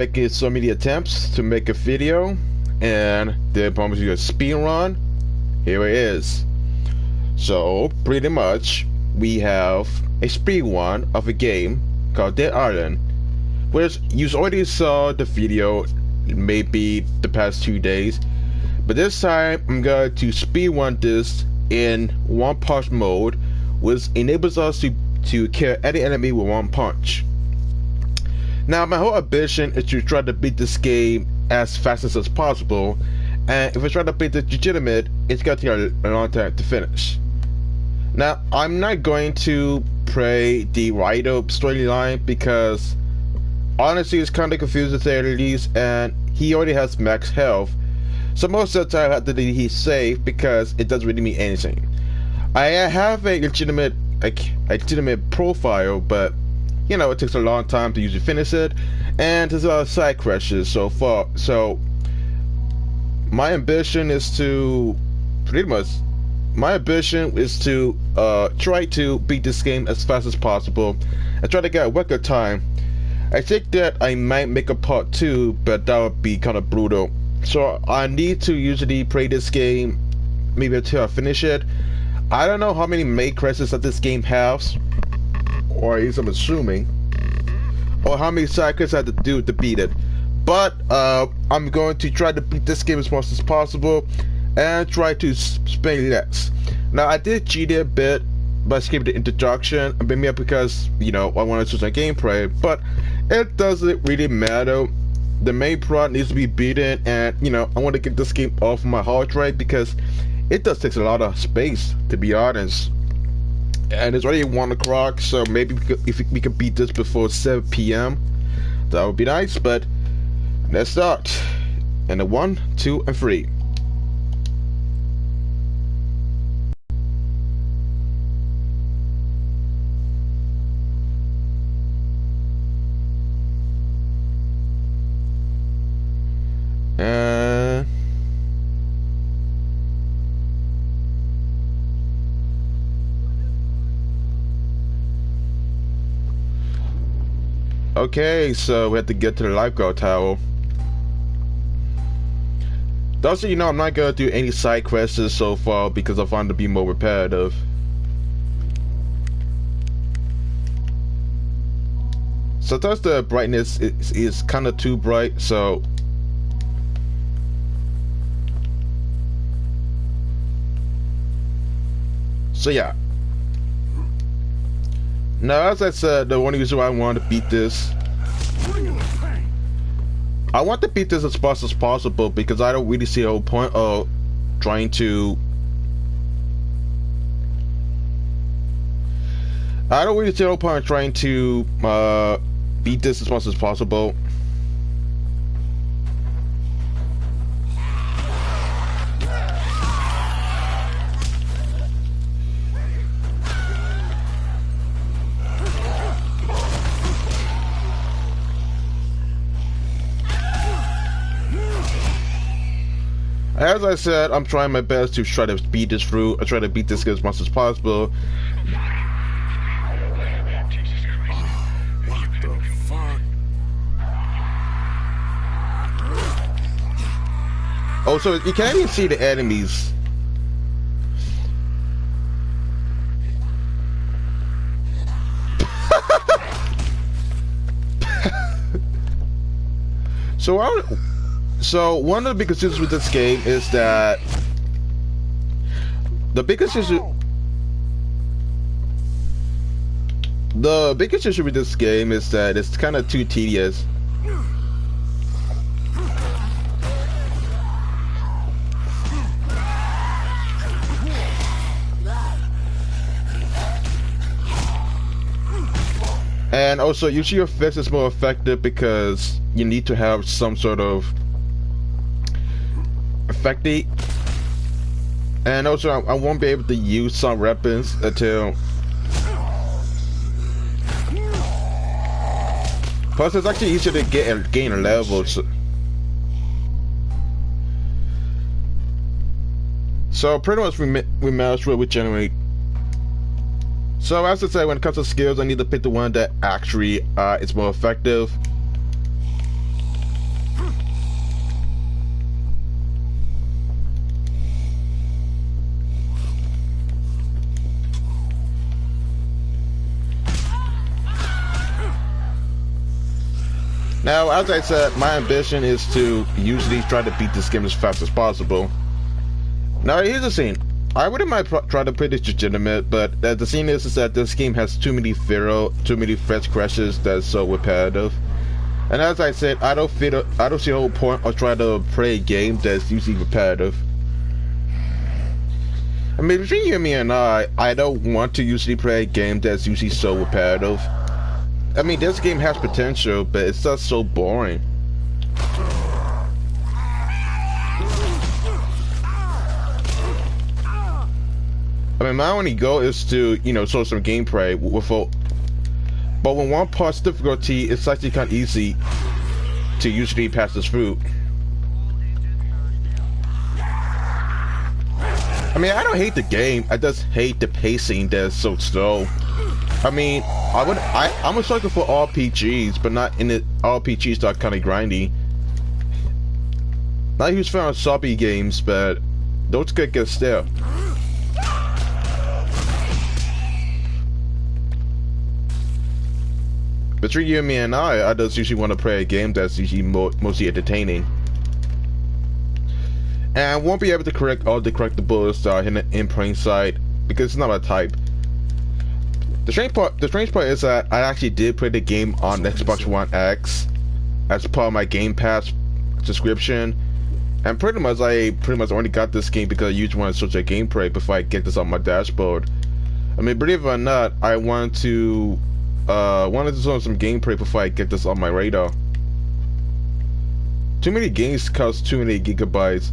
making so many attempts to make a video, and they promise you a speed run. Here it is. So pretty much we have a speed run of a game called Dead Island, which you already saw the video maybe the past 2 days, but this time I'm going to speed run this in one punch mode, which enables us to kill any enemy with one punch. Now, my whole ambition is to try to beat this game as fast as possible, and if I try to beat the legitimate, it's gonna take a long time to finish. Now, I'm not going to play the Rido storyline because honestly it's kind of confusing to say the least, and he already has max health, so most of the time I have to delete his save because it doesn't really mean anything. I have a legitimate profile, but you know, it takes a long time to usually finish it, and there's a lot of side quests so far. So my ambition is to try to beat this game as fast as possible and try to get a record time. I think that I might make a part 2, but that would be kind of brutal. So I need to usually play this game maybe until I finish it. I don't know how many main quests that this game has, or at least I'm assuming, or how many side quests I have to do to beat it. But I'm going to try to beat this game as much as possible and try to spend less. Now, I did cheat a bit by skipping the introduction, maybe because, you know, I want to choose my gameplay, but it doesn't really matter. The main plot needs to be beaten, and you know, I want to get this game off my hard drive because it does take a lot of space, to be honest. And it's already 1 o'clock, so maybe if we could beat this before 7 p.m, that would be nice. But let's start. And a 1, 2, and 3. Okay, so we have to get to the lifeguard tower. Also, you know, I'm not gonna do any side quests so far because I find it to be more repetitive. Sometimes the brightness is kind of too bright, so yeah. Now, as I said, the only reason why I want to beat this, I want to beat this as fast as possible because I don't really see the whole point of trying to. I don't really see the whole point of trying to beat this as fast as possible. As I said, I'm trying my best to try to speed this through. I try to beat this as much as possible. What the fuck? Oh, so you can't even see the enemies. So one of the biggest issues with this game is that the biggest issue with this game is that it's kind of too tedious. And also, usually your fist is more effective because you need to have some sort of effecty. And also, I won't be able to use some weapons until. Plus, it's actually easier to gain a level. So pretty much we might as well regenerate. So as I said, when it comes to skills, I need to pick the one that actually is more effective. Now, as I said, my ambition is to usually try to beat this game as fast as possible. Now, here's the scene. I wouldn't mind try to play this legitimate, but the scene is that this game has too many fetch crashes that's so repetitive. And as I said, I don't see the whole point of trying to play a game that's usually repetitive. I mean, between you and me and I don't want to usually play a game that's usually so repetitive. I mean, this game has potential, but it's just so boring. I mean, my only goal is to, you know, show some gameplay but when one part's difficulty, it's actually kind of easy to usually pass this through. I mean, I don't hate the game. I just hate the pacing that's so slow. I mean, I'm a sucker for RPGs, but not in it. RPGs that are kind of grindy. Not a huge fan of zombie games, but those could get stale. Between you and me and I just usually want to play a game that's usually mostly entertaining. And I won't be able to correct all the collectibles that are in plain sight because it's not my type. The strange part is that I actually did play the game on Xbox One X as part of my Game Pass subscription, and pretty much I only got this game because I usually want to search a gameplay before I get this on my dashboard. I mean, believe it or not, I wanted to show some gameplay before I get this on my radar. Too many games cost too many gigabytes.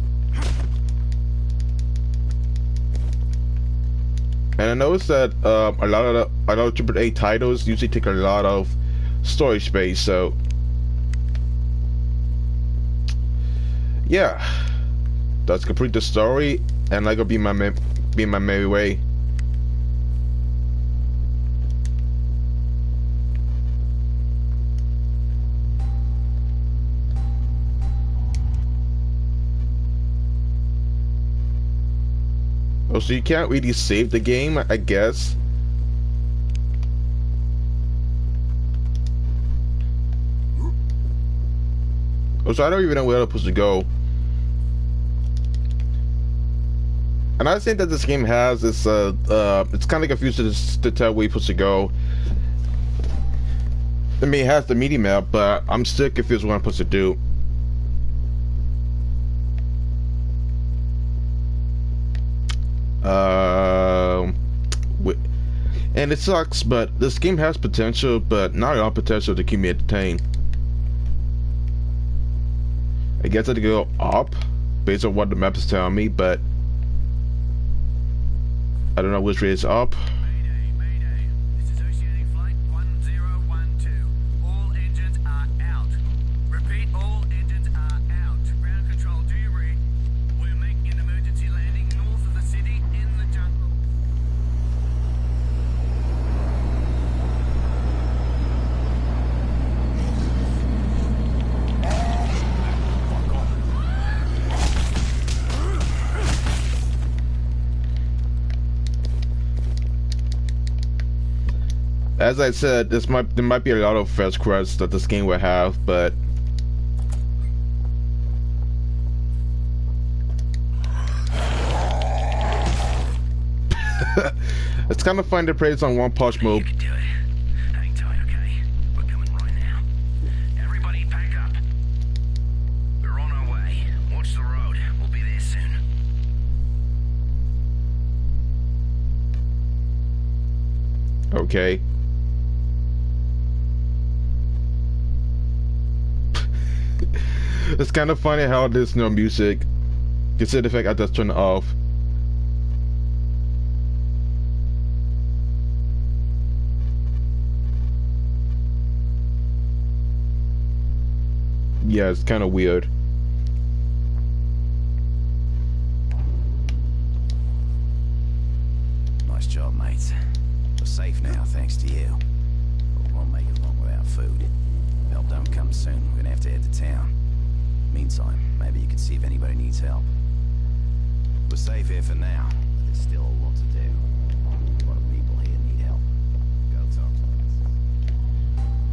And I noticed that a lot of AAA titles usually take a lot of storage space, so yeah, let's complete the story and I go be my merry way. Oh, so you can't really save the game, I guess. Oh, so I don't even know where I'm supposed to go. Another thing that this game has is, it's kind of confusing to tell where you're supposed to go. I mean, it has the media map, but I'm still confused what I'm supposed to do. And it sucks, but this game has potential, but not enough potential to keep me entertained. I guess I could go up based on what the map is telling me, but I don't know which way is up. Mayday, mayday. This is Oceanic Flight 1012. All engines are out. Repeat, all engines are out. Ground control, do you read? We're making an emergency landing north of the city in the jungle. As I said, there might be a lot of fetch quests that this game will have, but it's kind of fun to play this on one punch mode. You can do it. Hang tight, okay? We're coming right now. Everybody pack up. We're on our way. Watch the road. We'll be there soon. Okay. It's kind of funny how there's no music. Consider the fact I just turned it off. Yeah, it's kind of weird. Nice job, mates. We're safe now, thanks to you. But we won't make it long without food. Help don't come soon. We're gonna have to head to town. Meantime, maybe you can see if anybody needs help. We're safe here for now, but there's still a lot to do. A lot of people here need help. Go talk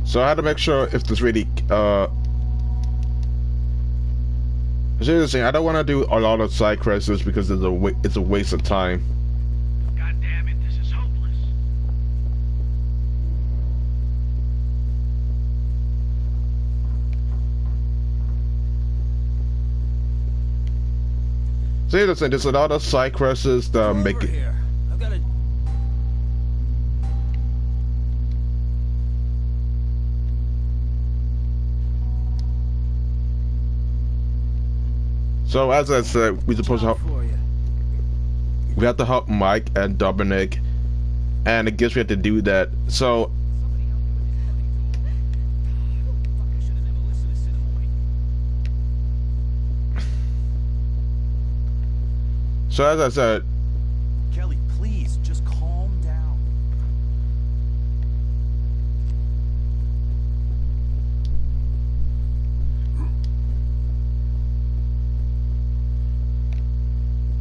to So I had to make sure if this really seriously, I don't want to do a lot of side quests because it's a waste of time. God damn it, this is hopeless. Seriously, there's a lot of side quests that make it. Here. I've got a... So as I said, we supposed to help. for you. We have to help Mike and Dominic, and I guess we have to do that. So as I said, Kelly, please, just calm down.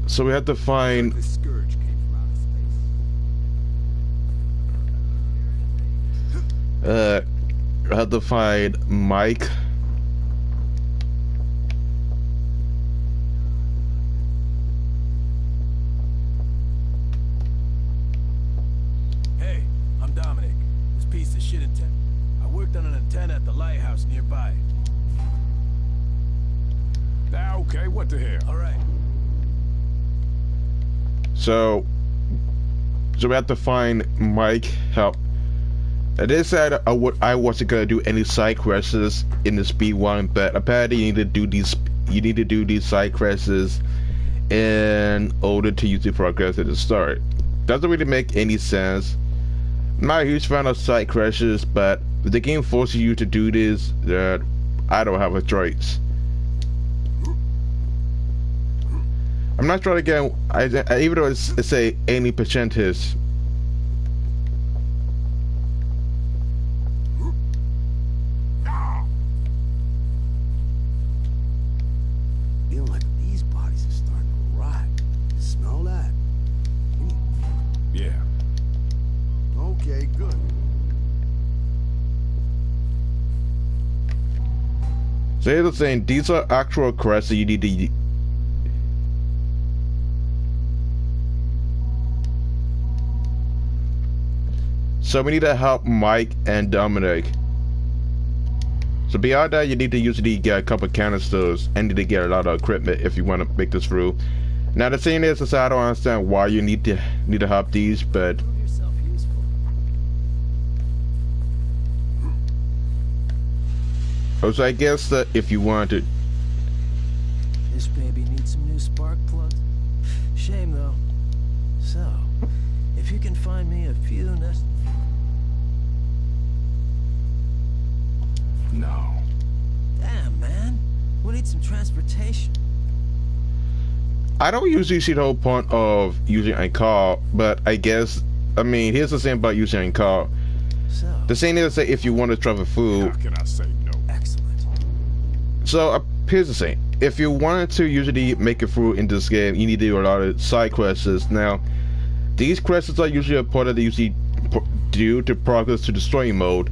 so we have to find. The scourge came from outer space. I have to find Mike. Hey, I'm Dominic. This piece of shit antenna. I worked on an antenna at the lighthouse nearby. Ah, okay, what the hell? All right. So we have to find Mike. Help. I did say I wasn't gonna do any side quests in the speed one, but apparently you need to do these. You need to do these side quests in order to use the progress at the start. Doesn't really make any sense. I'm not a huge fan of side quests, but if the game forces you to do this, then I don't have a choice. I'm not trying to get. Even though it's a any percentage. Feel like these bodies are starting to rot. You smell that? Yeah. Okay, good. So here's the thing, these are actual quests that you need to. So we need to help Mike and Dominic. So beyond that, you need to usually get a couple canisters and need to get a lot of equipment if you want to make this through. Now the thing is I don't understand why you need to help these, but Prove yourself useful. so I guess that if you want to. This baby needs some new spark plugs. Shame though. So, if you can find me a few No. Damn, man. We need some transportation. I don't usually see the whole point of using a car, but I guess, I mean, here's the thing about using a car. So, The thing is that if you want to travel food, How can I say no? excellent. so here's the thing. If you wanted to usually make it through in this game, you need to do a lot of side quests. Now, these quests are usually a part of the usually due to progress to the story mode,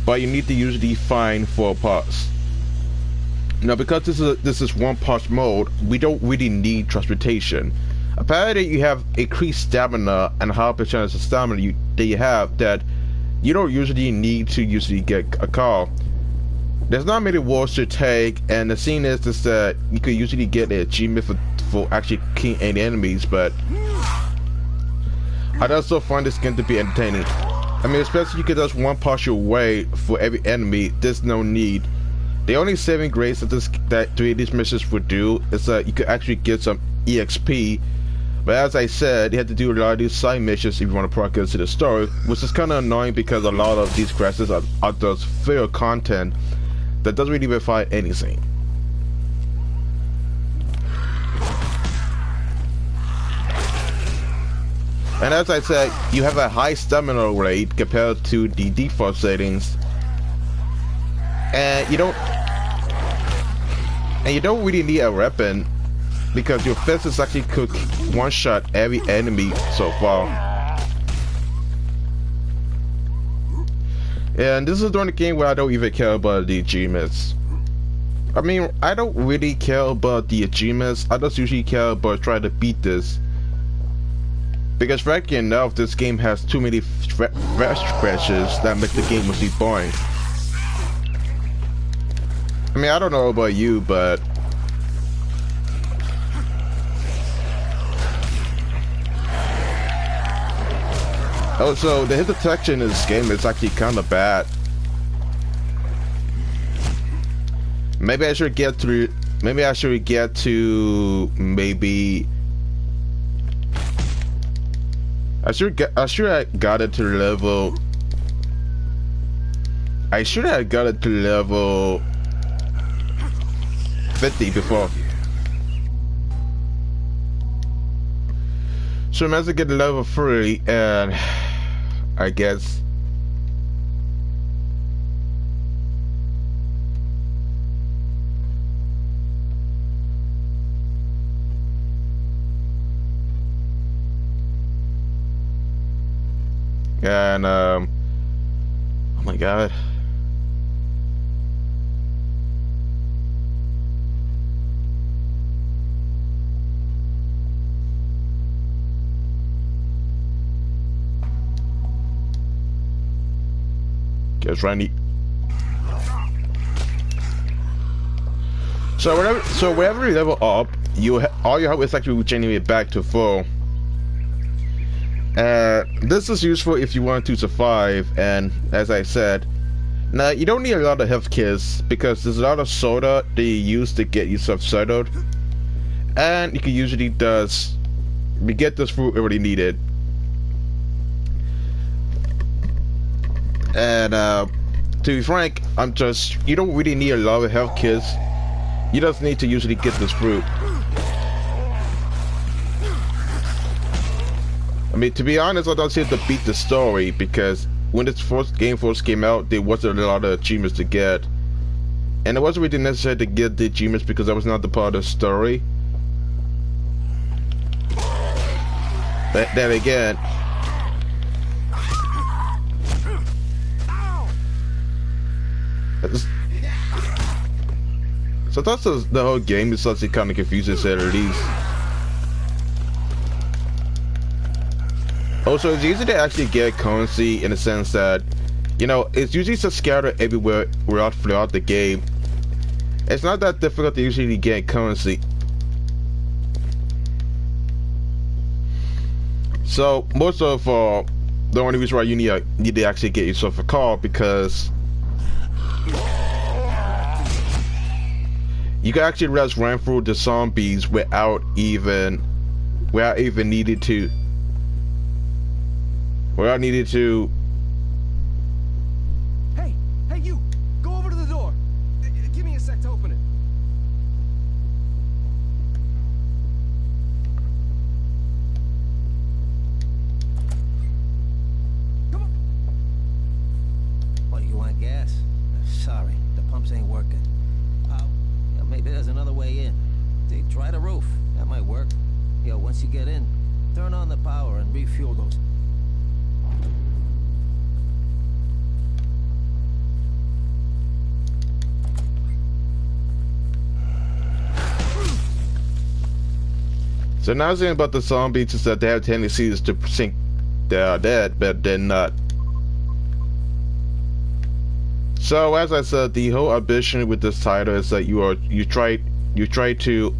but you need to usually find 4 parts. Now, because this is one part mode, we don't really need transportation. Apparently, you have increased stamina and how percentage of stamina that you have that you don't usually need to usually get a car. There's not many wars to take, and the scene is just that you could usually get an achievement for actually killing any enemies, but I also find this game to be entertaining. I mean, especially you get just one partial way for every enemy. There's no need. The only saving grace that doing these missions would do is that you could actually get some EXP. But as I said, you have to do a lot of these side missions if you want to progress to the story, which is kind of annoying because a lot of these quests are just filler content that doesn't really provide anything. And as I said, you have a high stamina rate compared to the default settings, and you don't really need a weapon because your fist is actually could one-shot every enemy so far. And this is during the game where I don't even care about the achievements. I mean, I don't really care about the achievements. I just usually care about trying to beat this. Because frankly enough, this game has too many fast crashes that make the game mostly boring. I mean, I don't know about you, but also the hit detection in this game is actually kind of bad. Maybe I should get to maybe I should get to I should have got it to level. I should have got it to level 50 before. So I managed to get to level 3, and I guess and oh my god. Guess Randy. So whenever you level up, all you have is actually changing it back to full. This is useful if you want to survive, and as I said, now you don't need a lot of health kits because there's a lot of soda that you use to get yourself settled, and you can usually get this fruit already needed. And to be frank, you don't really need a lot of health kits. You just need to usually get this fruit. I mean, to be honest, I don't see it to beat the story, because when this game first came out, there wasn't a lot of achievements to get. And it wasn't really necessary to get the achievements because that was not the part of the story. But then again, so that's the whole game is actually kind of confusing, to say the least. Also, it's easy to actually get currency in the sense that, you know, it's usually just scattered everywhere throughout the game. It's not that difficult to usually get currency. So most of the only reason why you need to actually get yourself a car, because you can actually just run through the zombies without even needed to. Well, I needed to. Hey, you! Go over to the door. Give me a sec to open it. Come on. What, you want gas? Sorry, the pumps ain't working. Yeah, maybe there's another way in. Try the roof. That might work. Yeah, once you get in, turn on the power and refuel those. So now the thing about the zombies is that they have tendencies to think they are dead, but they're not. So as I said, the whole ambition with this title is that you try to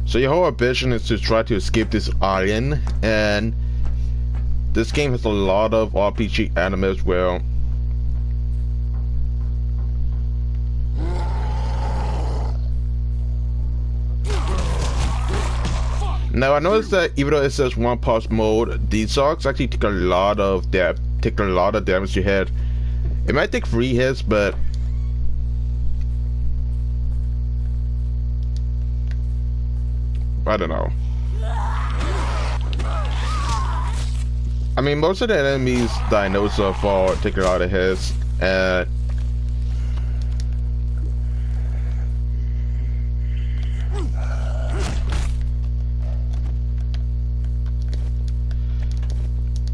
so your whole ambition is to try to escape this island, and this game has a lot of RPG elements where now I noticed that even though it says one pause mode, these dogs actually take a lot of damage to your head. It might take 3 hits, but I don't know. I mean, most of the enemies that I know so far take a lot of hits, and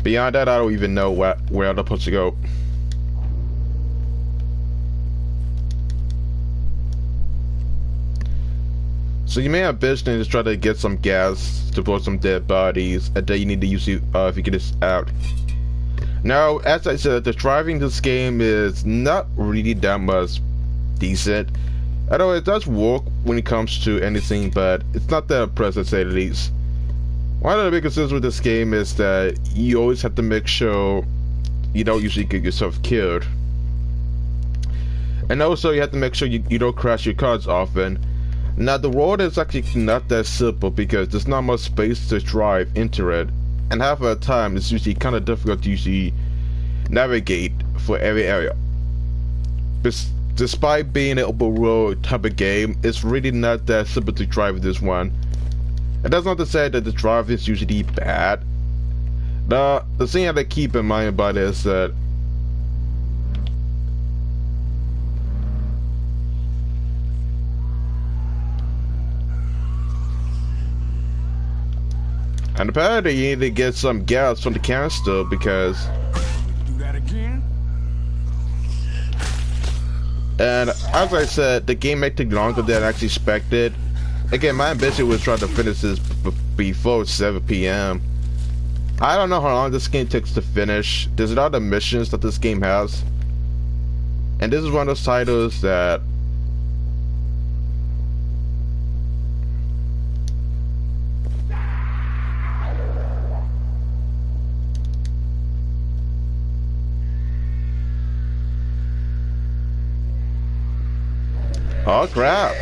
Beyond that, I don't even know where I'm supposed to go. So you may have business to try to get some gas to put some dead bodies, and then you need to use it if you get this out. Now, as I said, the driving this game is not really that much decent. Although it does work when it comes to anything, but it's not that impressive to say the least. One of the biggest things with this game is that you always have to make sure you don't usually get yourself killed. And also you have to make sure you don't crash your cars often. Now the road is actually not that simple because there's not much space to drive into it. And half of the time it's usually kind of difficult to usually navigate for every area. Despite being an open road type of game, it's really not that simple to drive this one. And that's not to say that the driving is usually bad. The thing I have to keep in mind about it is that and apparently you need to get some gas from the canister because Do that again? and as I said, the game may take longer than I actually expected. Again, my ambition was trying to finish this before 7 p.m. I don't know how long this game takes to finish. There's a lot of missions that this game has. And this is one of those titles that oh crap.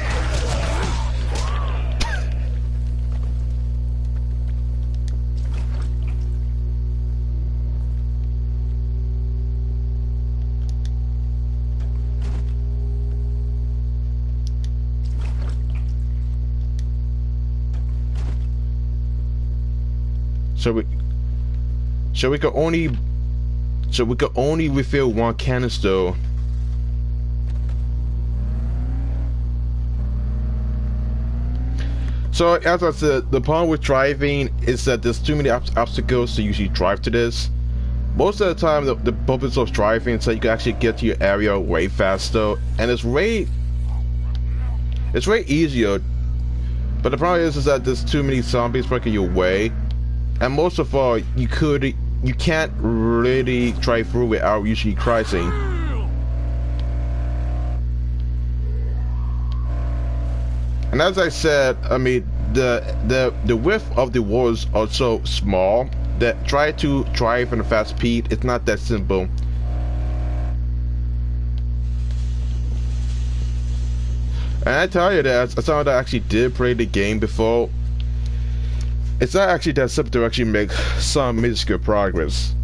So we could only refill one canister. So as I said, the problem with driving is that there's too many obstacles to usually drive to this. Most of the time, the purpose of driving is so you can actually get to your area way faster, and it's way easier. But the problem is that there's too many zombies blocking your way. And most of all, you can't really drive through without usually crashing. And as I said, I mean the width of the walls are so small that try to drive in a fast speed, it's not that simple. And I tell you that as someone that actually did play the game before, it's not actually that simple to actually make some minuscule progress.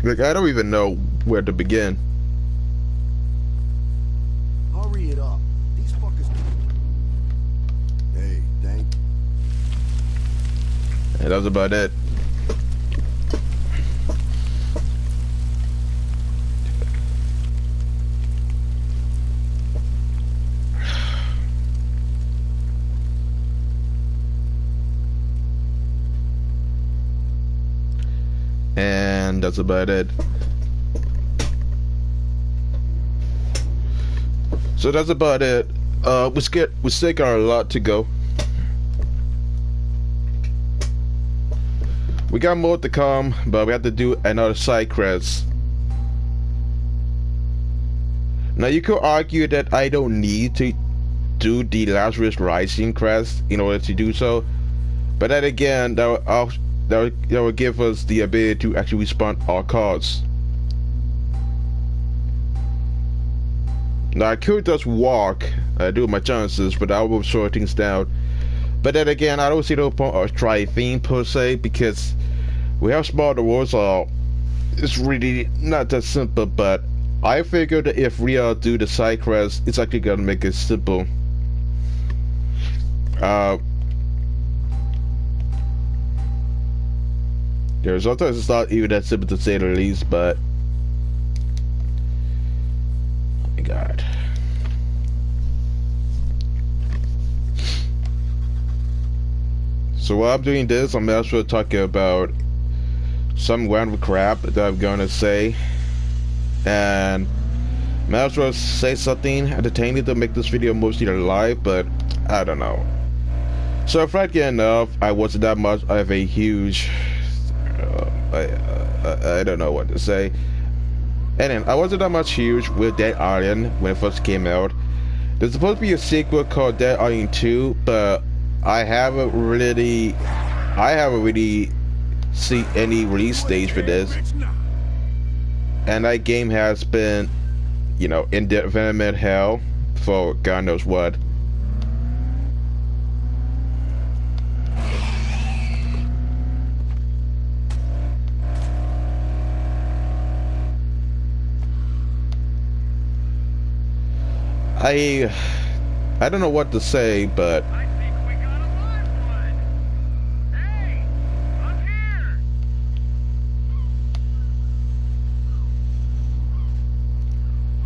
Like, I don't even know where to begin. Hurry it up. These fuckers. Hey, thank you. And that's about it. And that's about it. So that's about it. We still got a lot to go. We got more to come, but we have to do another side quest. Now you could argue that I don't need to do the Lazarus Rising quest in order to do so, but then again, that will give us the ability to actually respawn our cards. Now I could just walk, do my chances, but I will slow things down. But then again, I don't see the point of driving per se, because we have smaller roads, so it's really not that simple. But I figured that if we do the side quest, it's actually gonna make it simple. There's sometimes it's not even that simple to say the least, but oh my god. So while I'm doing this, I'm also talking about some random crap that I'm gonna say, and might as well say something entertaining to make this video mostly live, but I don't know. So frankly enough, I wasn't that much of a huge I don't know what to say. And then I wasn't that much huge with Dead Island when it first came out. There's supposed to be a sequel called Dead Island 2, but I haven't really seen any release date for this. And that game has been, you know, in development hell for God knows what. I don't know what to say, but I think we got a live one. Hey, up here.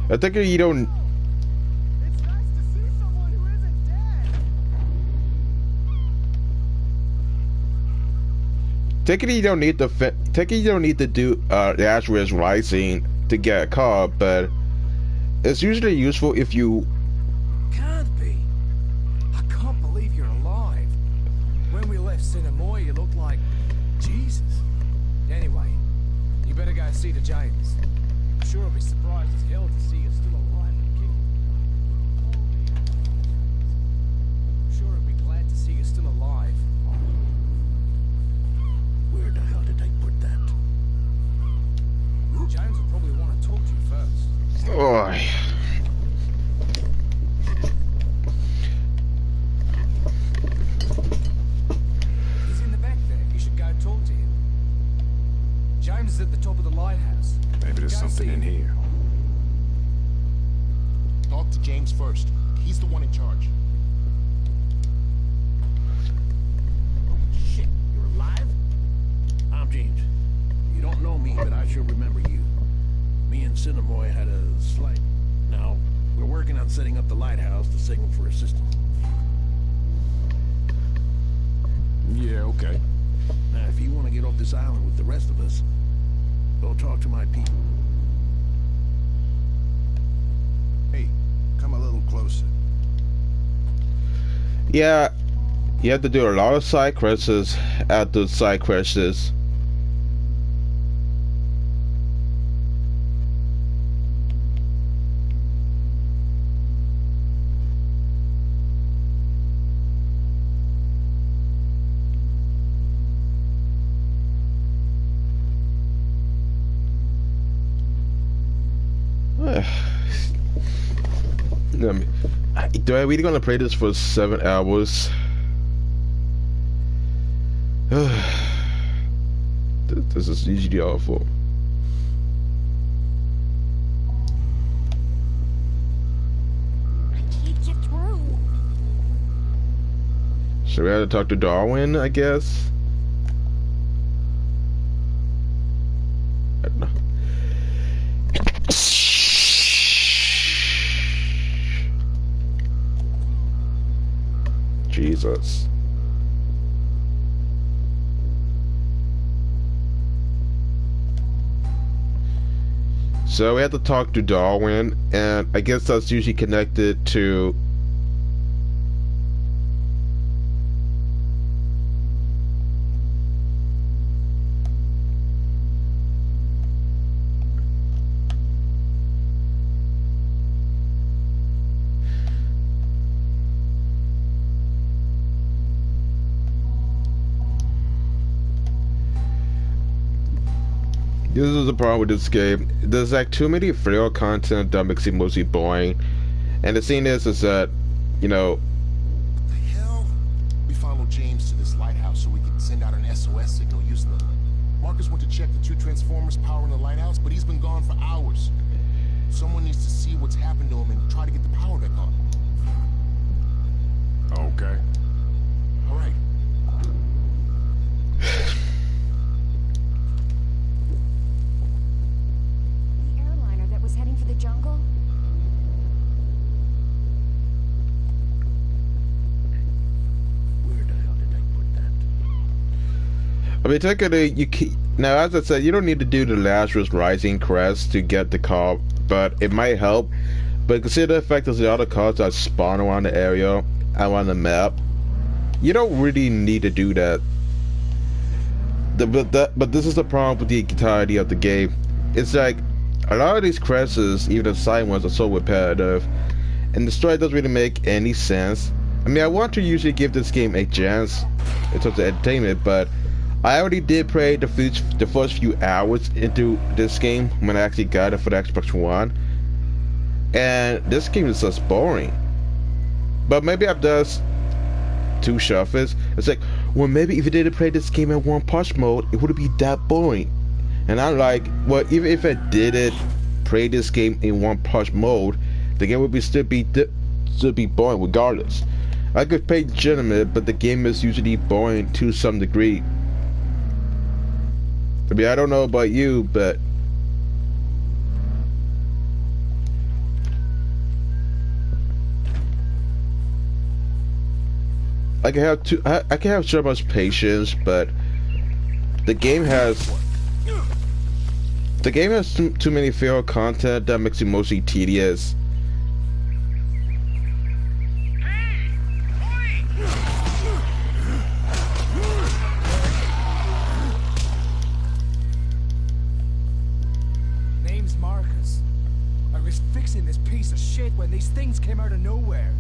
I think you don't. It's nice to see someone who isn't dead. Technically, you don't need to do the Asterisk Rising to get a car, but it's usually useful if you. Can't be. I can't believe you're alive. When we left Cinemoy, you looked like Jesus. Anyway, you better go see the James. I'm sure I'll be surprised as hell to see you still alive and kicking. I'm sure I'll be glad to see you still alive. Where the hell did they put that? James will probably want to talk to you first. Oh. He's in the back there. You should go talk to him. James is at the top of the lighthouse. Maybe there's Go something see in him. here. Talk to James first. He's the one in charge. Oh, shit. You're alive? I'm James. You don't know me, but I sure remember you. Me and Cinemoy had a slight... Now, we're working on setting up the lighthouse to signal for assistance. Yeah, okay. Now, if you want to get off this island with the rest of us, go talk to my people. Hey, come a little closer. Yeah, you have to do a lot of side quests after side quests. Do I really gonna play this for 7 hours? This is usually awful. I can't get through. So we have to talk to Darwin, I guess. I don't know. Jesus. So we have to talk to Darwin, and I guess that's usually connected to... This is the problem with this game. There's like too many filler content that makes it mostly boring. And the thing is that, you know... What the hell? We followed James to this lighthouse so we could send out an SOS signal using the... Marcus went to check the 2 transformers powering the lighthouse, but he's been gone for hours. Someone needs to see what's happened to him and try to get the power back on. Okay. All right. The airliner that was heading for the jungle? Where the hell did they put that? I mean, technically, now, as I said, you don't need to do the Lazarus Rising crest to get the car, but it might help. But consider the fact that the other cars that spawn around the area, around the map, you don't really need to do that. But this is the problem with the entirety of the game. It's like, a lot of these crests, even the side ones, are so repetitive, and the story doesn't really make any sense. I mean, I want to usually give this game a chance in terms of entertainment, but I already did play the first few hours into this game when I actually got it for the Xbox One, and this game is just boring. But maybe I'm just too selfish. It's like, well, maybe if you didn't play this game in one punch mode, it wouldn't be that boring. And I'm like, well, even if I didn't play this game in one punch mode, the game would still be boring regardless. I could play legitimate, but the game is usually boring to some degree. I mean, I don't know about you, but I can have so much patience, but the game has too many failed content that makes it mostly tedious. Name's Marcus. I was fixing this piece of shit when these things came out of nowhere.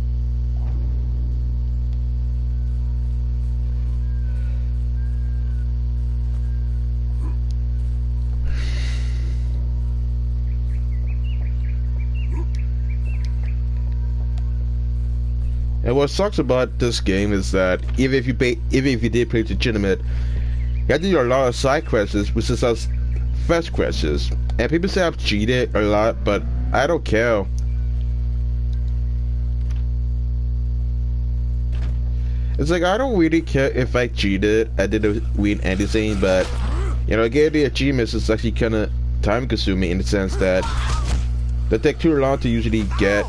And what sucks about this game is that even if you did play legitimate, you have to do a lot of side quests, which is just fetch quests. And people say I've cheated a lot, but I don't care. It's like, I don't really care if I cheated. I didn't win anything, but you know, getting the achievements is actually kind of time consuming in the sense that they take too long to usually get.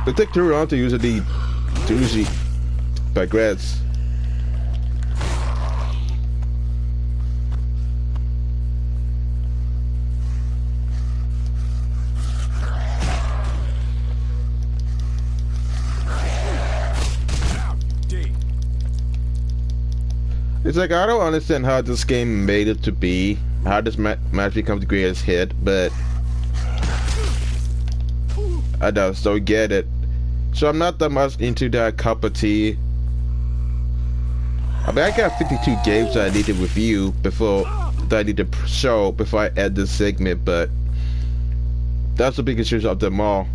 They take too long to usually progress. It's like, I don't understand how this game made it to be, how this match becomes the greatest hit, but I just don't get it. So I'm not that much into that cup of tea. I mean, I got 52 games that I need to review that I need to show before I end this segment, but that's the biggest issue of them all.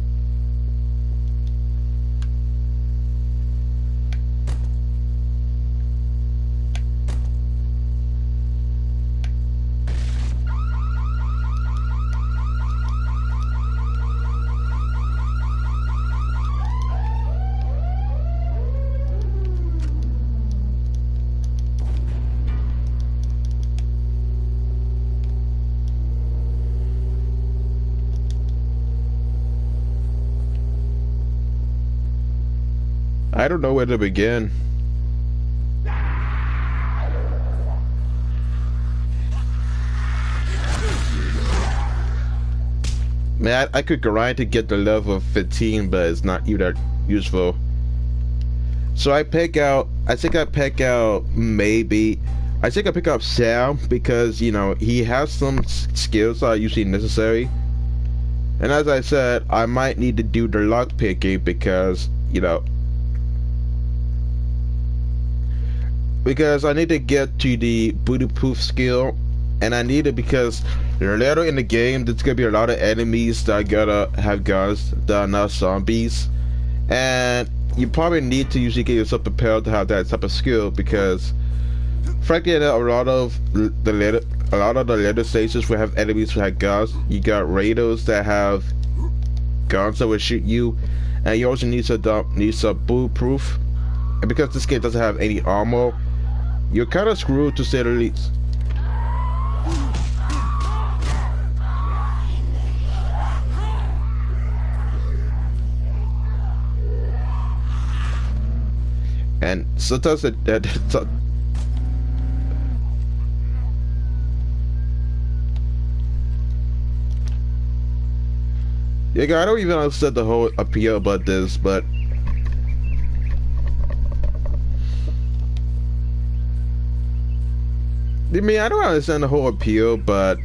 I don't know where to begin. Man, I could grind to get the level of 15, but it's not even that useful. So I think I pick out Sam because, you know, he has some skills that are usually necessary. And as I said, I might need to do the lock picking because, you know, because I need to get to the bulletproof skill, and I need it because later in the game there's gonna be a lot of enemies that gotta have guns that are not zombies, and you probably need to usually get yourself prepared to have that type of skill because, frankly, a lot of the later stages will have enemies who have guns. You got raiders that have guns that will shoot you, and you also need some bulletproof. And because this game doesn't have any armor, you're kind of screwed to say the least. sometimes yeah, I don't even understand the whole appeal about this, but I mean, I don't understand the whole appeal, but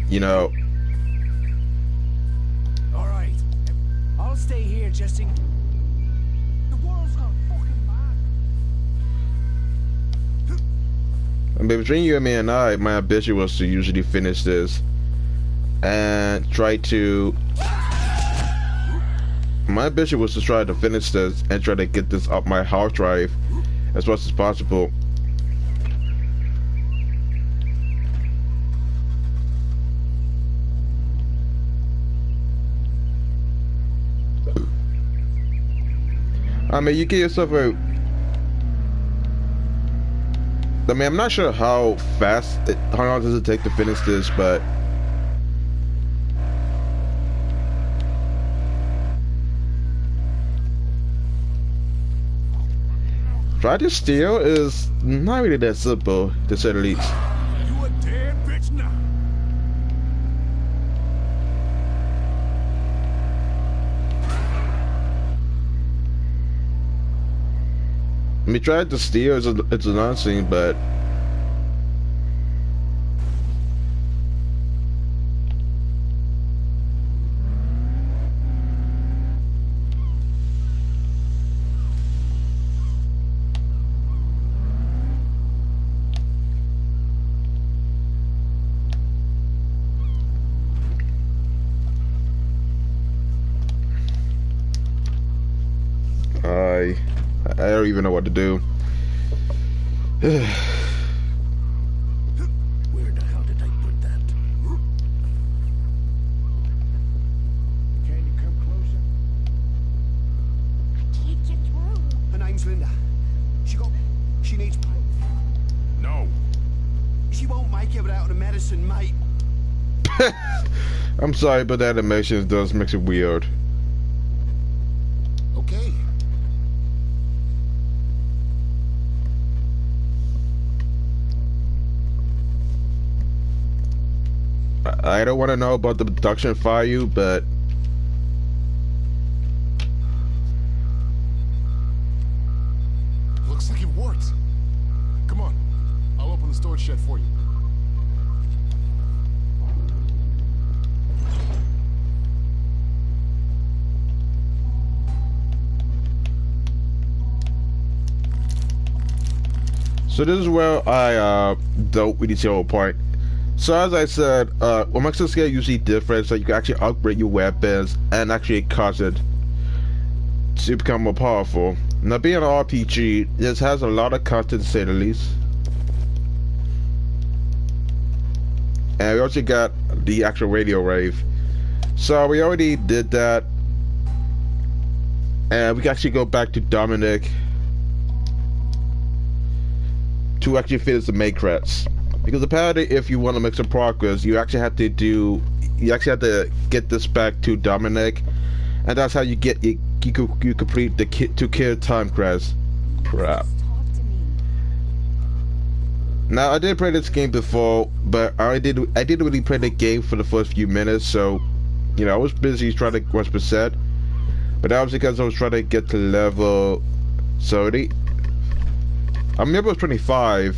you know. All right, I'll stay here just in. The world's gone fucking mad. I mean, between you and me and I, my ambition was to usually finish this and try to. My ambition was to try to finish this and try to get this up my hard drive as much as possible. I mean, you get yourself a. I mean, I'm not sure how how long does it take to finish this, but. Try to steal is not really that simple, to say the least. You a dead bitch now. I mean, trying to steal is it's another thing, but. I don't even know what to do. Where the hell did I put that? Can you come closer? I can't get through. Her name's Linda. She needs pain. No. She won't make it without the medicine, mate. I'm sorry, but that animation does make it weird. Okay. I don't want to know about the production value, but Looks like it worked. Come on. I'll open the storage shed for you. so this is where I don't really see the whole point. So as I said, what makes this game usually different is that you can actually upgrade your weapons and actually cause it to become more powerful. Now, being an RPG, this has a lot of content to say the least. And we also got the actual radio wave. So we already did that. And we can actually go back to Dominic to actually finish the main credits. Because apparently, if you want to make some progress, you actually have to get this back to Dominic, and that's how you complete the to kill time credits. Crap. Just talk to me. Now I did play this game before, but I didn't really play the game for the first few minutes, so you know I was busy trying to 1%, but that was because I was trying to get to level 30. I remember it was 25.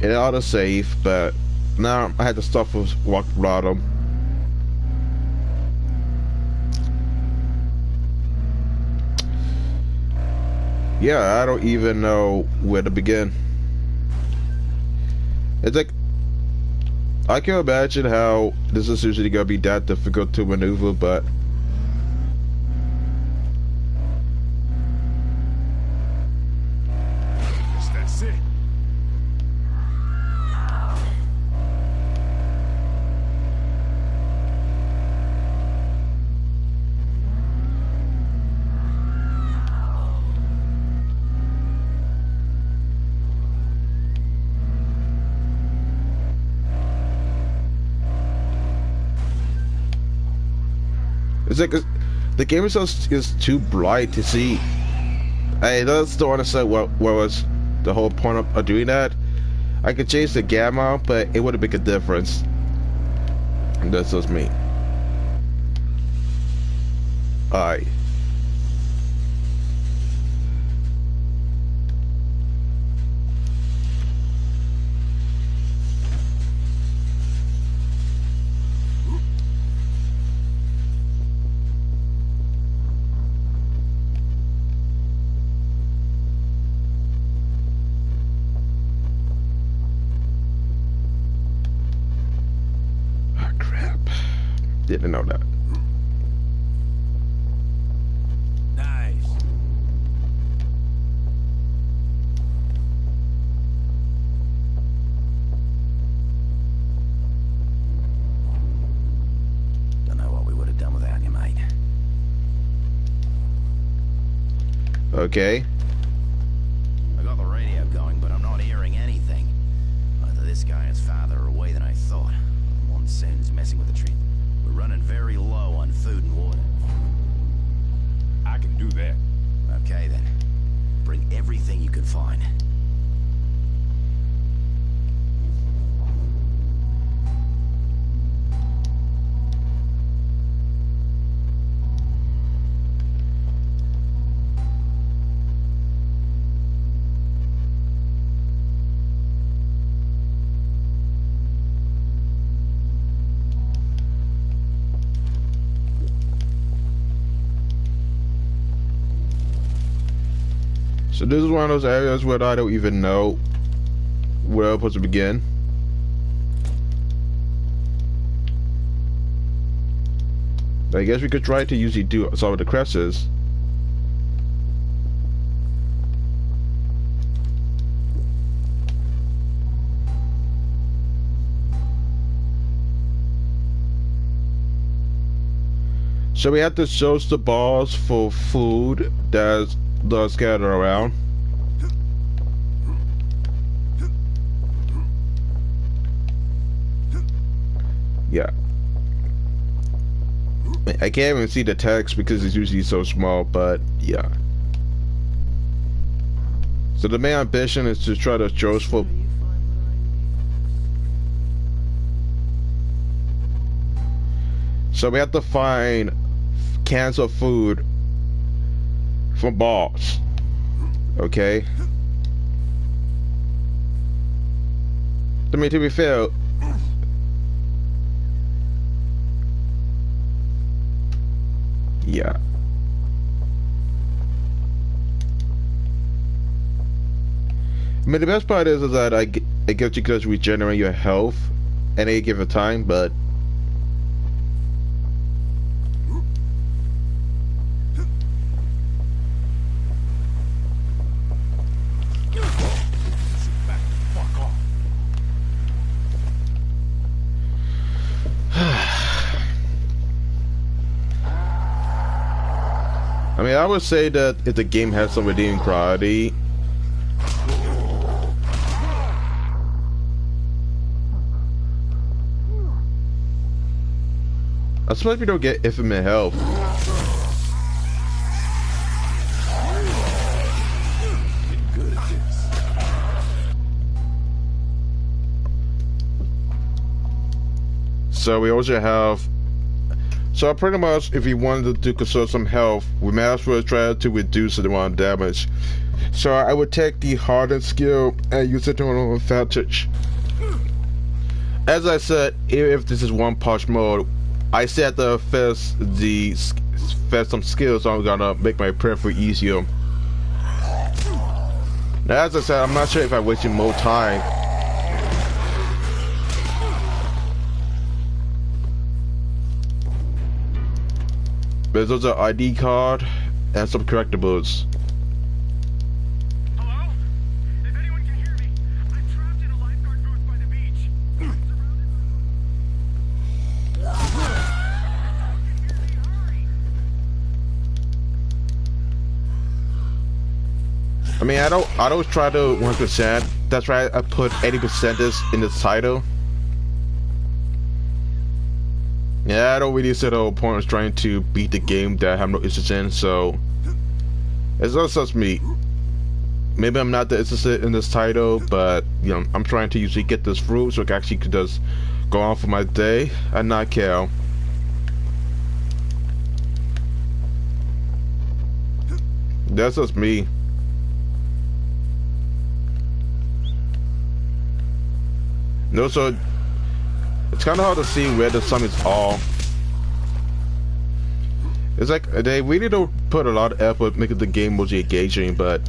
In autosave, but now I had to stop with rock bottom. Yeah, I don't even know where to begin. It's like I can imagine how this is usually gonna be that difficult to maneuver, but That's it. it's like the game is too bright to see. I just don't understand what was the whole point of doing that. I could change the gamma, but it wouldn't make a difference. And that's just me. Alright. Didn't know that. Nice. Don't know what we would have done without you, mate. Okay. I got the radio going, but I'm not hearing anything. Either this guy is farther away than I thought. Monsoon's messing with the tree. We're running very low on food and water. I can do that. Okay, then. Bring everything you can find. So this is one of those areas where I don't even know where I'm supposed to begin. I guess we could try to usually do some of the crevices. So we have to search the bars for food that's scattered around. Yeah. I can't even see the text because it's usually so small, but yeah. So the main ambition is to try to search for... So we have to find cans of food from bars. Okay? I mean, to be fair, yeah. I mean, the best part is that it gives you guys regenerate your health at any given time, but I mean, I would say that if the game has some redeeming quality, I suppose we don't get infinite health. Good at this. So we also have... So pretty much, if we wanted to conserve some health, we may as well try to reduce the amount of damage. So I would take the hardened skill and use it to our advantage. As I said, if this is one punch mode, I said to first some skills, so I'm gonna make my periphery easier. Now, as I said, I'm not sure if I'm wasting more time. There's also an ID card and some collectibles. Hello? If anyone can hear me, I'm trapped in a lifeguard booth by the beach. I mean, I don't try to 100%. That's why I put 80% in the title. Yeah, I don't really see the whole point of trying to beat the game that I have no interest in, so It's not just me. Maybe I'm not that interested in this title, but you know, I'm trying to usually get this through so I actually could just go on for my day and not care. That's just me. No, so it's kind of hard to see where the sun is all. It's like they really don't put a lot of effort making the game mostly engaging, but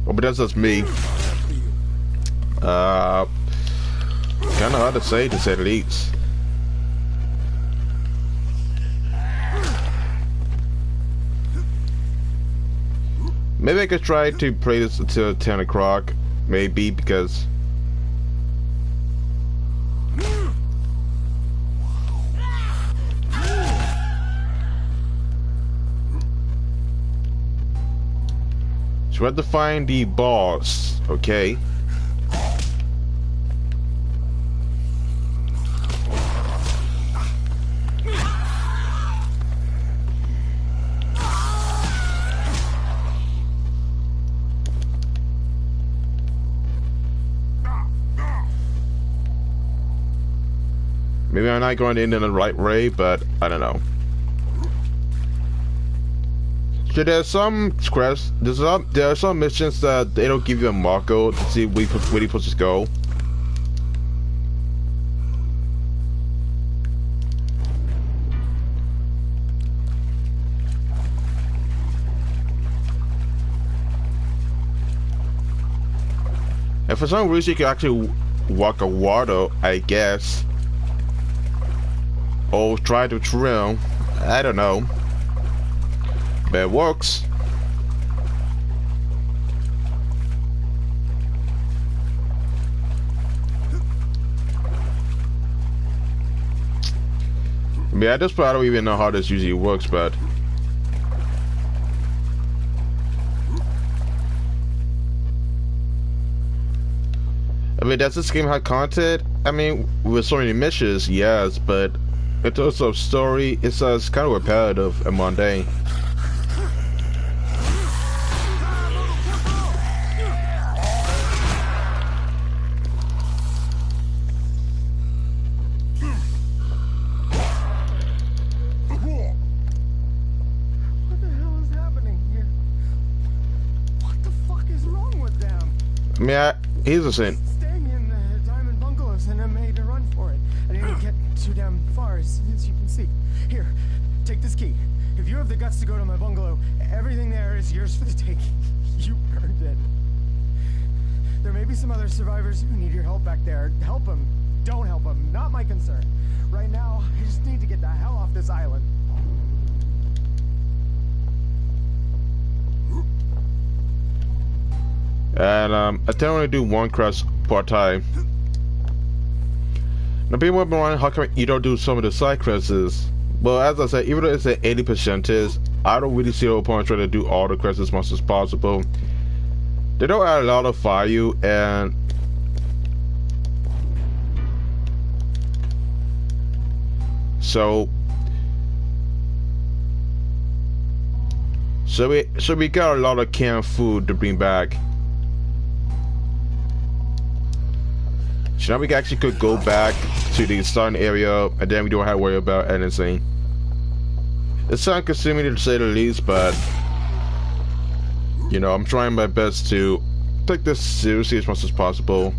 but that's just me. Kind of hard to say the least. Maybe I could try to play this until 10 o'clock, maybe, because so we have to find the boss, okay? Maybe I'm not going in the right way, but I don't know. So there's some quests. There are some missions that they don't give you a marker to see where you're supposed to go. And for some reason, you can actually walk on water, I guess. Or try to trim. I don't know. But it works. I mean, at this point, I don't even know how this usually works, but I mean, does this game have content? I mean, with so many missions, yes, but in terms of story, it's kind of repetitive and mundane. What the hell is happening here? What the fuck is wrong with them? I mean, here's the thing. Staying in the diamond bungalows and I made a run for it. I didn't get too damn far, as you can see. Here, take this key. If you have the guts to go to my bungalow, everything there is yours for the taking. You earned it. There may be some other survivors who need your help back there. Help them. Don't help them. Not my concern. Right now, I just need to get the hell off this island. And I tend to only do one quest per time. Now people have been wondering how come you don't do some of the side quests. Well, as I said, even though it's at 80% is, I don't really see the point trying to do all the quests as much as possible. They don't add a lot of value, and so we got a lot of canned food to bring back. So now we actually could go back to the starting area, and then we don't have to worry about anything. It's time consuming to say the least, but you know, I'm trying my best to take this seriously as much as possible.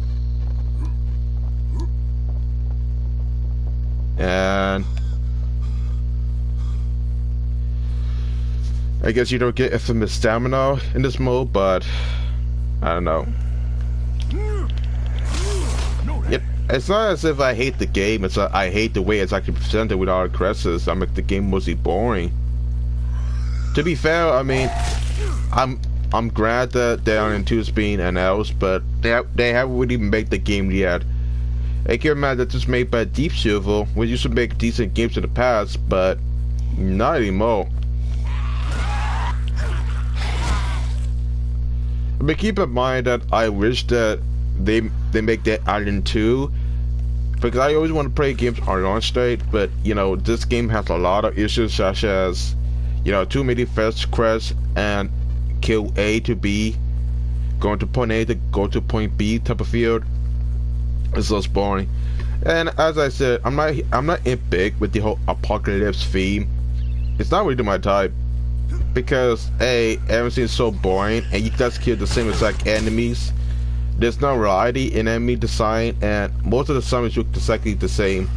And I guess you don't get infinite stamina in this mode, but I don't know. Yep, it's not as if I hate the game, it's I hate the way it's actually presented with all the quests. I make the game mostly boring. To be fair, I mean, I'm glad that they are in 2 being announced, but they haven't really made the game yet. I can imagine that it's made by Deep Silver, which used to make decent games in the past, but not anymore. But keep in mind that I wish that they make that Island 2 because I always want to play games on launch date, but you know, this game has a lot of issues such as, you know, too many fetch quests and kill A to B, going to point A to go to point B type of field. It's just boring. And as I said, I'm not in big with the whole apocalypse theme. It's not really my type because A, everything's so boring and you just kill the same exact enemies. There's no variety in enemy design, and most of the summons look exactly the same.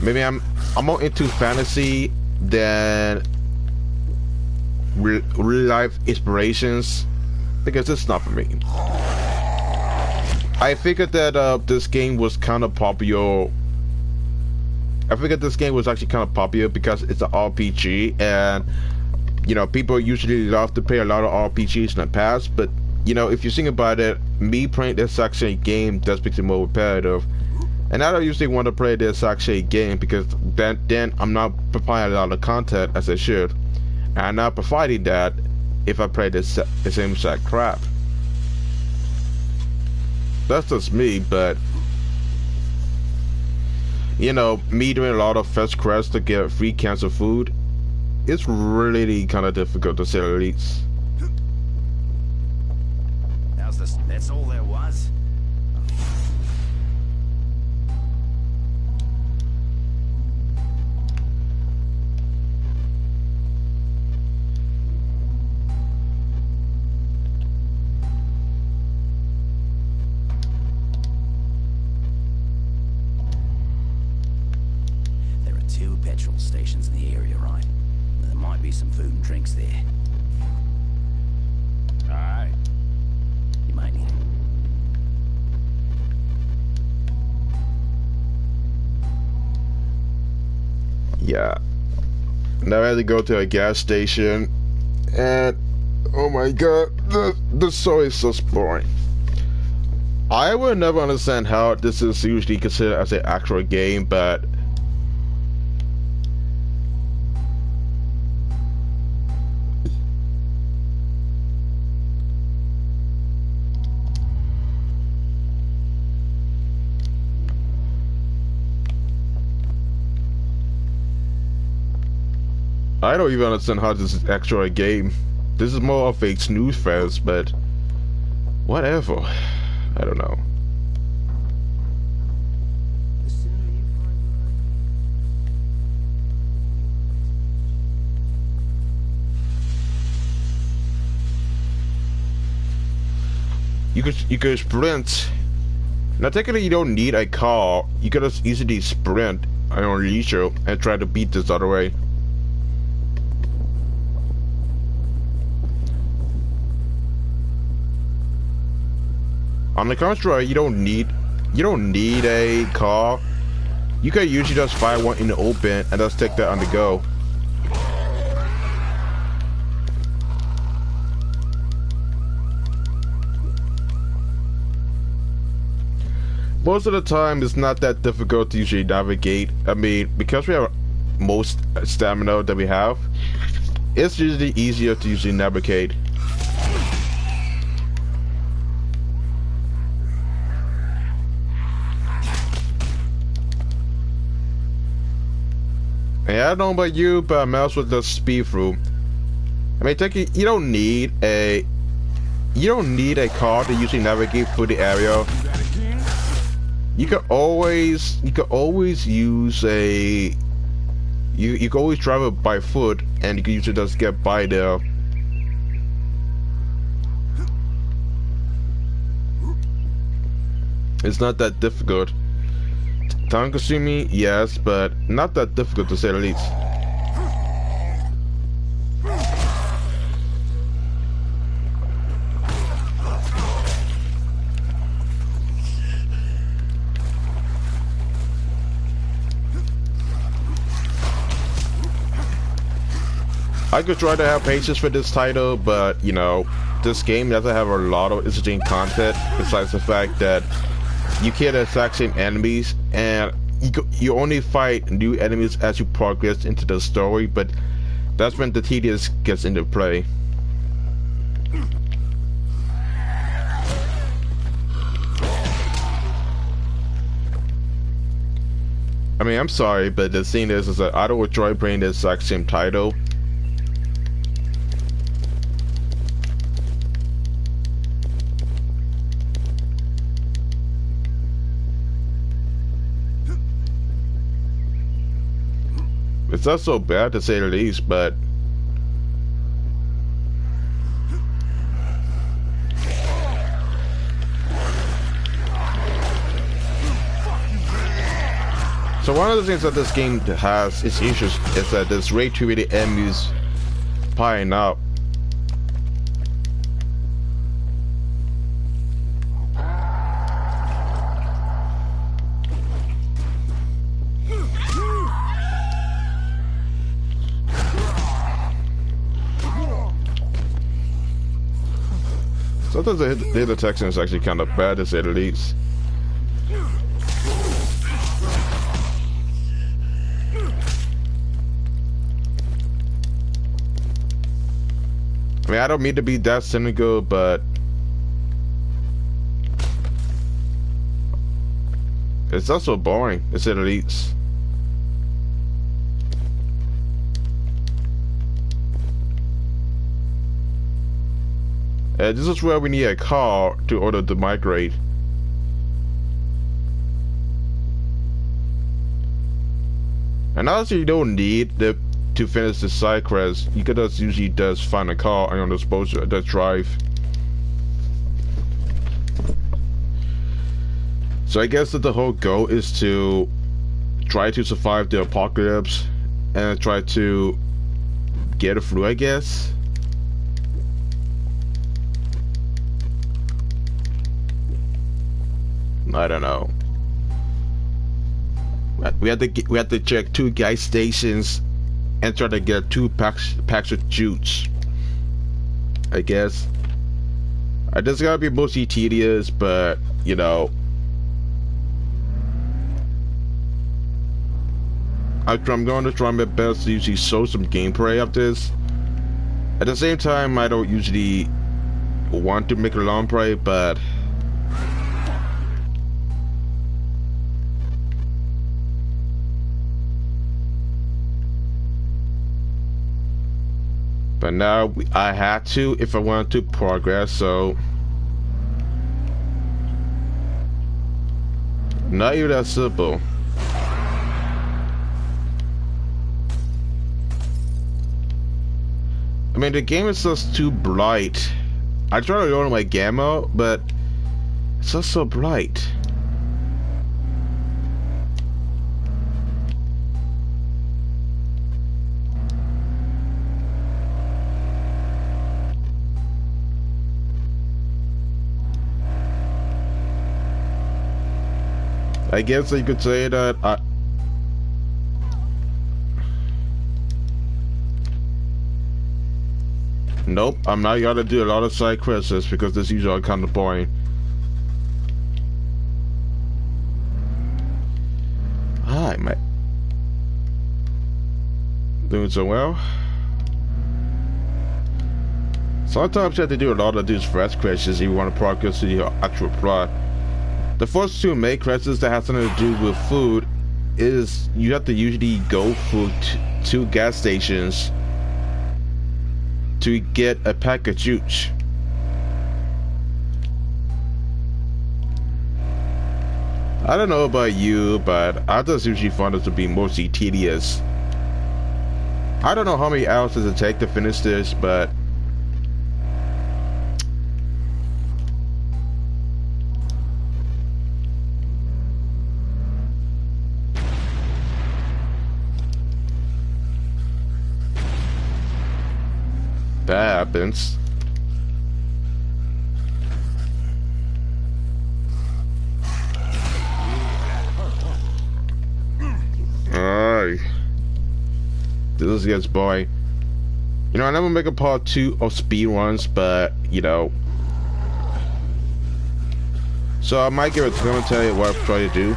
Maybe I'm more into fantasy than real life inspirations, because it's not for me. I figured that this game was kind of popular. I figured this game was actually kind of popular because it's an RPG, and you know, people usually love to play a lot of RPGs in the past, but you know, if you think about it, me playing this exact same game does makes it more repetitive. And I don't usually want to play this exact same game because then I'm not providing a lot of content as I should. And I'm not providing that if I play the same exact crap. That's just me, but you know, me doing a lot of fetch quests to get free cans of food, it's really kind of difficult to say the least. That's all there was? There are 2 petrol stations in the area, right? There might be some food and drinks there. Alright. You might need it. Yeah. Now I had to go to a gas station, and oh my god, the story is so boring. I will never understand how this is usually considered as an actual game, but I don't even understand how this is actually a game. This is more of a snooze fest, but whatever. I don't know. You could sprint. Now technically you don't need a car. You could just easily sprint on your leisure and try to beat this other way. On the contrary, you don't need a car. You can usually just find one in the open and just take that on the go. Most of the time, it's not that difficult to usually navigate. I mean, because we have most stamina that we have, it's usually easier to usually navigate. Yeah, I don't know about you, but I mouse with the speed through. I mean, you don't need a car to usually navigate through the area. You can always use a you can always travel by foot, and you can usually just get by there. It's not that difficult. Time consuming, yes, but not that difficult to say the least. I could try to have patience for this title, but you know, this game doesn't have a lot of interesting content besides the fact that you kill the exact same enemies, and you only fight new enemies as you progress into the story, but that's when the tedious gets into play. I mean, I'm sorry, but the thing is that I don't enjoy playing the exact same title. It's not so bad to say the least, but so one of the things that this game has its issues is that there's way too many enemies piling up. Sometimes the hit detection is actually kind of bad to say the least. I mean, I don't mean to be that cynical, but it's also boring to say the least. This is where we need a car to order to migrate. And also, you don't need to finish the side quest. You could just usually just find a car and you're supposed to just drive. So I guess that the whole goal is to try to survive the apocalypse and try to get through, I guess. I don't know. We had to check 2 gas stations and try to get 2 packs of juice, I guess. This is gonna be mostly tedious, but you know, I'm going to try my best to usually show some gameplay of this. At the same time, I don't usually want to make a long play, but now I had to if I wanted to progress, so not even that simple. I mean, the game is just too bright. I try to lower my gamma, but it's just so bright. I guess you could say that nope, I'm not gonna do a lot of side quests because this usually kind of boring. Hi, mate. Doing so well. Sometimes you have to do a lot of these fast quests if you want to progress to your actual plot. The first 2 main quests that have something to do with food is you have to usually go through 2 gas stations to get a pack of juice. I don't know about you, but I just usually find it to be mostly tedious. I don't know how many hours does it take to finish this, but that happens. Alright. This gets boring. You know, I never make a part 2 of speedruns, but you know. So I might give it a tell you what I'm trying to do.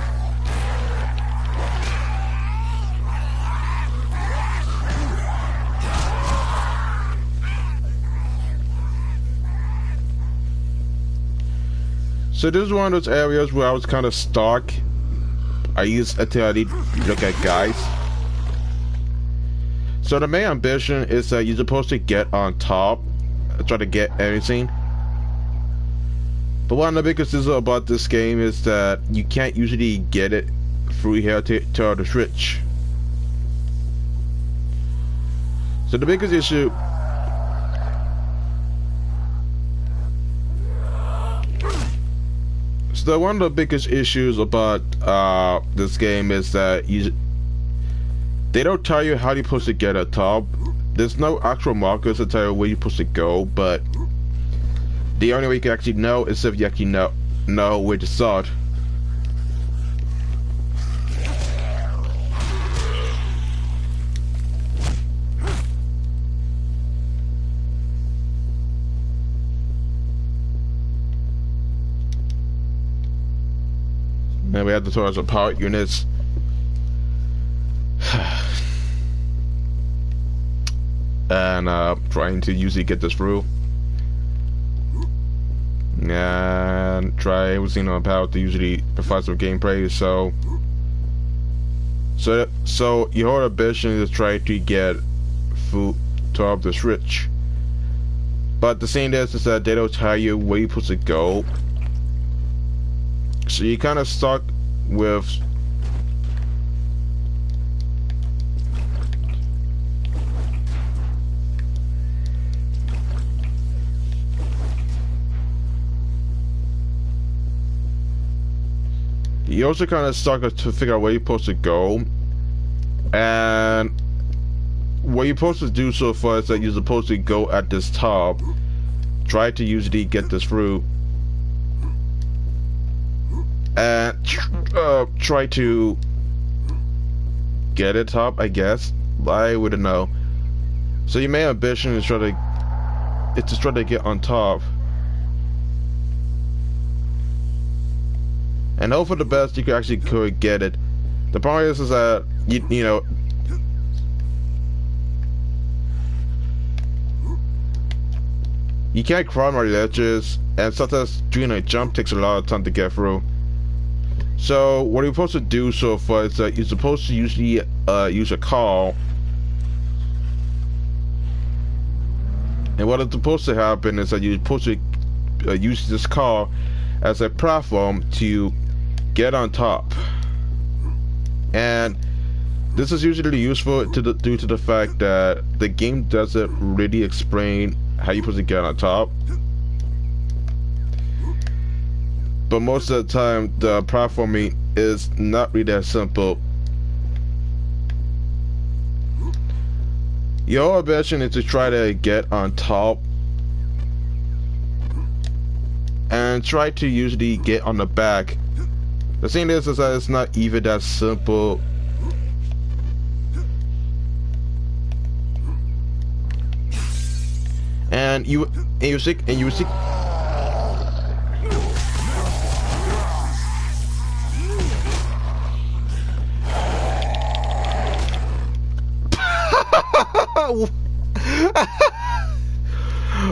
So this is one of those areas where I was kind of stuck. I use until I need to look at guys. So the main ambition is that you're supposed to get on top, try to get everything. But one of the biggest issues about this game is that you can't usually get it through here to the switch. So the biggest issue. So one of the biggest issues about this game is that they don't tell you how you're supposed to get at top. There's no actual markers that tell you where you're supposed to go, but the only way you can actually know is if you actually know where to start. And we have to towards the power units. And trying to usually get this through. And try everything on power to usually provide some gameplay. So your ambition is to try to get through top the switch. But the thing is that they don't tell you where you're supposed to go. So you kind of stuck with you also kind of stuck to figure out where you're supposed to go, and what you're supposed to do so far is that you're supposed to go at this top, try to usually get this through, and try to get it up, I guess. I wouldn't know. So your main ambition is to try to get on top, and hope for the best you could get it. The problem is that you know, you can't climb on the edges, and sometimes doing a jump takes a lot of time to get through. So what you're supposed to do so far is that you're supposed to usually use a car, and what is supposed to happen is that you're supposed to use this car as a platform to get on top. And this is usually useful due to the fact that the game doesn't really explain how you're supposed to get on top. But most of the time, the platforming is not really that simple. Your ambition is to try to get on top and try to usually get on the back. The thing is that it's not even that simple. And you see.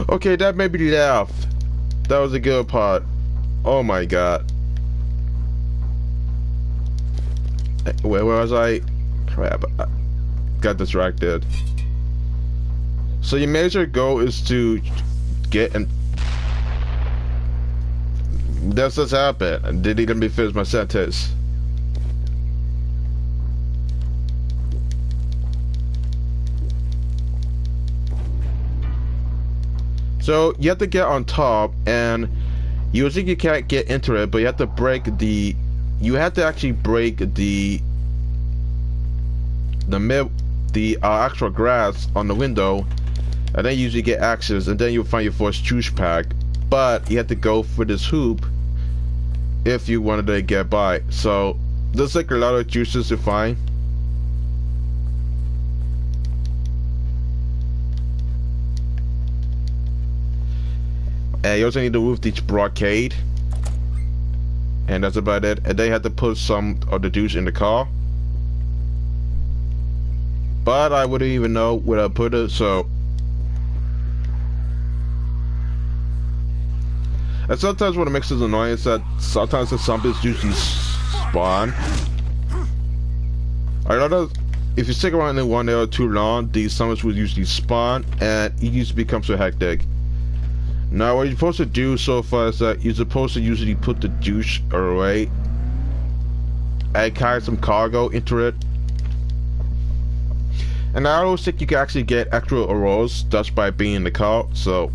Okay, that made me laugh. That was a good part. Oh my god. Where was I? Crap. I got distracted. So your major goal is to get and that's just happened. Didn't let me finish my sentence. So you have to get on top, and you think you can't get into it, but you have to break the. You have to actually break the actual grass on the window, and then you usually get access, and then you'll find your first juice pack. But you have to go for this hoop if you wanted to get by. So there's like a lot of juices to find. And you also need to move this blockade, and that's about it. And then you have to put some of the dudes in the car, but I wouldn't even know where I put it. So, and sometimes what makes it annoying is that sometimes the zombies usually spawn, I know that if you stick around in one area too long, these summons will usually spawn, and it usually becomes so hectic. Now, what you're supposed to do so far is that you're supposed to usually put the douche away and carry some cargo into it. And I don't think you can actually get extra arrows just by being in the car, so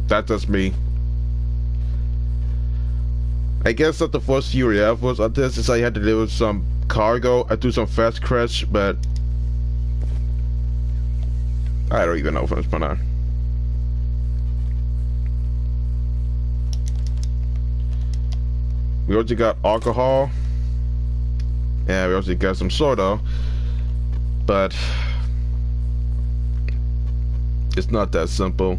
that's just me. I guess that the first few levels of this is I had to deliver some cargo and do some fast crash, but I don't even know what's going on. We also got alcohol, and we also got some soda, but it's not that simple.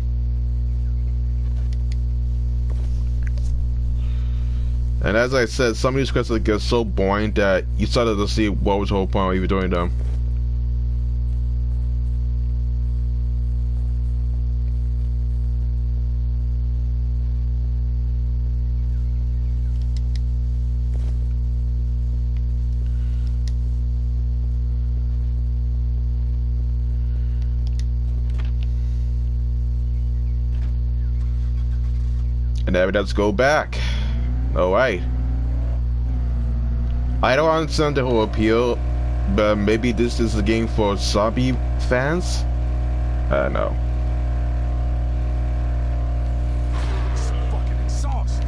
And as I said, some of these quests get so boring that you started to see what was the whole point of even doing them. And now let's go back. Alright. I don't understand the whole appeal, but maybe this is a game for zombie fans? I don't know. It's fucking exhausting.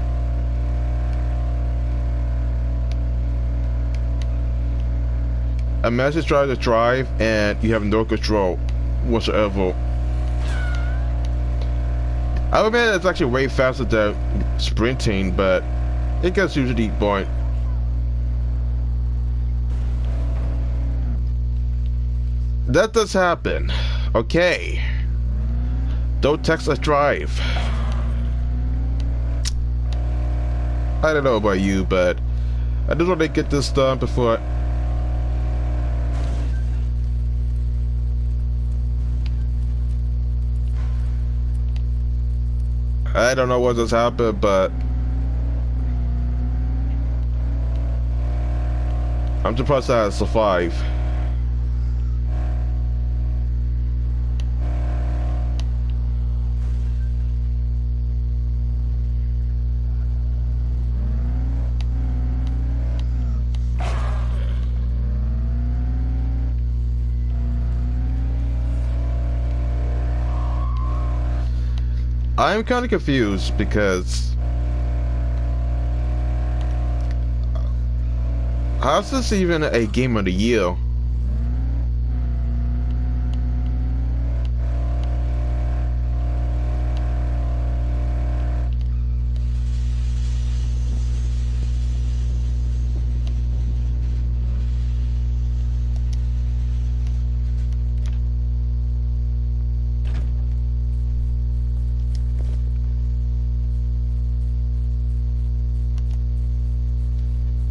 Imagine trying to drive and you have no control whatsoever. I would admit it's actually way faster than sprinting, but it gets usually boring. That does happen. Okay. Don't text us drive. I don't know about you, but I just want to get this done before I don't know what just happened, but I'm surprised that I survived. I'm kind of confused because how's this even a game of the year?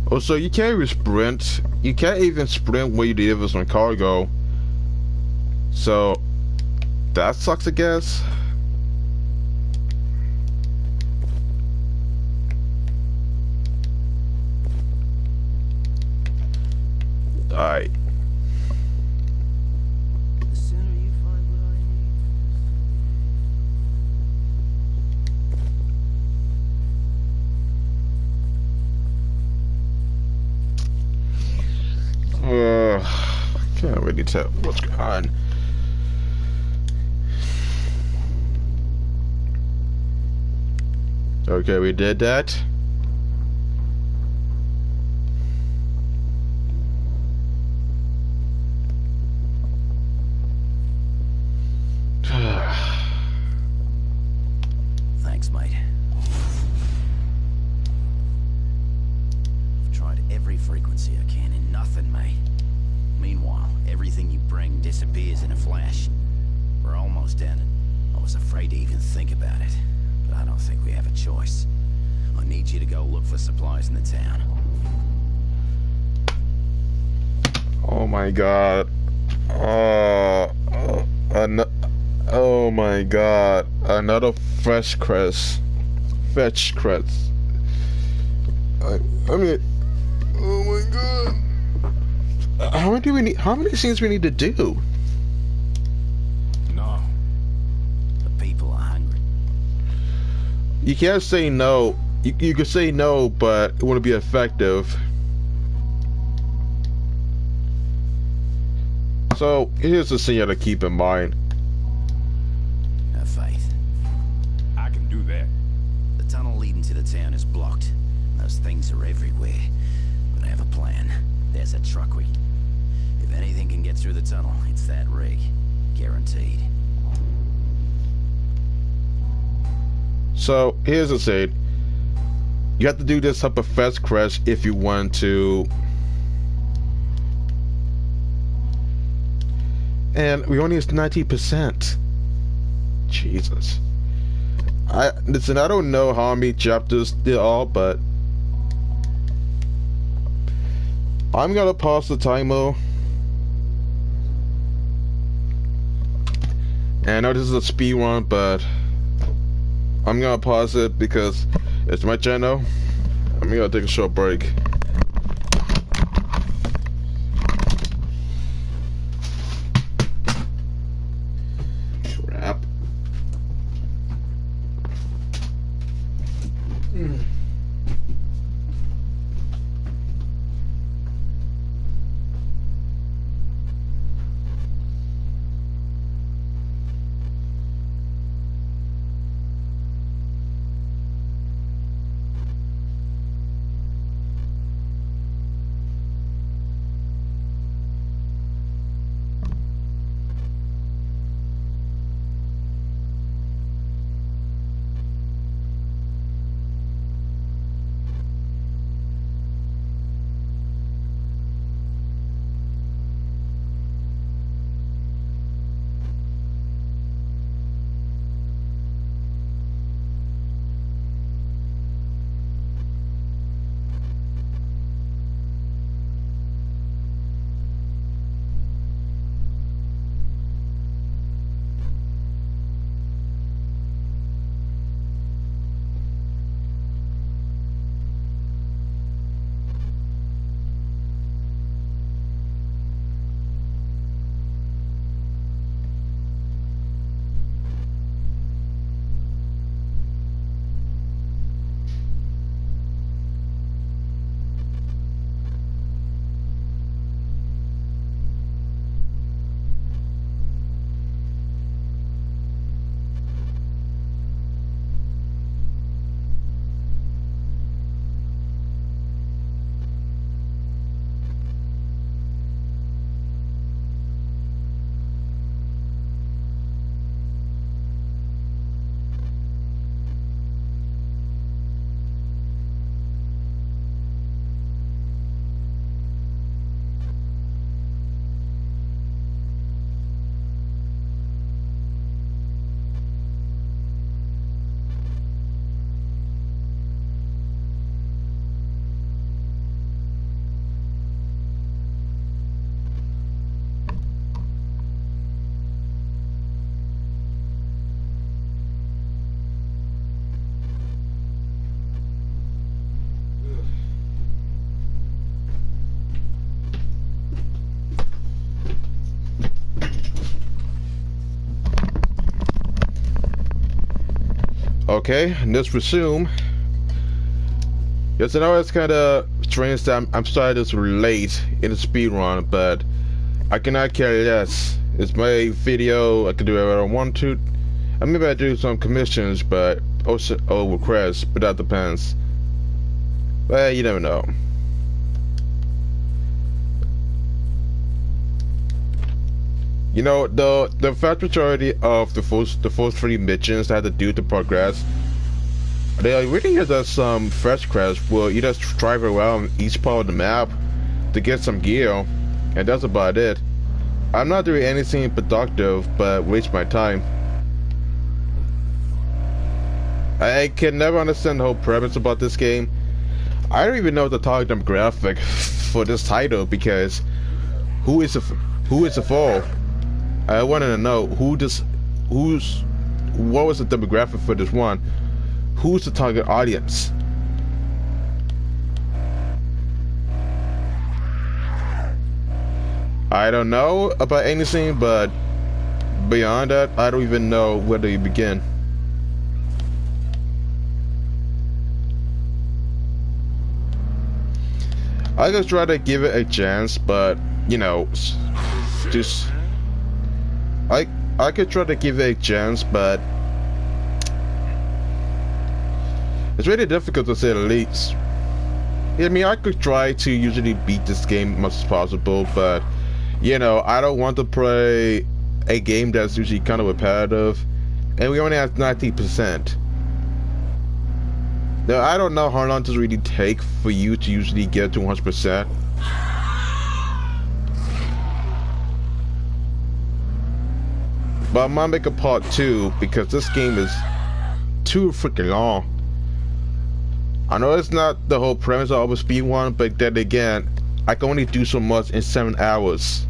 Oh, so you can't even sprint. You can't even sprint when you deliver some cargo. So that sucks, I guess. Alright. The sooner you find what I I can't really tell what's going on. Okay, we did that. Thanks, mate. I've tried every frequency I can and nothing, mate. Meanwhile, everything you bring disappears in a flash. We're almost at it. I was afraid to even think about it, but I don't think we have a choice. I need you to go look for supplies in the town. Oh my god. Oh my god. Another fresh crest. Fetch crest. I mean, oh my god. How many do we need? How many scenes we need to do? No. The people are hungry. You can't say no. You can say no, but it wouldn't be effective. So here's the thing you have to keep in mind. Have faith. I can do that. The tunnel leading to the town is blocked. Those things are everywhere. But I have a plan. There's a truck we can... If anything can get through the tunnel, it's that rig. Guaranteed. So here's the thing. You have to do this type of fast crash if you want to. And we only use 90%. Jesus. Listen, I don't know how many chapters there are, but I'm gonna pause the timer. And I know this is a speed run, but I'm gonna pause it because it's my channel. I'm gonna take a short break. Crap. Okay, let's resume. Yes, I know it's kind of strange that I'm starting this late in the speed run, but I cannot care less. It's my video. I can do whatever I want to. I maybe I do some commissions, but also requests, but that depends. Well, you never know. You know, the vast majority of the first 3 missions that I had to do to progress, they really just some fast crash where you just drive around each part of the map to get some gear, and that's about it. I'm not doing anything productive but waste my time. I can never understand the whole premise about this game. I don't even know the target demographic for this title, because who is it for? I wanted to know what was the demographic for this one? Who's the target audience? I don't know about anything, but beyond that, I don't even know where to begin. I just try to give it a chance, but you know, just I could try to give it a chance, but it's really difficult to say the least. I mean, I could try to usually beat this game as much as possible, but you know, I don't want to play a game that's usually kind of repetitive, and we only have 90%. Now, I don't know how long does it really take for you to usually get to 100%. But I might make a part 2 because this game is too freaking long. I know it's not the whole premise of a speedrun, but then again, I can only do so much in 7 hours.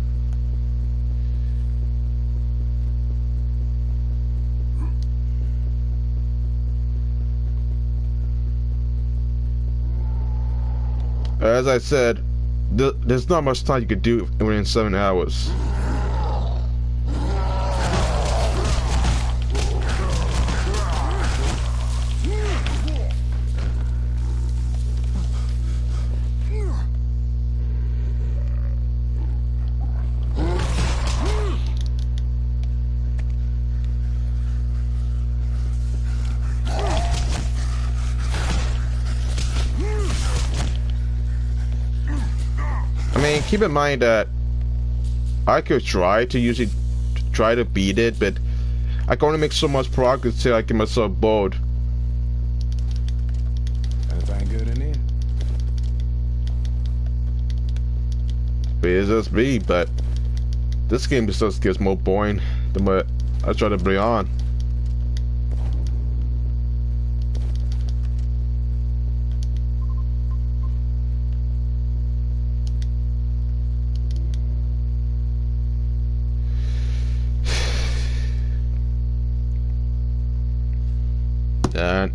As I said, there's not much time you could do within 7 hours. Keep in mind that I could try to beat it, but I can only make so much progress till I get myself bored. Anything good in here? But it's just me, but this game just gets more boring the more I try to bring on. And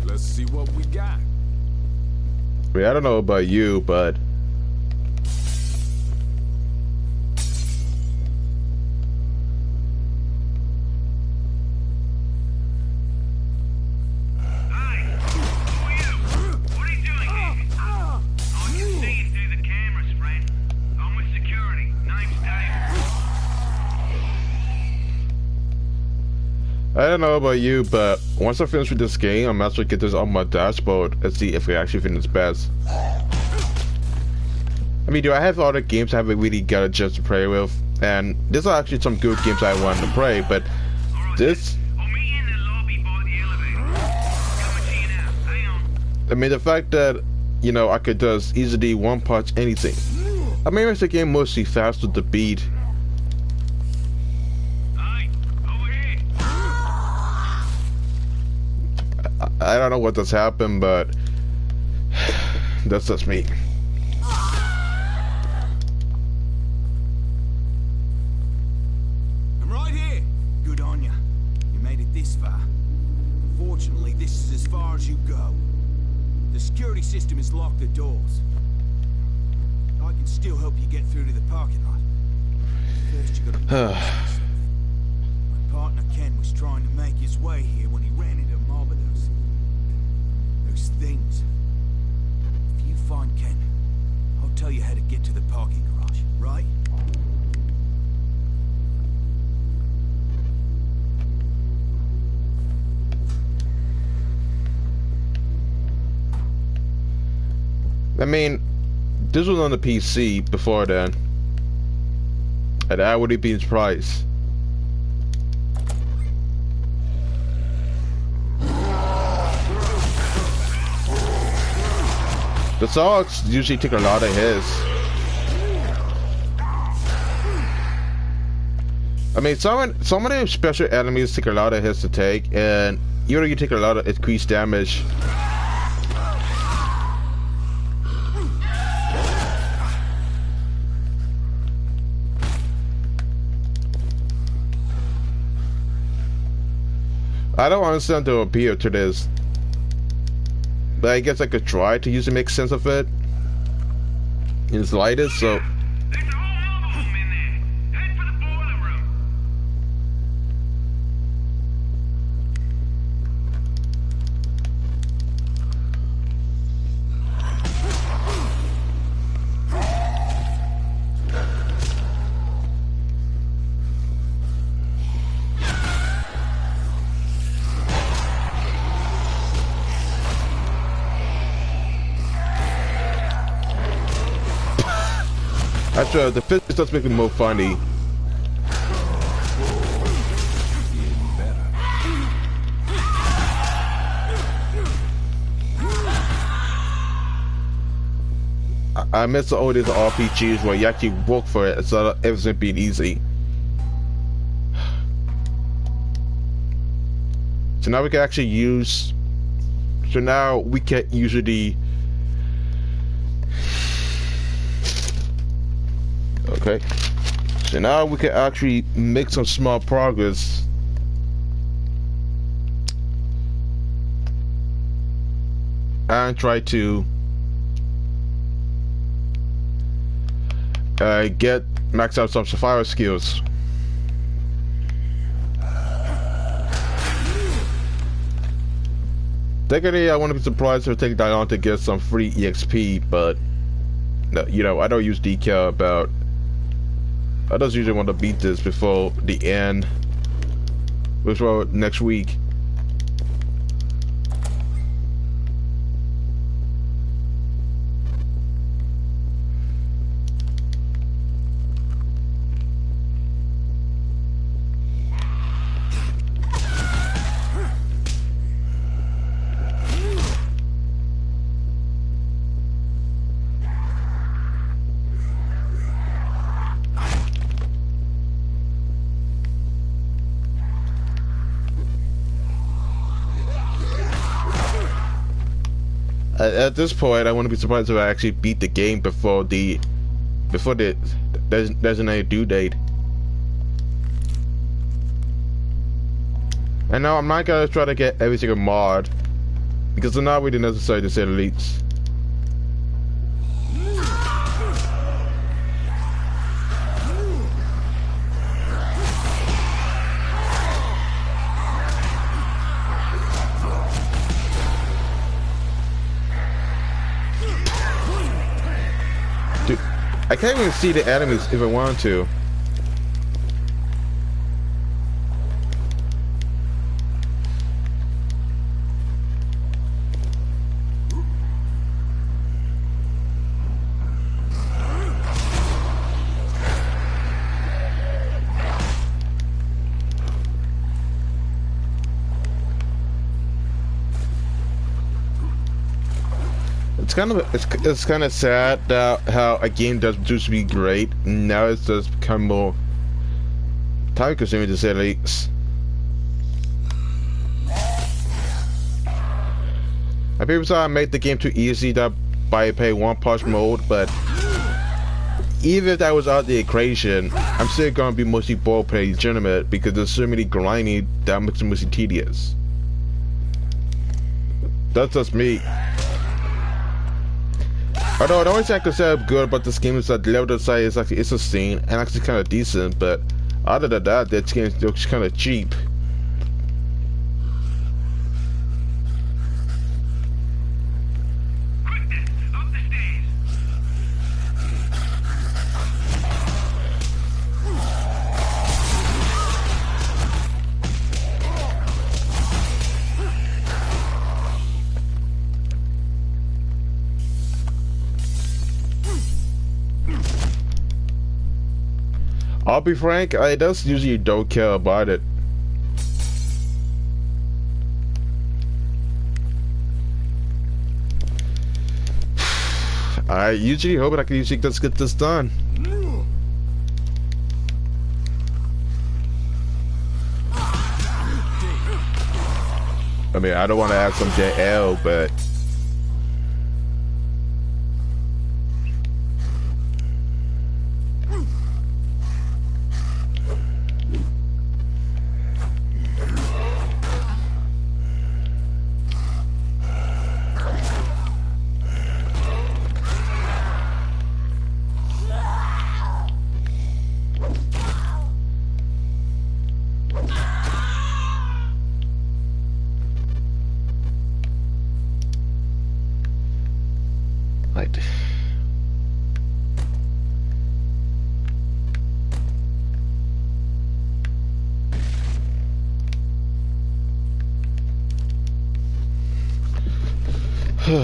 Let's see what we got. I mean, I don't know about you, but I don't know about you, but once I finish with this game, I'm actually get this on my dashboard and see if we actually finish best. I mean, do I have other games I haven't really got a chance to play with? And these are actually some good games I wanted to play, but this... I mean, the fact that, you know, I could just easily one-punch anything. I mean, it makes the game mostly faster to beat. I don't know what just happened, but that's just me. I'm right here. Good on ya. You made it this far. Fortunately, this is as far as you go. The security system has locked the doors. I can still help you get through to the parking lot. First, you gotta know something. My partner Ken was trying to make his way here when he ran into a mob of those things. If you find Ken, I'll tell you how to get to the parking garage, right? I mean, this was on the PC before then. And I would have been surprised. The dogs usually take a lot of hits. I mean, some of the special enemies take a lot of hits to take, and you take a lot of increased damage. I don't understand the appeal to this, but I guess I could try to use to make sense of it. It's lightest, so. There's a whole motorhome in there. Head for the boiler room. Actually, the physics does make it more funny. I miss all these RPGs where you actually work for it instead of everything being easy. So now we can actually use. So now we can usually. Okay, so now we can actually make some small progress. And try to get max out some survival skills. Technically, I wouldn't be surprised if I take that on to get some free EXP, but you know, I don't use decal about. I just usually want to beat this before the end, before next week. At this point, I wouldn't be surprised if I actually beat the game before the designated due date. And now I'm not gonna try to get every single mod because they're not really necessary to say the least. I can't even see the enemies if I want to. It's kind of sad that how a game that used to be great now it's just become more time consuming to say the least. And people say I made the game too easy that by pay one punch mode, but even if that was out the equation, I'm still gonna be mostly ball play legitimate because there's so many grinding that makes it mostly tedious. That's just me. Although the only thing I could say good about this game is that the level design is actually interesting and actually kind of decent, but other than that, that game looks kind of cheap. I'll be frank, I just usually don't care about it. I usually hope I can usually just get this done. I mean, I don't want to add some JL, but Hope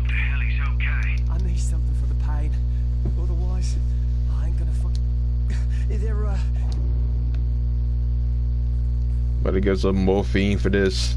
the hell he's okay. I need something for the pain. Otherwise, I ain't gonna fuck. They're, Better get some morphine for this.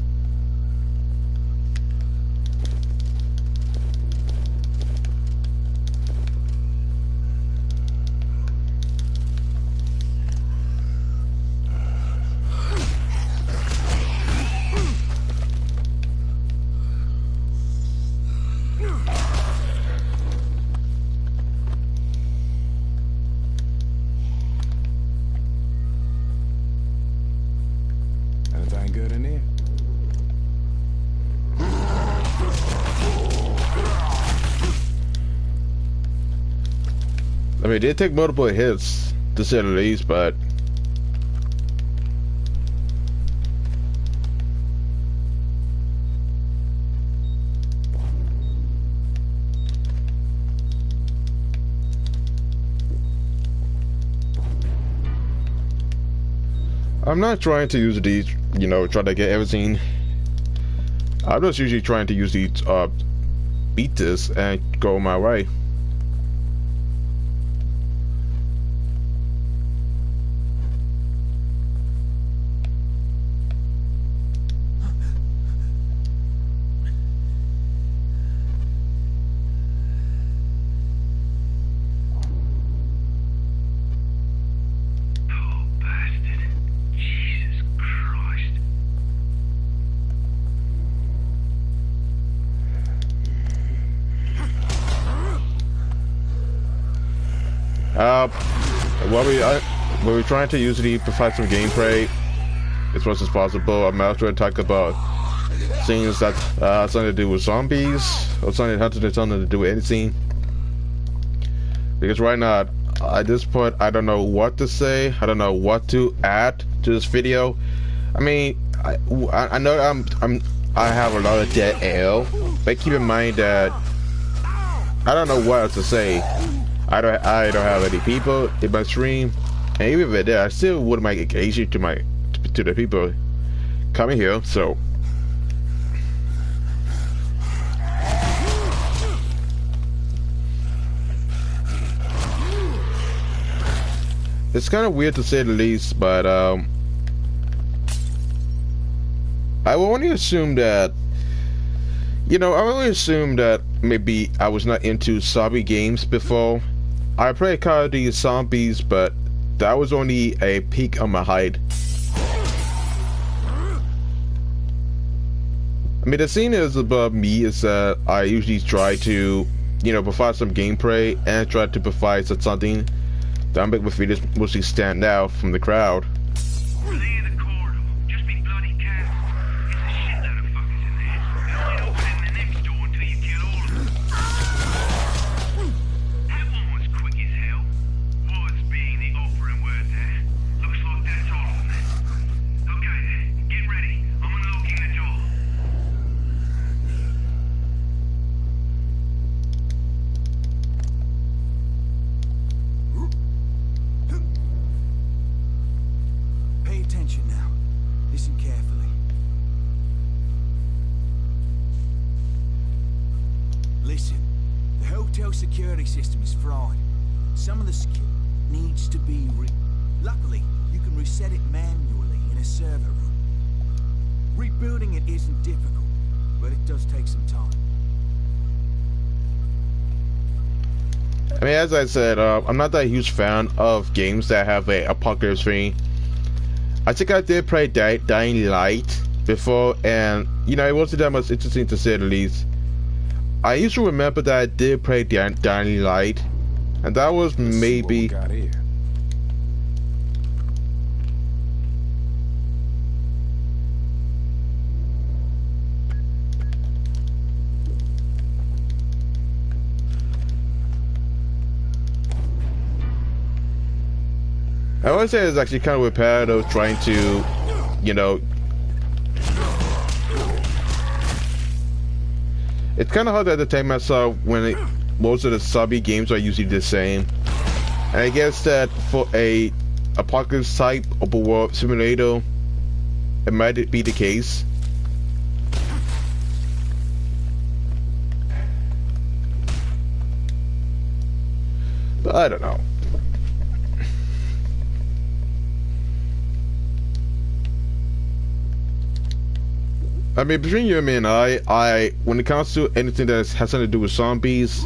Anything good in there? I mean, it did take multiple hits, to say the least, but I'm not trying to use these, you know, try to get everything. I'm just usually trying to use these, beat this and go my way. Poor bastard. Jesus Christ. What we're trying to usually provide some gameplay as much as possible. I'm not trying to talk about things that something to do with zombies or something that has something to do with anything. Because right now, at this point, I don't know what to say. I don't know what to add to this video. I mean, I know I have a lot of dead air, but keep in mind that I don't know what else to say. I don't have any people in my stream, and even if there, I still wouldn't make it easy to the people coming here. So it's kind of weird to say the least, but I will only assume that, you know, I only assume that maybe I was not into zombie games before. I played Call of Duty Zombies, but that was only a peak on my height. I mean, the thing is about me is that I usually try to, you know, provide some gameplay and try to provide something that make my videos mostly stand out from the crowd. Clear the corridor. Just be bloody careful. There's a shitload of fuckers in there. You ain't opening the next door until you kill all of them. That one was quick as hell. Was being the offering word there. Looks like that's all of them then. Okay then, get ready. I'm unlocking the door. Pay attention now. Listen carefully. Listen, the hotel security system is fried. Some of the security needs to be Luckily, you can reset it manually in a server room. Rebuilding it isn't difficult, but it does take some time. I mean, as I said, I'm not that huge fan of games that have a apocalypse theme. I think I did play Dying Light before, and you know, it wasn't that much interesting to say the least. I used to remember that I did play Dying Light, and that was maybe. Got here. I would say it's actually kind of repetitive trying to, you know, It's kind of hard to entertain myself when most of the zombie games are usually the same. And I guess that for a apocalypse type open world simulator, it might be the case. But I don't know. I mean, between you and me and I, when it comes to anything that has something to do with zombies,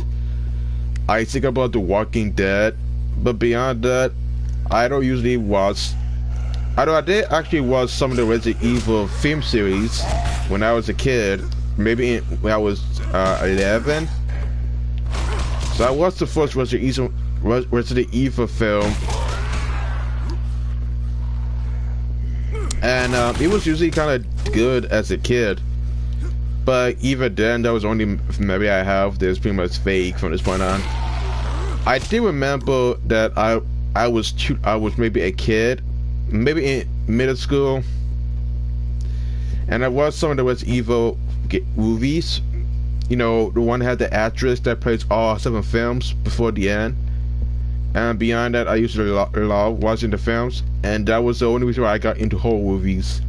I think about The Walking Dead. But beyond that, I don't usually watch. Although I did actually watch some of the Resident Evil film series when I was a kid, maybe when I was 11. So I watched the first Resident Evil film, and it was usually kind of good as a kid. But even then, that was only maybe I have. There's pretty much fake from this point on. I do remember that I was maybe a kid, maybe in middle school, and I watched some of the Resident Evil movies. You know, the one that had the actress that plays all 7 films before the end. And beyond that, I used to love watching the films, and that was the only reason why I got into horror movies.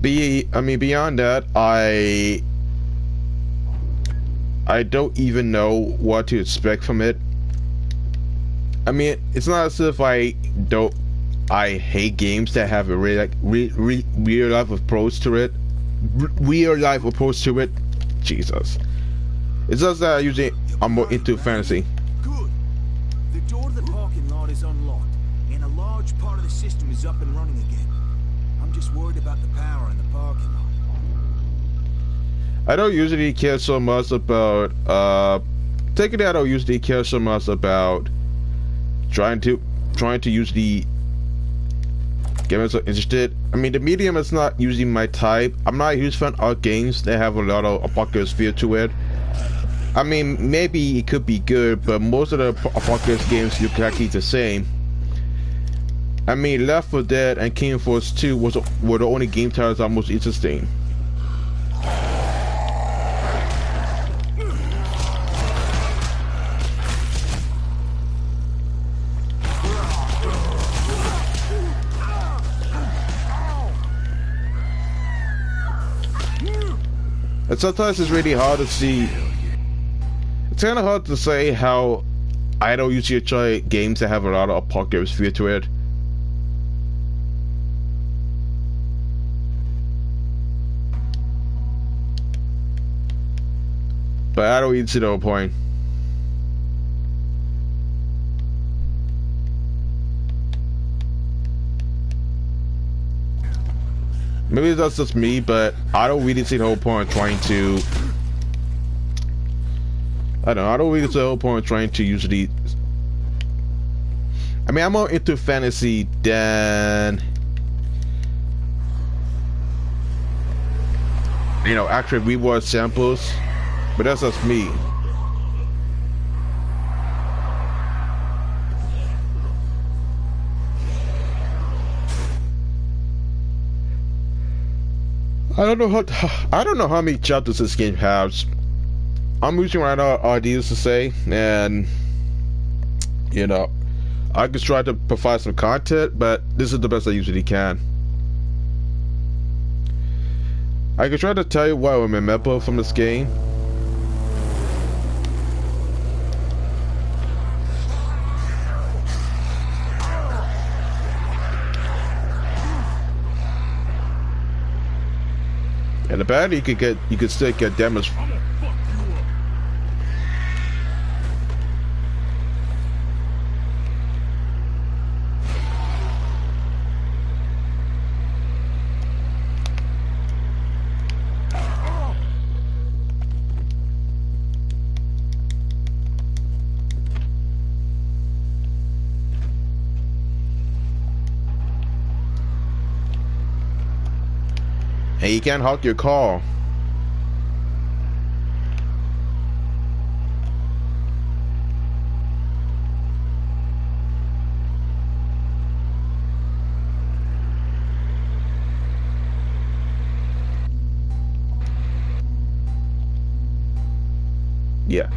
Beyond that, I don't even know what to expect from it. I mean, it's not as if I hate games that have a real life approach to it. Real life approach to it. Jesus. It's just that I'm more into fantasy. Good. The door to the parking lot is unlocked, and a large part of the system is up and running again. I'm just worried about the power in the parking lot. I don't usually care so much about taking it. I don't usually care so much about trying to usually get myself interested. I mean, the medium is not usually my type. I'm not a huge fan of games that have a lot of apocalypse feel to it. I mean, maybe it could be good, but most of the apocalypse games look exactly the same. I mean, Left 4 Dead and King Force 2 were the only game titles I'm most interesting. And sometimes it's really hard to see. It's kind of hard to say how I don't usually enjoy games that have a lot of apocalypse feel to it. But I don't even see the point. Maybe that's just me, but I don't really see the whole point of trying to. I don't really see the whole point of trying to usually. I mean, I'm more into fantasy than, you know, actually reward samples, but that's just me. I don't know how many chapters this game has. I'm losing right now ideas to say, and you know, I could try to provide some content, but this is the best I usually can. I could try to tell you what I remember from this game. And apparently you could still get damage. And you can't honk your car. Yeah.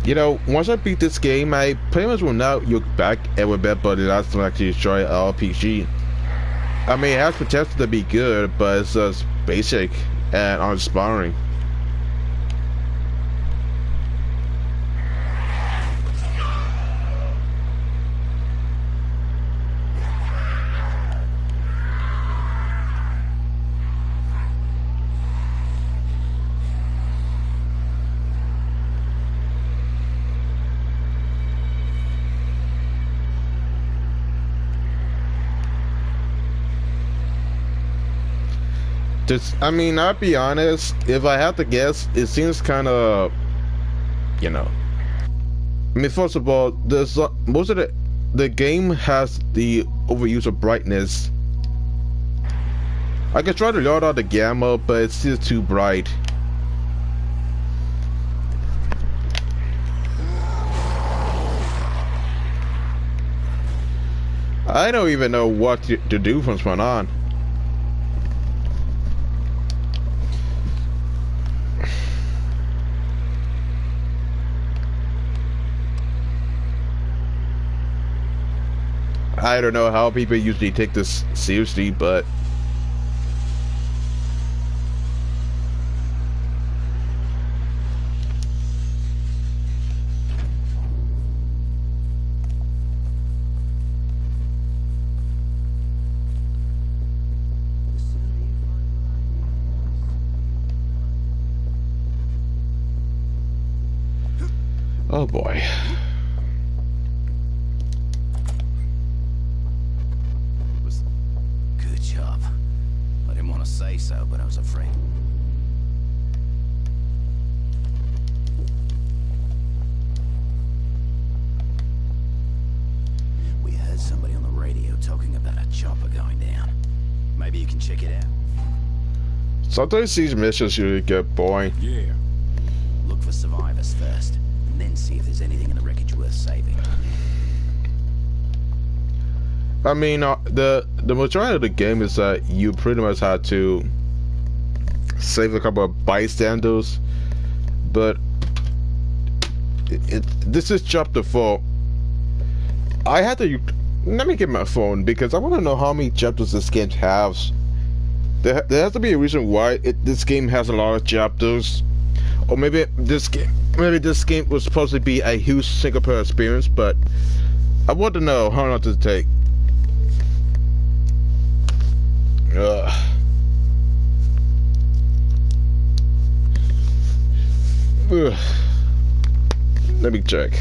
You know, once I beat this game, I pretty much will not look back and remember the last time I actually tried RPG. I mean, it has potential to be good, but it's just basic and uninspiring. Just, I mean, I'll be honest, if I have to guess, it seems kind of, you know. I mean, first of all, there's most of the game has the overuse of brightness. I can try to lower out the gamma, but it's still too bright. I don't even know what to do from this point on. I don't know how people usually take this seriously, but oh boy. Good job. I didn't want to say so, but I was afraid. We heard somebody on the radio talking about a chopper going down. Maybe you can check it out. Sometimes these missions usually get boring. Yeah. Look for survivors first, and then see if there's anything in the wreckage worth saving. I mean, the majority of the game is that you pretty much had to save a couple of bystanders, but this is chapter 4. I had to let me get my phone because I want to know how many chapters this game has. There has to be a reason why this game has a lot of chapters, or maybe this game was supposed to be a huge single-player experience, but I want to know how long does it take. Ugh. Ugh. Let me check.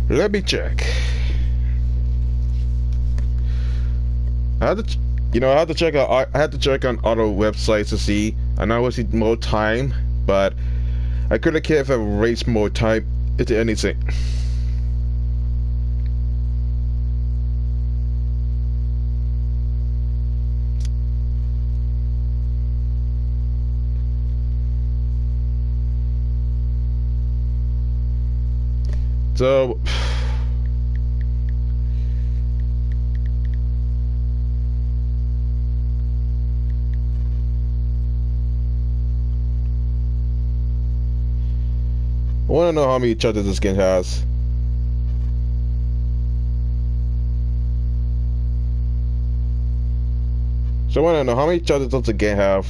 Let me check. I had to check out. I had to check on other websites to see. I know I was need more time, but I couldn't care if I waste more time into anything. So I want to know how many chapters this game has. So I want to know how many chapters does the game have.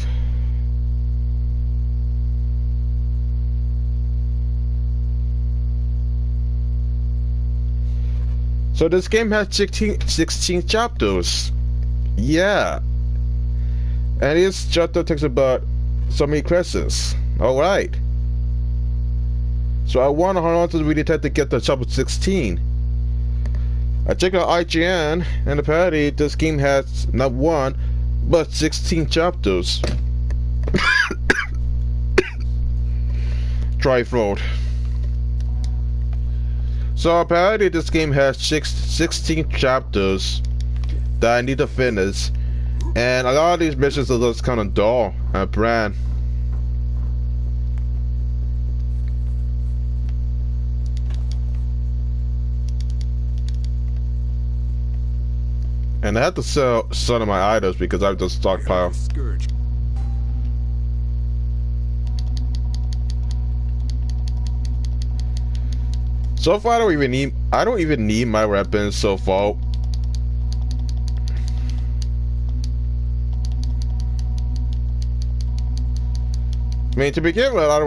So this game has 16 chapters. Yeah. And each chapter takes about so many questions. Alright. So I wonder how long does it really take to get to chapter 16. I checked out IGN, and apparently this game has not one, but 16 chapters. Dry throat. So apparently this game has 16 chapters that I need to finish, and a lot of these missions are just kind of dull and bland. And I have to sell some of my items because I have to stockpile. Scourge. So far, I don't even need my weapons so far. I mean, to begin with, I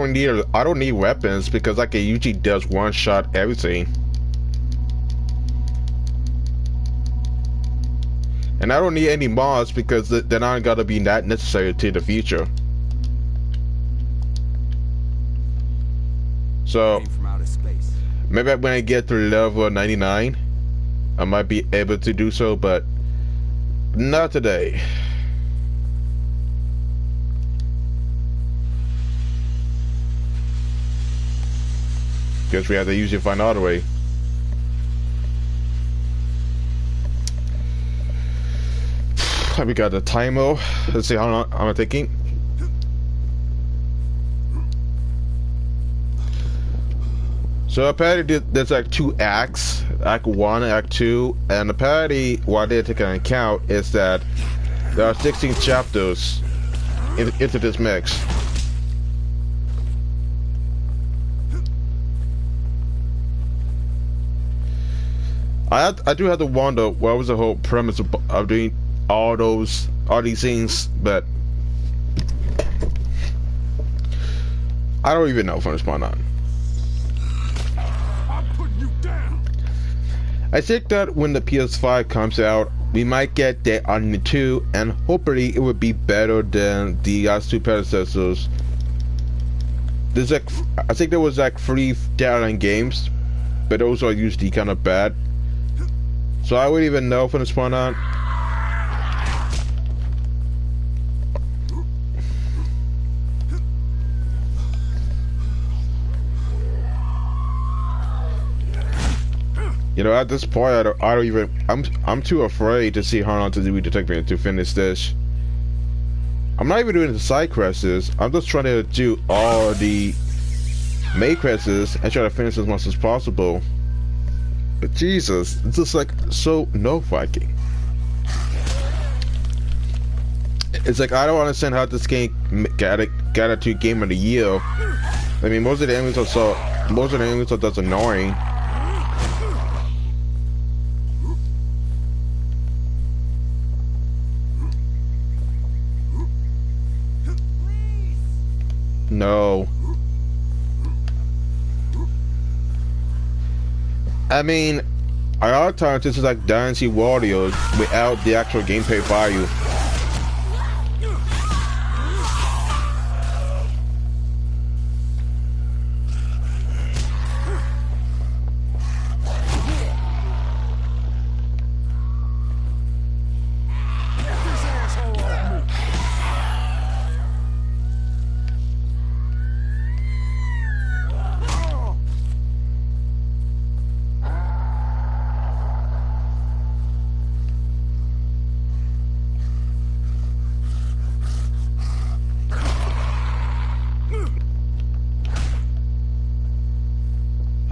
don't need weapons because I can usually just one shot everything. And I don't need any mods because they're not gonna be that necessary to the future. So From outer space. maybe when I get to level 99, I might be able to do so, but not today. Guess we have to usually find out a way. We got the timer. Let's see how long I'm taking. So apparently there's like 2 acts, Act 1 and Act 2, and apparently what they're taking into account is that there are 16 chapters into this mix. I do have to wonder what was the whole premise of doing all these things, but I don't even know from this point on. I think that when the PS5 comes out, we might get that on the 2, and hopefully it would be better than the last 2 predecessors. There's like, I think there was like 3 downline games, but those are usually kind of bad. So I wouldn't even know from this point on. You know, at this point, I don't even. I'm too afraid to see how long to do to take me to finish this. I'm not even doing the side quests. I'm just trying to do all the main quests and try to finish as much as possible. But Jesus, it's just like so nerve-wracking. It's like I don't understand how this game got to Game of the Year. I mean, most of the enemies are just annoying. No. I mean, a lot of times this is like Dynasty Warriors without the actual gameplay value.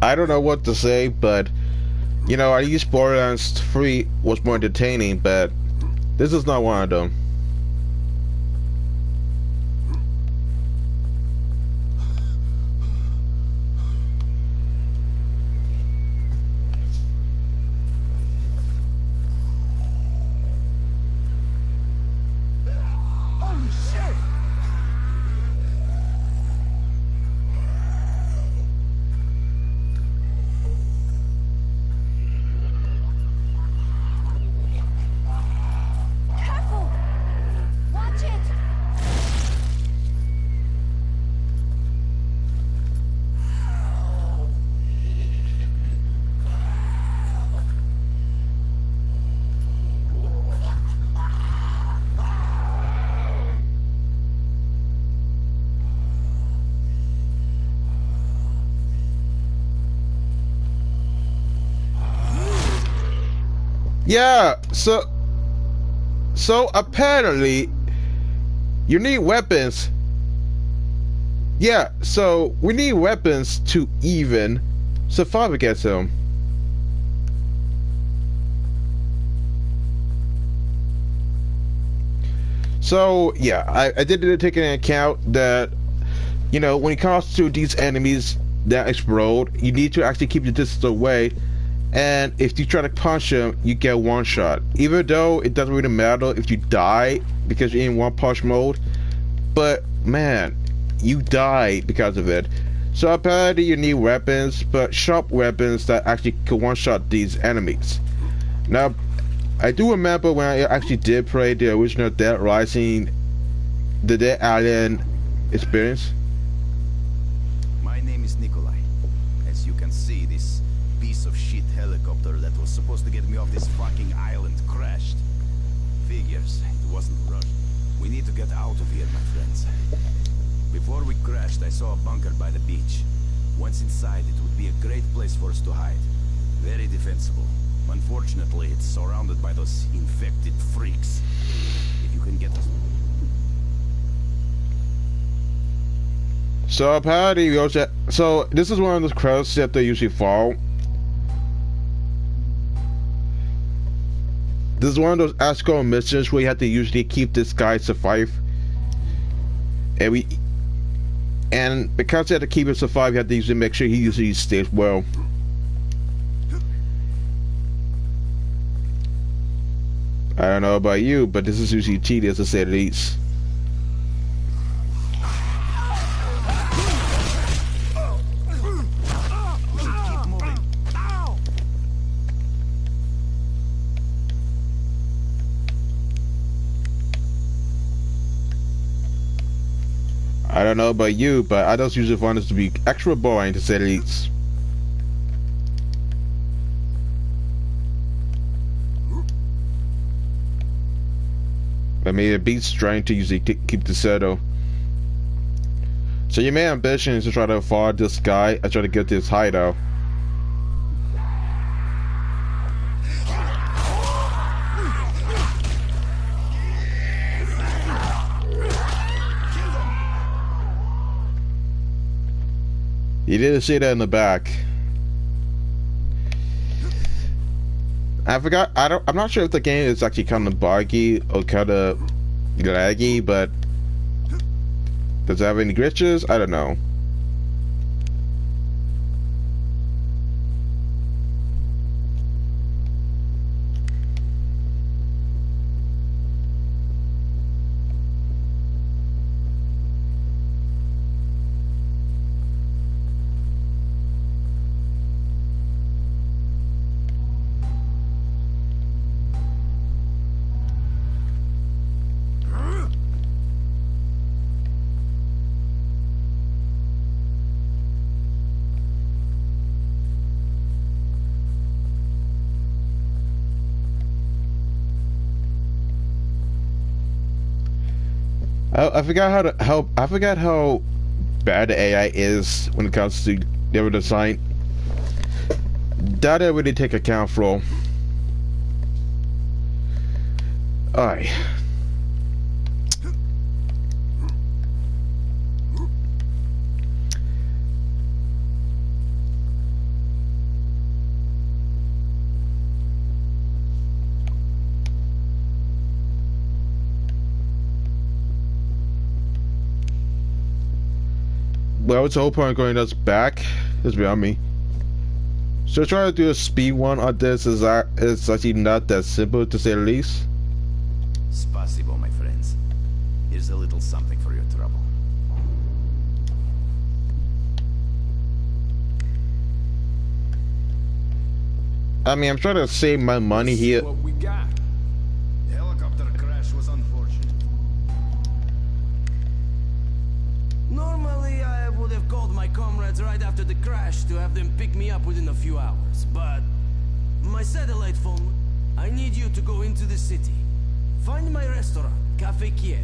I don't know what to say, but you know, I used Borderlands 3 was more entertaining, but this is not one of them. Yeah, so apparently you need weapons. Yeah, so we need weapons to even survive against him. So yeah, I did take into account that, you know, when it comes to these enemies that explode, you need to actually keep the distance away, and if you try to punch them, you get one shot. Even though it doesn't really matter if you die because you're in one punch mode, but man, you die because of it. So apparently you need weapons, but sharp weapons that actually can one-shot these enemies. Now, I do remember when I actually did play the original Dead Rising, the Dead Alien experience. My name is Nikolai. As you can see, this piece of shit helicopter that was supposed to get me off this fucking island crashed. Figures, it wasn't rushed. We need to get out of here, my friends. Before we crashed, I saw a bunker by the beach. Once inside, it would be a great place for us to hide. Very defensible. Unfortunately, it's surrounded by those infected freaks. If you can get us... So apparently we also... So this is one of those credits that they usually fall. This is one of those escort missions where you have to usually keep this guy survive. And because you have to keep him survive, you have to usually make sure he usually stays well. I don't know about you, but this is usually tedious to say the least. I don't know about you, but I just usually find this to be extra boring to say the least. I mean, it beats trying to usually keep the settle. So your main ambition is to try to follow this guy and try to get this hideout. You didn't see that in the back. I forgot. I'm not sure if the game is actually kind of buggy or kind of laggy, but does it have any glitches? I don't know. I forgot I forgot how bad the AI is when it comes to level design. That I really take account for. Alright. Well, it's the whole point of going us back is beyond me. So trying to do a speed one on this is actually not that simple, to say the least. Spasibo, my friends. Here's a little something for your trouble. I mean, I'm trying to save my money here. What we got? The helicopter crash was unfortunate. Normally, I would have called my comrades right after the crash to have them pick me up within a few hours, but my satellite phone, I need you to go into the city. Find my restaurant, Cafe Kiev,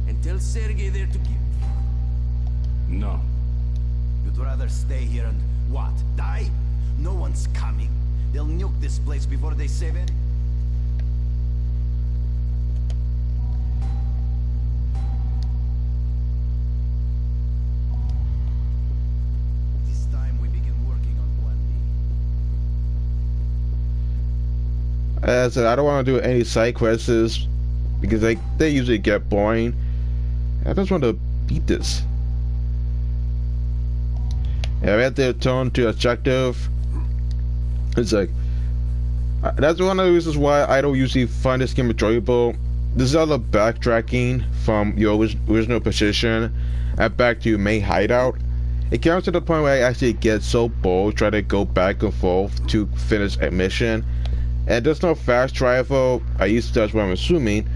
and tell Sergey there to give. No. You'd rather stay here and what? Die? No one's coming. They'll nuke this place before they save it. This time we begin working on Plan B. As I said, I don't want to do any side quests because they usually get boring. I just want to beat this. And we have to turn to objective. It's like that's one of the reasons why I don't usually find this game enjoyable. This is all the backtracking from your original position and back to your main hideout. It comes to the point where I actually get so bored trying to go back and forth to finish a mission. And there's no fast travel. I used to, that's what I'm assuming.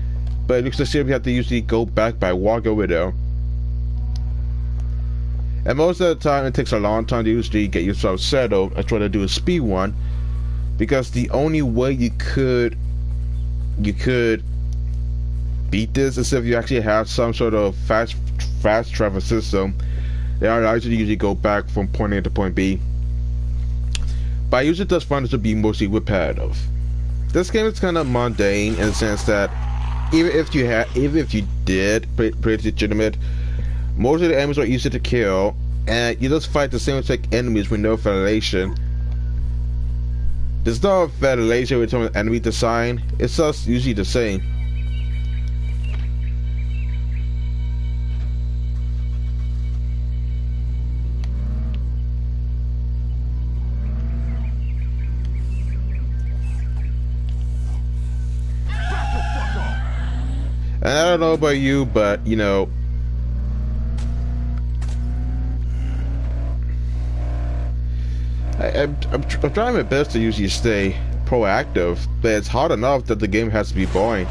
But it looks as if you have to usually go back by walk over there. And most of the time it takes a long time to usually get yourself settled and try to do a speed run. Because the only way you could beat this is if you actually have some sort of fast travel system that allows you to usually go back from point A to point B. But I usually just find it to be mostly repetitive. This game is kind of mundane in the sense that even if you did pretty legitimate, most of the enemies are easy to kill, and you just fight the same exact enemies with no ventilation. There's no ventilation with some enemy design. It's just usually the same. And I don't know about you, but you know, I'm trying my best to usually stay proactive, but it's hard enough that the game has to be boring.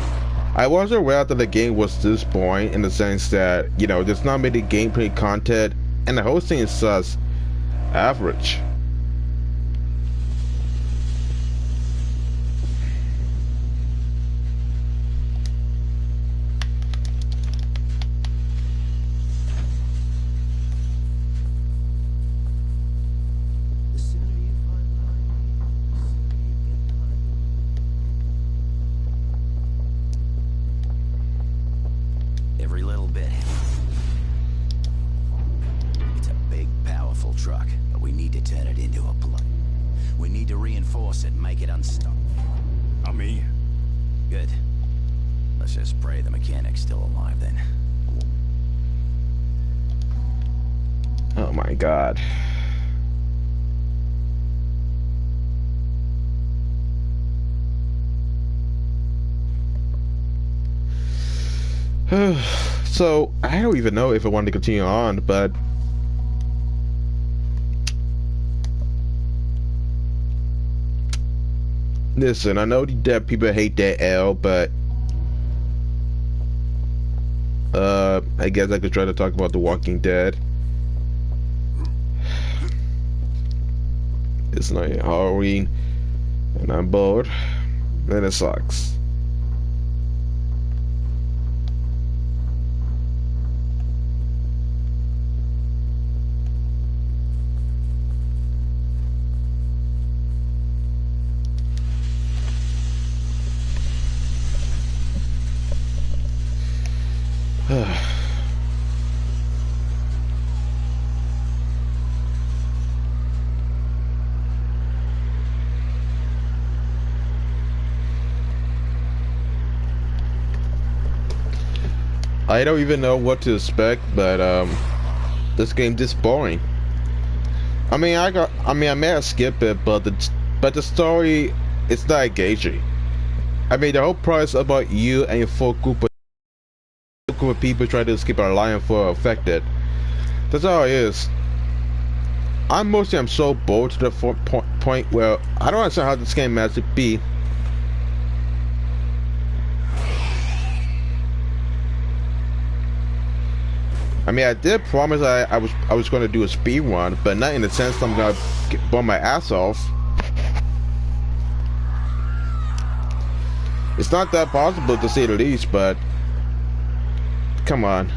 I wasn't aware that the game was this boring in the sense that, you know, there's not many gameplay content, and the whole thing is just average. Every little bit. It's a big, powerful truck, but we need to turn it into a plane. We need to reinforce it and make it unstoppable. I'm here. Good. Let's just pray the mechanic's still alive then. Oh my god. So, I don't even know if I want to continue on, but listen, I know that people hate that L, but I guess I could try to talk about The Walking Dead. It's not Halloween, and I'm bored, and it sucks. I don't even know what to expect, but this game is boring. I mean, I may have skipped it, but the story, it's not engaging. I mean, the whole premise about you and your full group of people trying to escape our lion for affected. That's all it is. I'm so bored to the point where I don't understand how this game managed to be. I mean, I did promise I was going to do a speed run, but not in the sense that I'm going to burn my ass off. It's not that possible to say the least, but come on.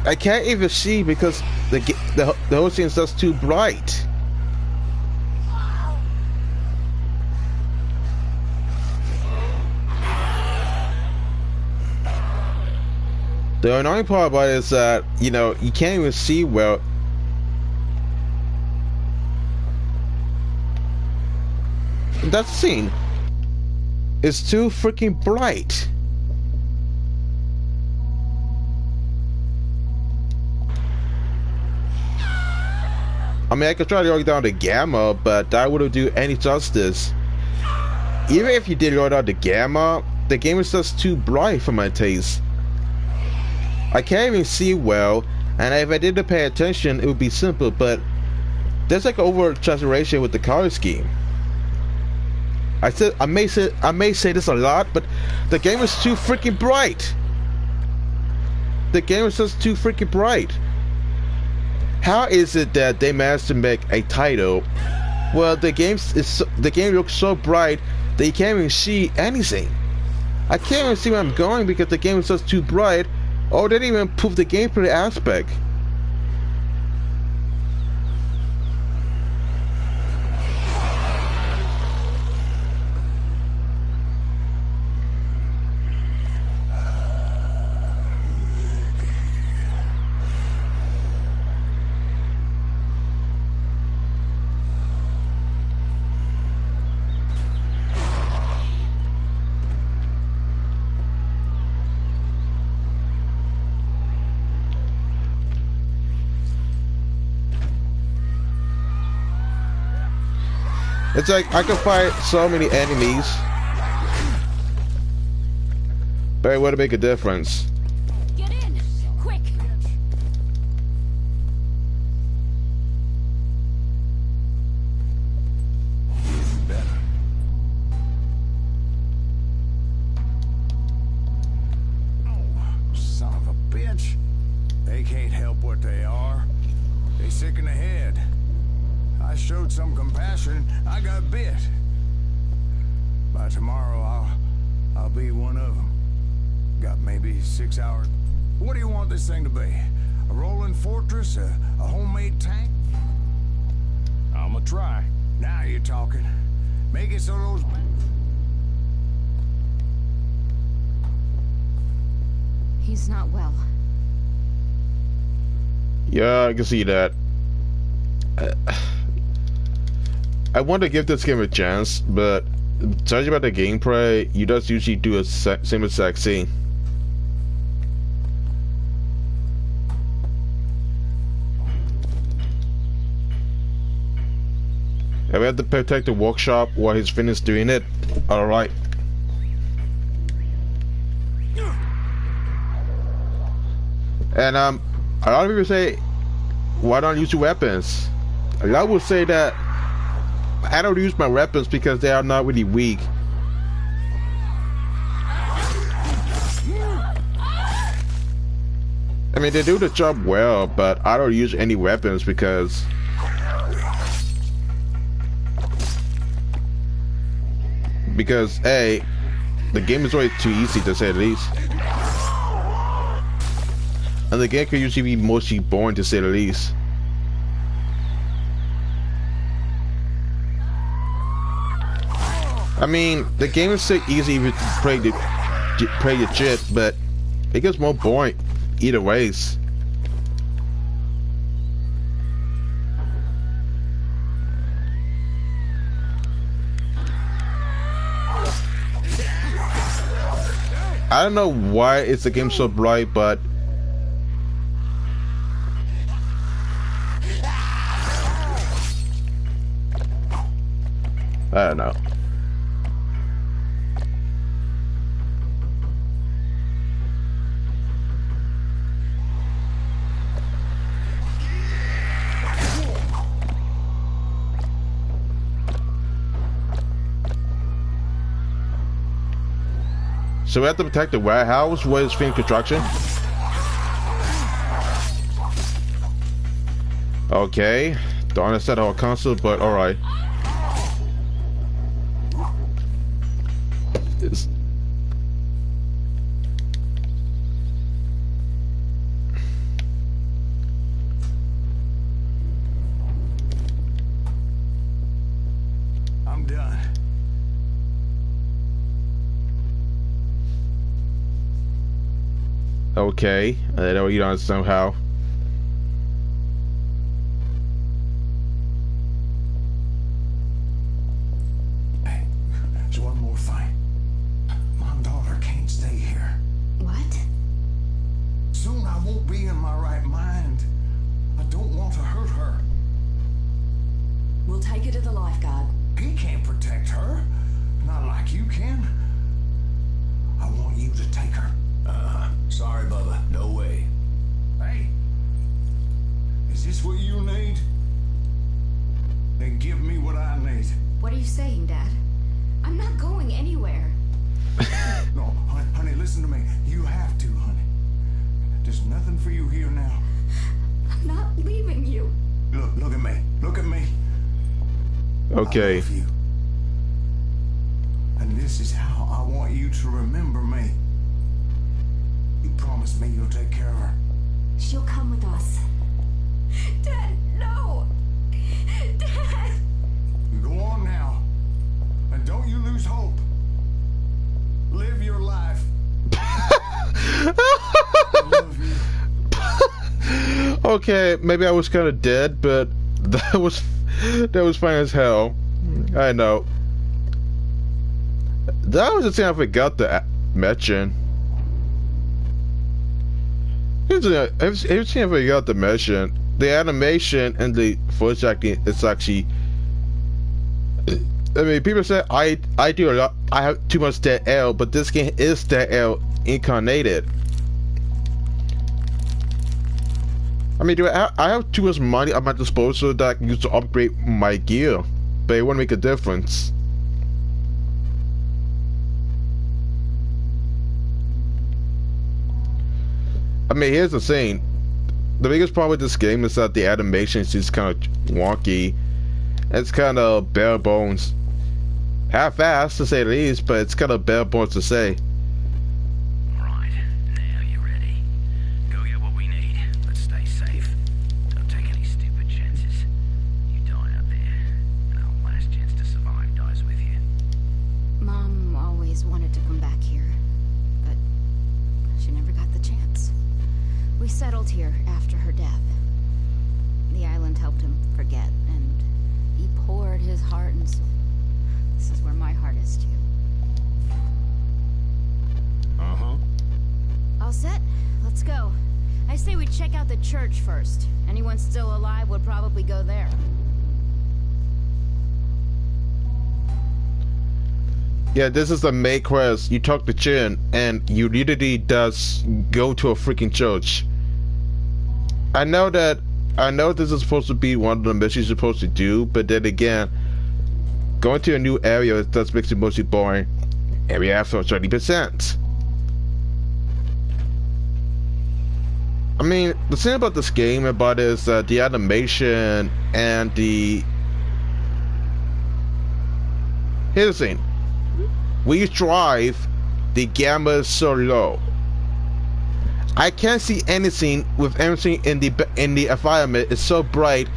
I can't even see because the whole thing is just too bright. The annoying part about it is that, you know, you can't even see well. That scene is too freaking bright. I mean, I could try to lower down the gamma, but that wouldn't do any justice. Even if you did lower down the gamma, the game is just too bright for my taste. I can't even see well, and if I didn't pay attention, it would be simple, but there's like over saturation with the color scheme. I may say this a lot, but the game is too freaking bright. The game is just too freaking bright. How is it that they managed to make a title? Well, the game looks so bright that you can't even see anything. I can't even see where I'm going because the game is just too bright. Or they didn't even improve the gameplay aspect. It's like I can fight so many enemies, but it wouldn't make a difference. Get in, quick! Better. Oh, son of a bitch. They can't help what they are. They sick in the head. I showed some compassion. I got bit. By tomorrow, I'll be one of them. Got maybe 6 hours. What do you want this thing to be? A rolling fortress? A homemade tank? I'ma try. Now you're talking. Make it so those... He's not well. Yeah, I can see that. I want to give this game a chance, but judging by the gameplay, you just usually do a same exact scene. And we have to protect the workshop while he's finished doing it. Alright. And a lot of people say, why don't you use your weapons? A lot will say that I don't use my weapons because they are not really weak. I mean, they do the job well, but I don't use any weapons because A, the game is way too easy to say the least. And the game can usually be mostly boring to say the least. I mean, the game is so easy if you play the shit, but it gets more boring either ways. I don't know why it's the game so bright, but I don't know. So we have to protect the warehouse where it's being construction. Okay. Don't understand our console, but alright. I'm done. Okay, I know you don't somehow. Hey, there's one more thing. My daughter can't stay here. What? Soon I won't be in my right mind. I don't want to hurt her. We'll take her to the lifeguard. He can't protect her. Not like you can. I want you to take her. Sorry, Bubba. No way. Hey, is this what you need? Then give me what I need. What are you saying, Dad? I'm not going anywhere. No, honey, listen to me. You have to, honey. There's nothing for you here now. I'm not leaving you. Look at me. Look at me. Okay. I love you. And this is how I want you to remember me. You promised me you'll take care of her. She'll come with us. Dad, no! Dad! Go on now. And don't you lose hope. Live your life. I love you. Okay, maybe I was kind of dead, but that was fine as hell. I know. That was the thing I forgot to mention. Every thing I forgot to mention, the animation and the voice acting is actually. I mean, people say I do a lot. I have too much dead air, but this game is dead air incarnated. I mean, I have too much money at my disposal that I can use to upgrade my gear, but it won't make a difference. I mean, here's the thing. The biggest problem with this game is that the animation is just kind of wonky. It's kind of bare bones. Half-assed, to say the least, but it's kind of bare bones to say. Right, now you're ready. Go get what we need, but stay safe. Don't take any stupid chances. You die out there, and our last chance to survive dies with you. Mom always wanted to come back here, but she never got the chance. We settled here after her death. The island helped him forget, and he poured his heart and soul. This is where my heart is too. Uh-huh. All set? Let's go. I say we check out the church first. Anyone still alive would probably go there. Yeah, this is the main quest. You talk to Chin, and you literally does go to a freaking church. I know this is supposed to be one of the missions you're supposed to do, but then again, going to a new area does makes it mostly boring. Area after 30%. I mean, the thing about this game about is the animation and the. Here's the thing. When you drive, the gamma is so low. I can't see anything with everything in the environment. It's so bright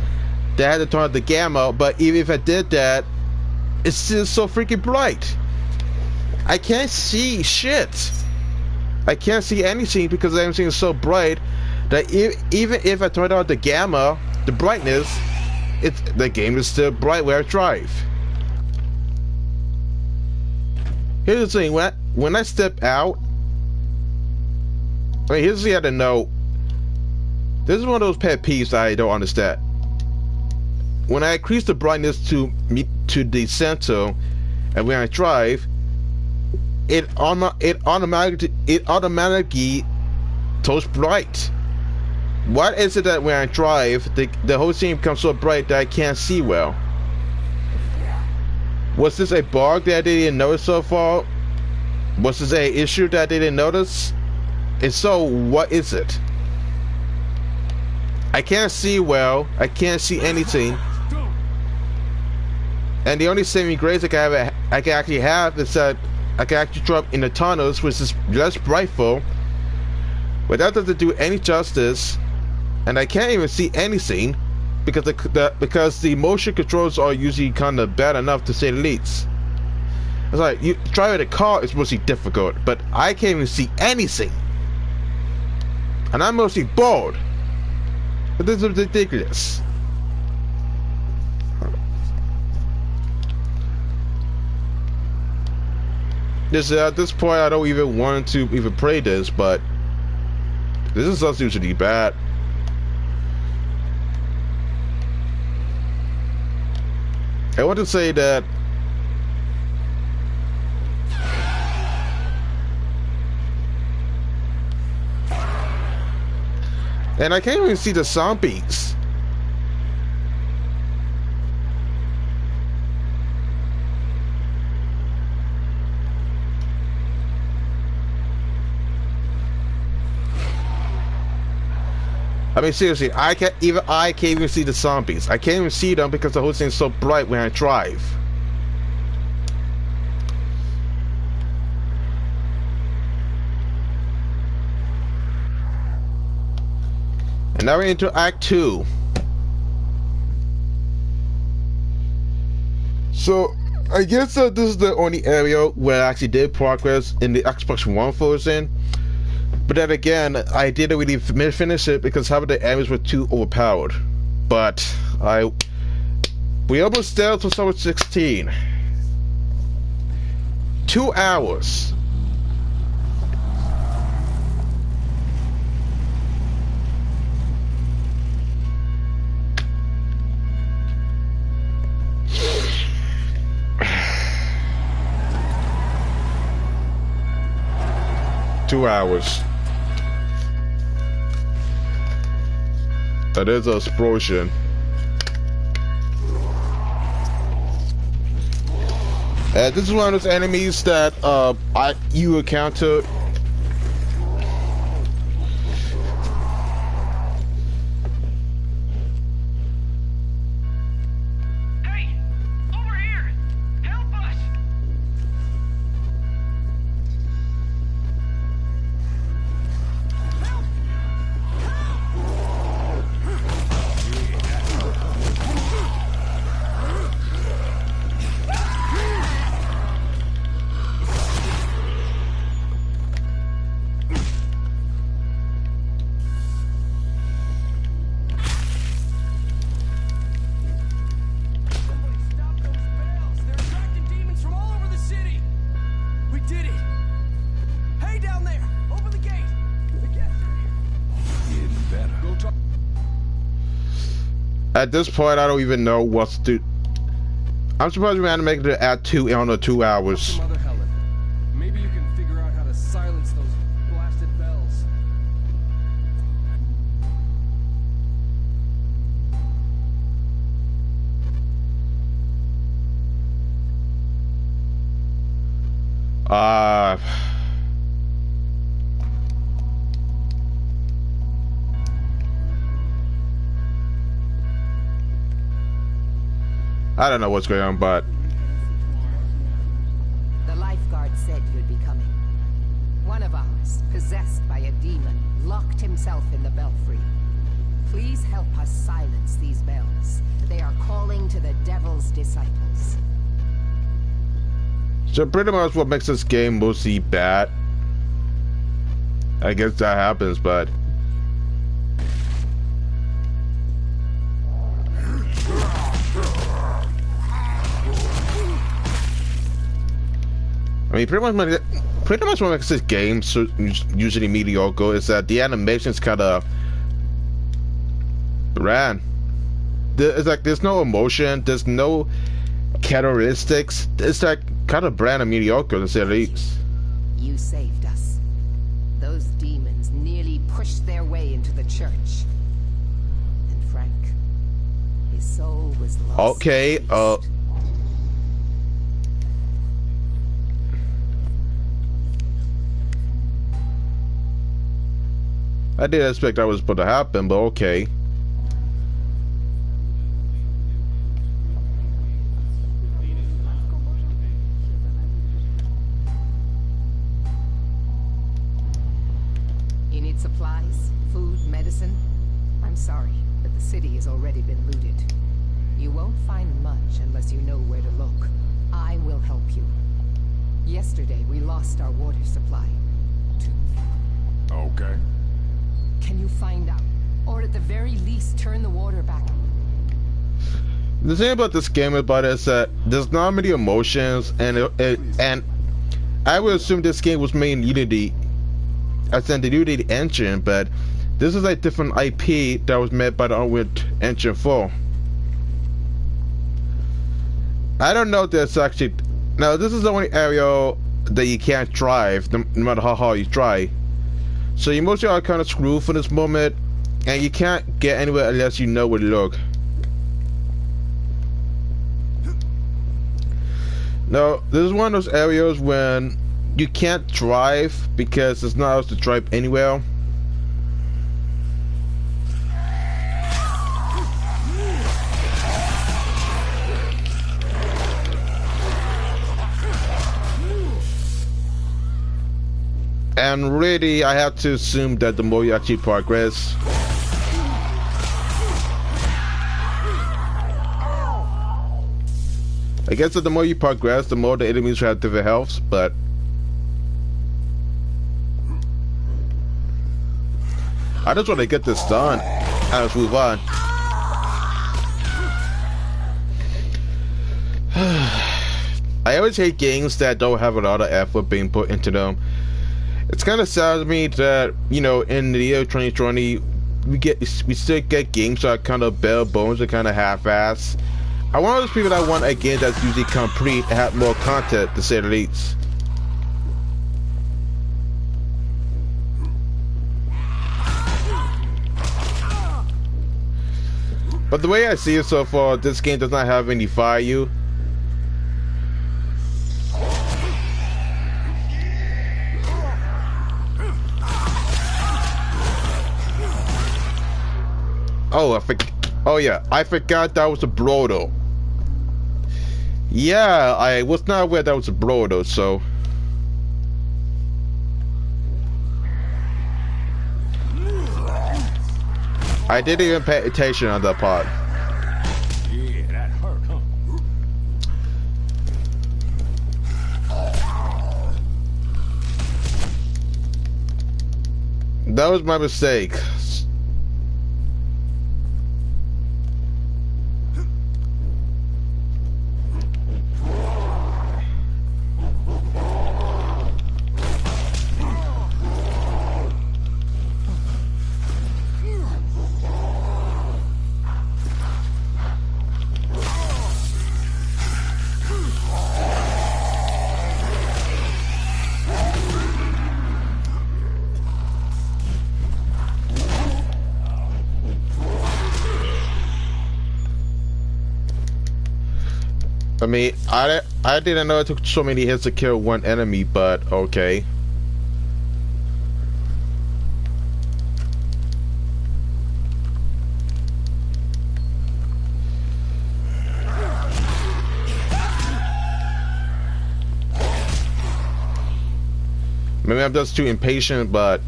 that I had to turn on the gamma. But even if I did that, it's still so freaking bright. I can't see shit. I can't see anything because everything is so bright that even if I turn on the gamma, the brightness, the game is still bright where I drive. Here's the thing, when I step out, I mean, here's the other note. This is one of those pet peeves I don't understand. When I increase the brightness to the center, and when I drive, it automatically turns bright. What is it that when I drive, the whole scene becomes so bright that I can't see well? Was this a bug that I didn't notice so far? Was this a issue that I didn't notice? If so, what is it? I can't see well. I can't see anything. And the only saving grace I can actually have is that I can actually drop in the tunnels, which is less brightful. But that doesn't do any justice. And I can't even see anything because the motion controls are usually kind of bad enough, to say the least. It's like driving a car is mostly difficult, but I can't even see anything. And I'm mostly bored. But this is ridiculous. At this point, I don't even want to even play this, but this is not usually bad. I want to say that and I can't even see the zombies. I mean, seriously, I can't even see the zombies. I can't even see them because the whole thing's so bright when I drive. And now we're into Act 2. So, I guess this is the only area where I actually did progress in the Xbox One version. But then again, I didn't really finish it because half of the areas were too overpowered. But we almost there to Summer 16. 2 hours. That is an explosion. This is one of those enemies that you encounter. Hey, over here! Help us! At this point, I don't even know what to do. I'm surprised we had to make it to Act 2 in under 2 hours. Maybe you can figure out how to silence those blasted bells. I don't know what's going on, but the lifeguard said you'd be coming. One of ours, possessed by a demon, locked himself in the belfry. Please help us silence these bells. They are calling to the devil's disciples. So pretty much what makes this game mostly bad. I guess that happens, but I mean, pretty much what makes this game so usually mediocre is that the animation's kind of ran. It's like there's no emotion, there's no characteristics. It's like kind of brand and mediocre to say the least. You saved us. Those demons nearly pushed their way into the church. And Frank, his soul was lost. Okay, I didn't expect that was supposed to happen, but okay. You need supplies, food, medicine? I'm sorry, but the city has already been looted. You won't find much unless you know where to look. I will help you. Yesterday, we lost our water supply. Okay. can you find out? Or at the very least, turn the water back? The thing about this game about it is that there's not many emotions, and I would assume this game was made in Unity, as in the Unity engine, but this is a different IP that was made by the Unreal Engine 4. I don't know if there's actually... Now, this is the only area that you can't drive, no matter how hard you try. So you mostly are kind of screwed for this moment, and you can't get anywhere unless you know where to look. Now, this is one of those areas when you can't drive because there's not else to drive anywhere. And really, I have to assume that the more you actually progress, I guess that the more you progress, the more the enemies have different healths, but I just want to get this done and let's move on. I always hate games that don't have a lot of effort being put into them. It's kind of sad to me that, you know, in the year 2020, we still get games that are kind of bare bones and kind of half-ass. I'm one of those people that want a game that's usually complete and have more content, to say the least. But the way I see it so far, this game does not have any value. Oh yeah, I forgot that was a Brodo. Yeah, I was not aware that was a Brodo, so... I didn't even pay attention on that part. Yeah, that hurt, huh? That was my mistake. I mean, I didn't know it took so many hits to kill one enemy, but okay. Maybe I'm just too impatient, but...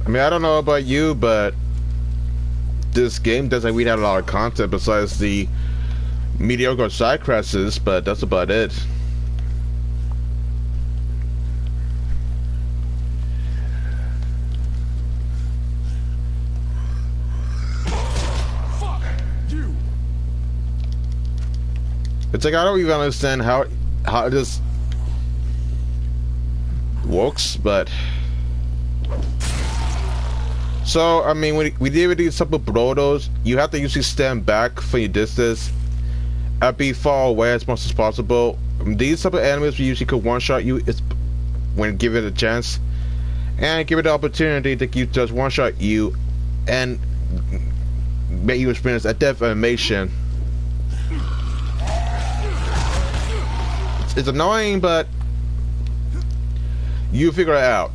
I mean, I don't know about you, but this game doesn't really have a lot of content besides the mediocre side quests, but that's about it. Fuck you. It's like I don't even understand how this works, but... So, I mean, when we deal with these type of Brodos, you have to usually stand back for your distance and be far away as much as possible. These type of enemies we usually could one-shot you when given a chance, and give it the opportunity to just one-shot you and make you experience a death animation. It's annoying, but you figure it out.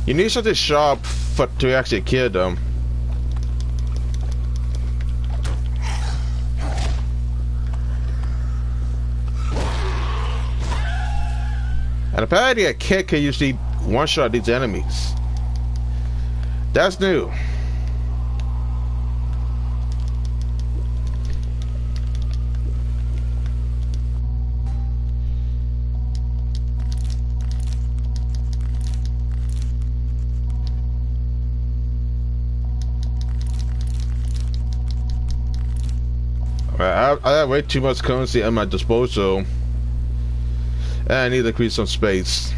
You need something sharp to actually kill them. And apparently a kid can usually one-shot these enemies. That's new. I have way too much currency at my disposal. And I need to create some space.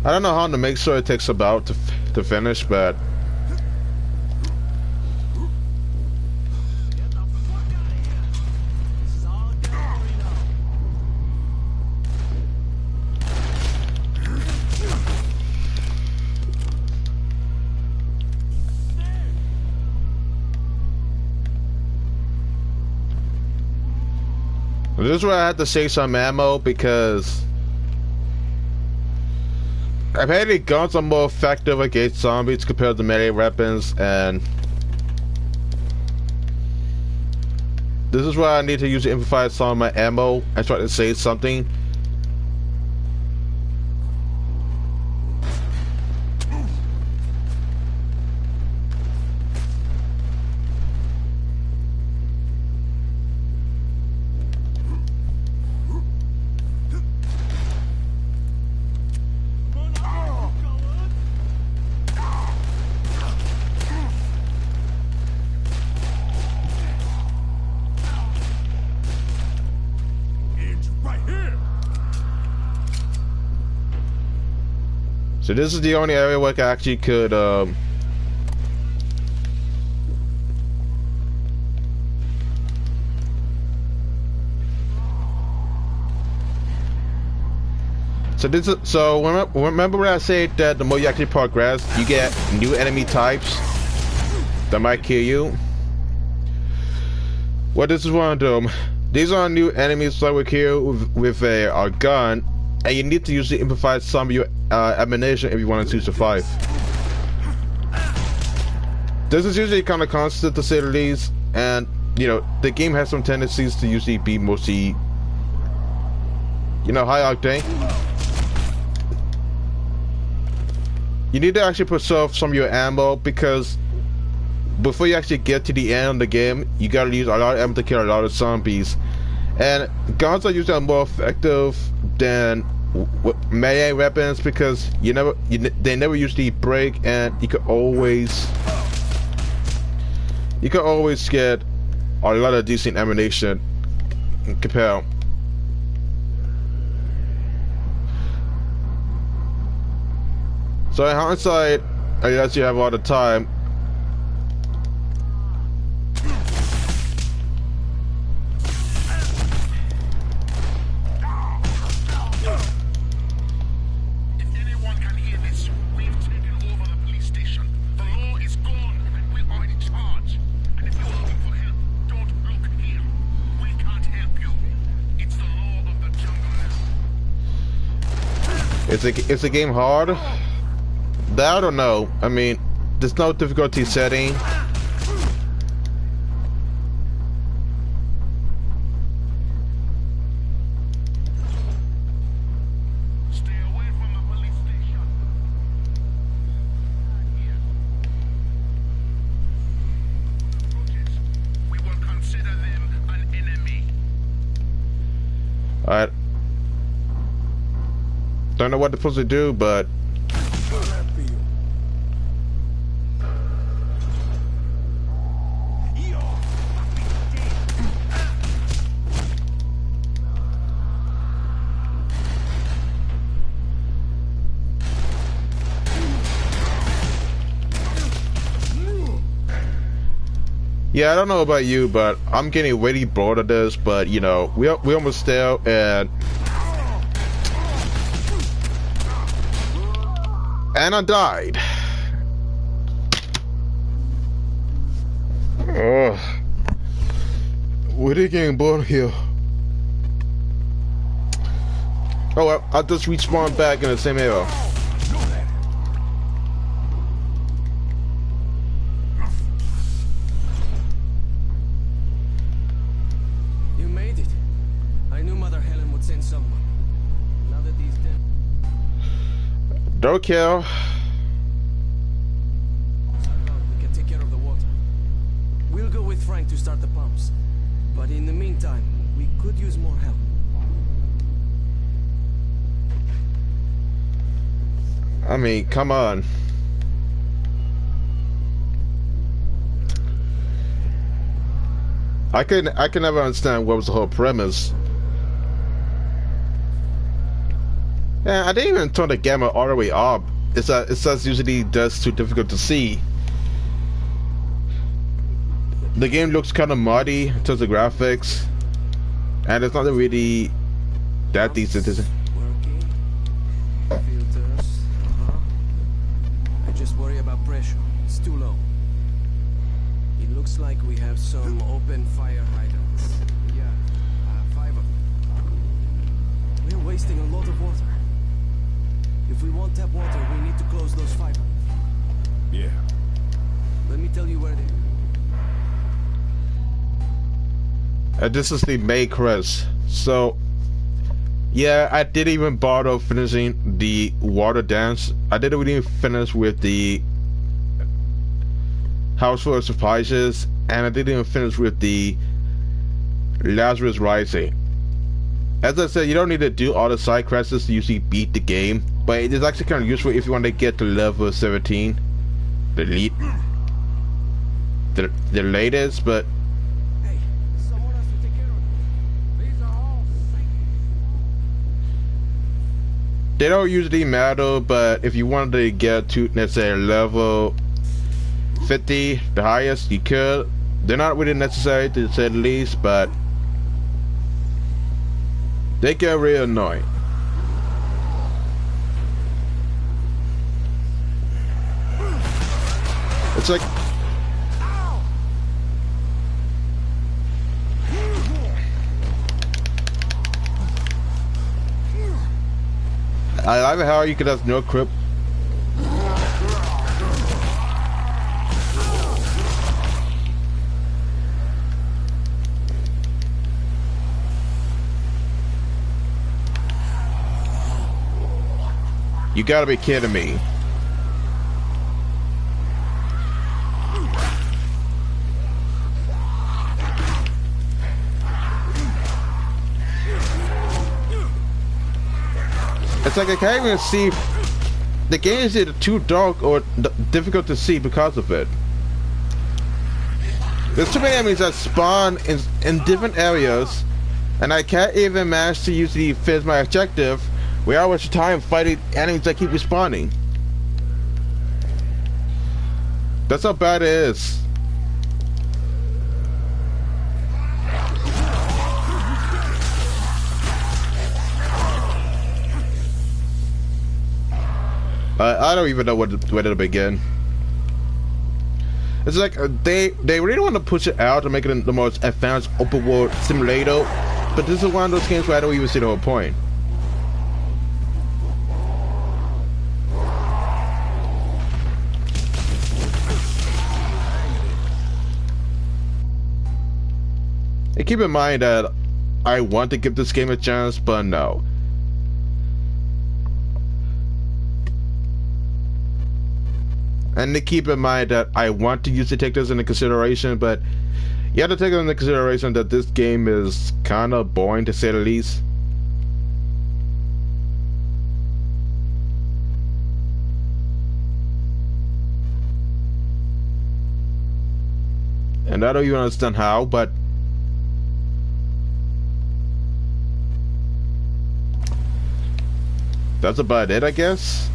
I don't know how to make sure it takes about to finish, but this is where I had to save some ammo because apparently guns are more effective against zombies compared to melee weapons, and this is why I need to use to improvise some of my ammo and try to save something. So this is the only area where I actually could remember when I said that the more you actually progress, you get new enemy types that might kill you? Well, this is one of them. These are new enemies that will kill with a gun, and you need to use the improvise some of your ammunition if you want to survive. This is usually kind of constant to say the least, and you know the game has some tendencies to usually be mostly, you know, high octane. You need to actually preserve some of your ammo because before you actually get to the end of the game, you gotta use a lot of ammo to kill a lot of zombies. And guns are usually more effective than melee weapons because they never usually break, and you can always get a lot of decent ammunition compared. So in hindsight, I guess you have all the time. Is the game hard? That I don't know. I mean, there's no difficulty setting. Stay away from the police station. We will consider them an enemy. Alright. Don't know what they're supposed to do, but yeah, I don't know about you, but I'm getting really bored of this. But you know, we almost there, and And I died. Ugh. What are you getting bored here? Oh well, I'll just respawn back in the same area. You made it. I knew Mother Helen would send someone. Now that he's dead. Don't kill. We can take care of the water. We'll go with Frank to start the pumps. But in the meantime, we could use more help. I mean, come on. I can never understand what was the whole premise. Yeah, I didn't even turn the gamma all the way up. It says usually that's too difficult to see. The game looks kind of muddy in terms of graphics, and it's not really that decent, is it? Filters. I just worry about pressure. It's too low. It looks like we have some open fire hydrants. Yeah, 5 of them. We're wasting a lot of water. If we want tap water, we need to close those 5 of them. Yeah. Let me tell you where they are. This is the May crest. So, yeah, I didn't even bother finishing the water dance. I didn't really finish with the house full of surprises, and I didn't even finish with the Lazarus Rising. As I said, you don't need to do all the side quests to usually beat the game, but it is actually kind of useful if you want to get to level 17, the latest. But they don't usually matter, but if you wanted to get to, let's say, level 50, the highest you could, they're not really necessary to say the least, but they get real annoying. It's like I like how you could have no grip. You gotta be kidding me. It's like I can't even see. The game is either too dark or difficult to see because of it. There's too many enemies that spawn in different areas, and I can't even manage to usually finish my objective where I waste time fighting enemies that keep respawning. That's how bad it is. I don't even know where to begin. It's like they really want to push it out to make it the most advanced open world simulator, but this is one of those games where I don't even see the whole point. And keep in mind that I want to give this game a chance, but no. And to keep in mind that I want to usually take this into consideration, but you have to take into consideration that this game is kind of boring to say the least. And I don't even understand how, but that's about it, I guess.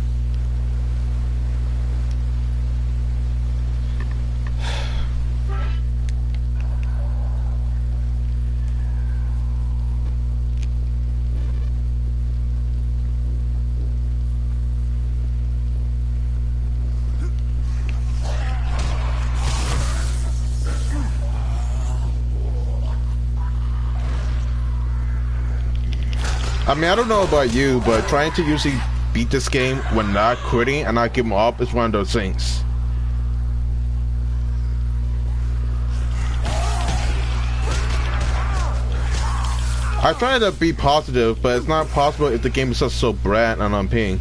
I mean, I don't know about you, but trying to usually beat this game when not quitting and not giving up is one of those things. I try to be positive, but it's not possible if the game is just so bad and I'm paying.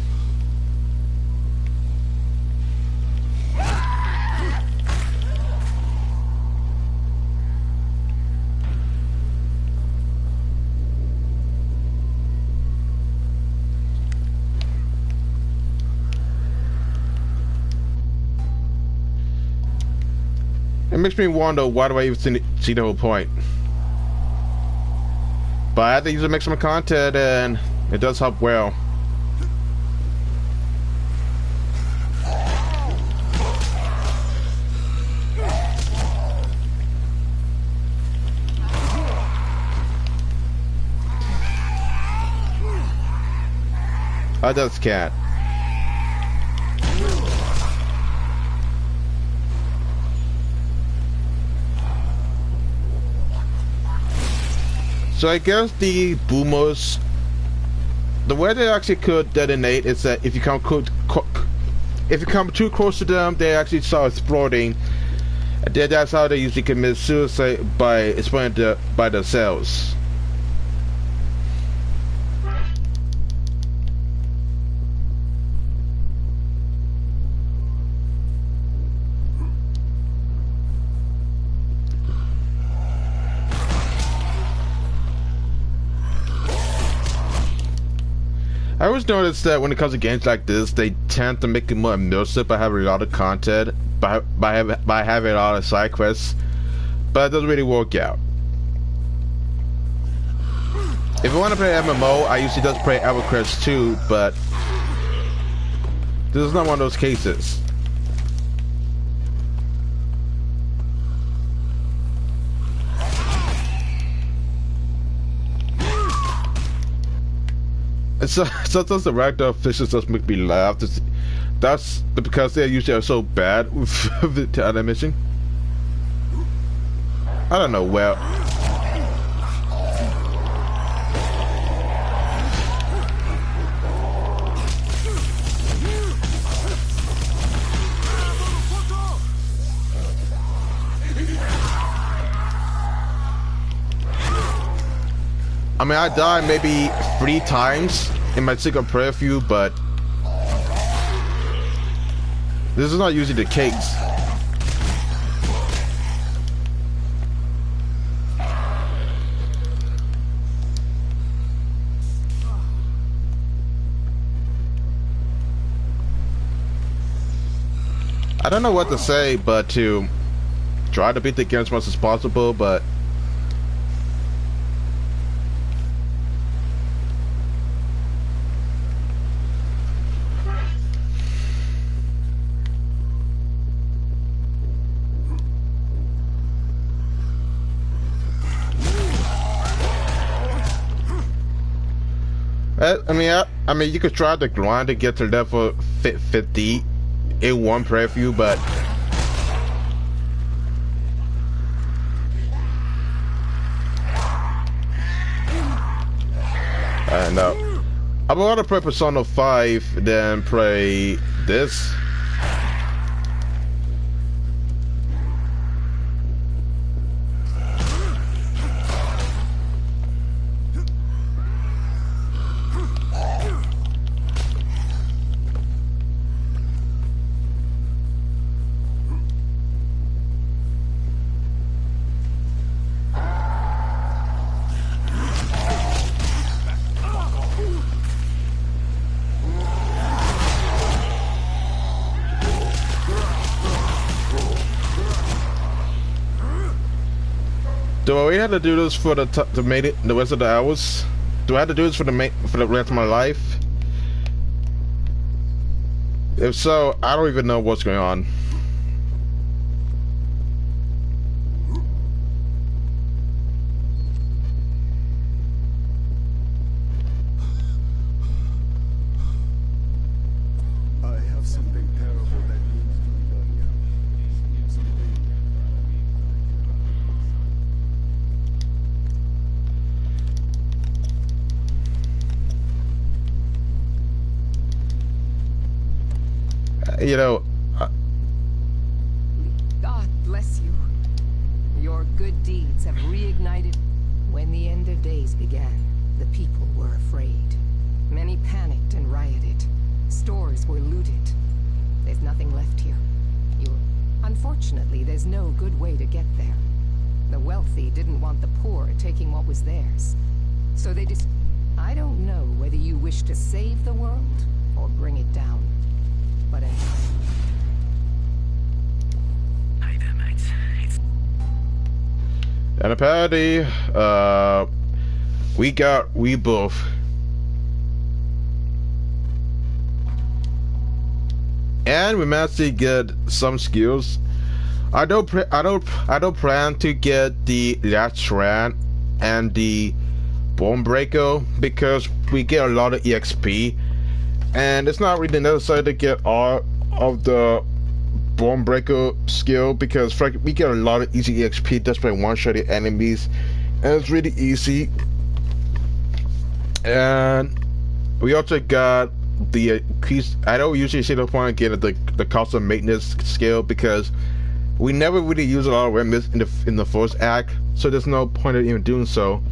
It makes me wonder, why do I even see the whole point? But I have to use it to make some content, and it does help well. Oh, that's cat. So I guess the boomers, the way they actually could detonate is that if you come too close to them, they actually start exploding. And then that's how they usually commit suicide, by exploding by themselves. I always notice that when it comes to games like this, they tend to make it more immersive by having a lot of content, by having a lot of side quests, but it doesn't really work out. If I want to play MMO, I usually just play EverQuest 2, but this is not one of those cases. So sometimes the ragdoll fishes just make me laugh. That's because they usually are so bad with the animation. I don't know. Well, I mean, I died maybe 3 times in my single playthrough, but this is not usually the case. I don't know what to say, but to try to beat the game as much as possible, but I mean, you could try to grind to get to level 50 in one playthrough, but I know. I would rather play Persona 5 than play this. Do I have to do this for to make it the rest of the hours? Do I have to do this for the rest of my life? If so, I don't even know what's going on. I have something terrible that needs to be done now. you know. God bless you. Your good deeds have reignited. When the end of days began, the people were afraid. Many panicked and rioted. Stores were looted. There's nothing left here. Unfortunately, there's no good way to get there. The wealthy didn't want the poor taking what was theirs. So they just... I don't know whether you wish to save the world or bring it down. But anyway... Hey there, mates. It's... And apparently, we both. And we managed to get some skills. I don't plan to get the latch ran and the bone breaker because we get a lot of EXP, and it's not really necessary to get all of the bone breaker skill because we get a lot of easy EXP just by one-shotting enemies, and it's really easy. And we also got the increase. I don't usually see the point of getting the cost of maintenance skill because we never really use a lot of weapons in the first act, so there's no point of even doing so.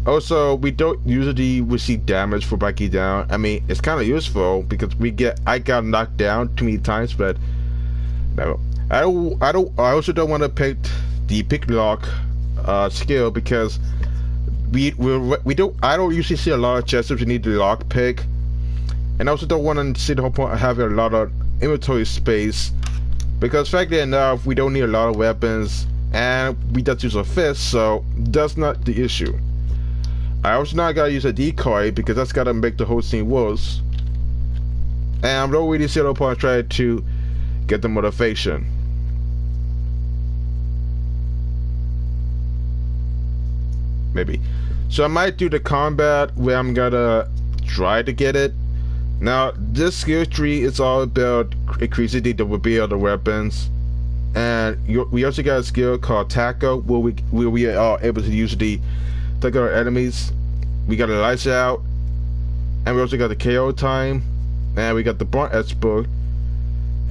Also, we don't usually receive damage for breaking down. I mean, it's kind of useful because I got knocked down too many times, but no, I also don't want to pick the pick lock skill because I don't usually see a lot of chests if you need the lock pick, and I also don't want to see the whole point of having a lot of inventory space because, frankly enough, we don't need a lot of weapons and we just use a fist, so that's not the issue. I also not gotta use a decoy because that's gotta make the whole scene worse, and I don't really see the point of trying to get the motivation. Maybe. So I might do the combat where I'm gonna try to get it. Now, this skill tree is all about increasing the durability of the weapons, and we also got a skill called Tackle where we are able to use the take out our enemies. We got the lights out, and we also got the KO time, and we got the burn expert,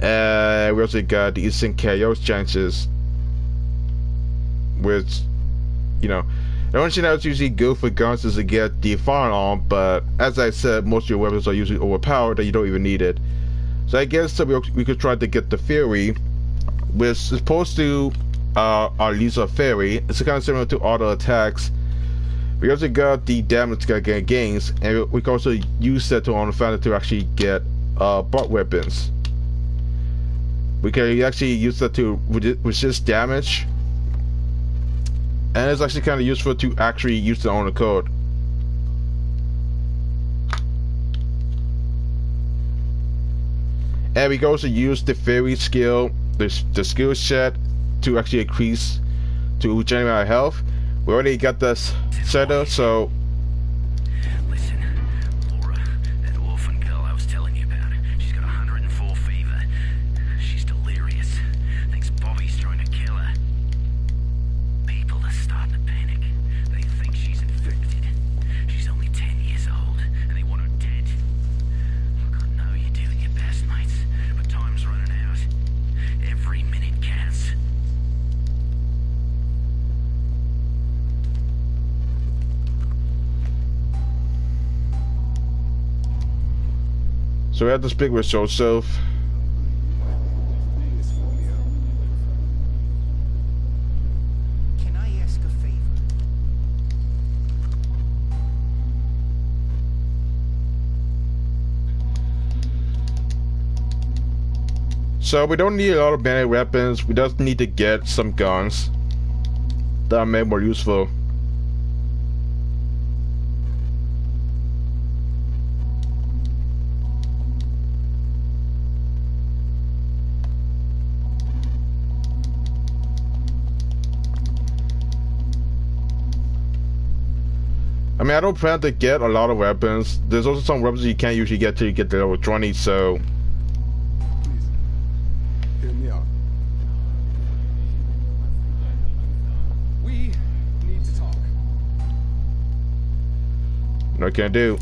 and we also got the instant KO chances, which, you know, the only thing that's usually good for guns is to get the firearm, but as I said, most of your weapons are usually overpowered and you don't even need it. So I guess we could try to get the Fury, which is supposed to release a Fury. It's kind of similar to auto attacks. We also got the damage gains, and we can also use that to on the to actually get butt weapons. We can actually use that to resist damage, and it's actually kind of useful to actually use it on the code. And we can also use the fairy skill, the skill set, to actually increase, to regenerate our health. We already got this set up, so... Listen, Laura, that orphan girl I was telling you about, she's got 104 fever. She's delirious. Thinks Bobby's trying to kill her. People are starting to panic. They think she's infected. She's only 10 years old, and they want her dead. Look, I know you're doing your best, mates, but time's running out. Every minute counts. So we have to speak with Joseph. Can I ask a favor? So we don't need a lot of melee weapons. We just need to get some guns that are made more useful. I mean, I don't plan to get a lot of weapons. There's also some weapons you can't usually get till you get to level 20, so... Please, hear me out. We need to talk. No, can't do.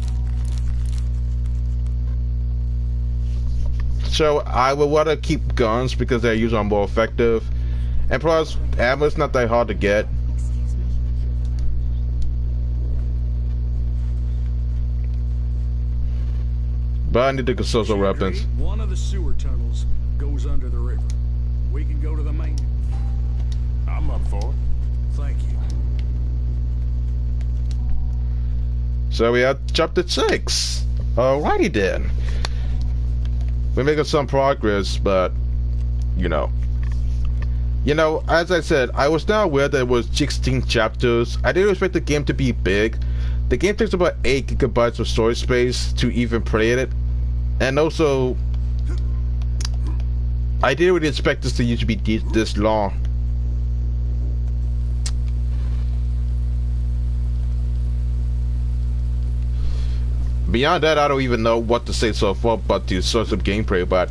So I would want to keep guns because they're usually more effective, and plus ammo's not that hard to get. But I need to consult some weapons. One of the sewer tunnels goes under the river. We can go to the main. I'm up for it. Thank you. So we have chapter 6. Alrighty then. We're making some progress, but you know, as I said, I was not aware that it was 16 chapters. I didn't expect the game to be big. The game takes about 8 gigabytes of storage space to even play it, and also I didn't really expect this to usually be this long. Beyond that, I don't even know what to say so far but the source of gameplay, but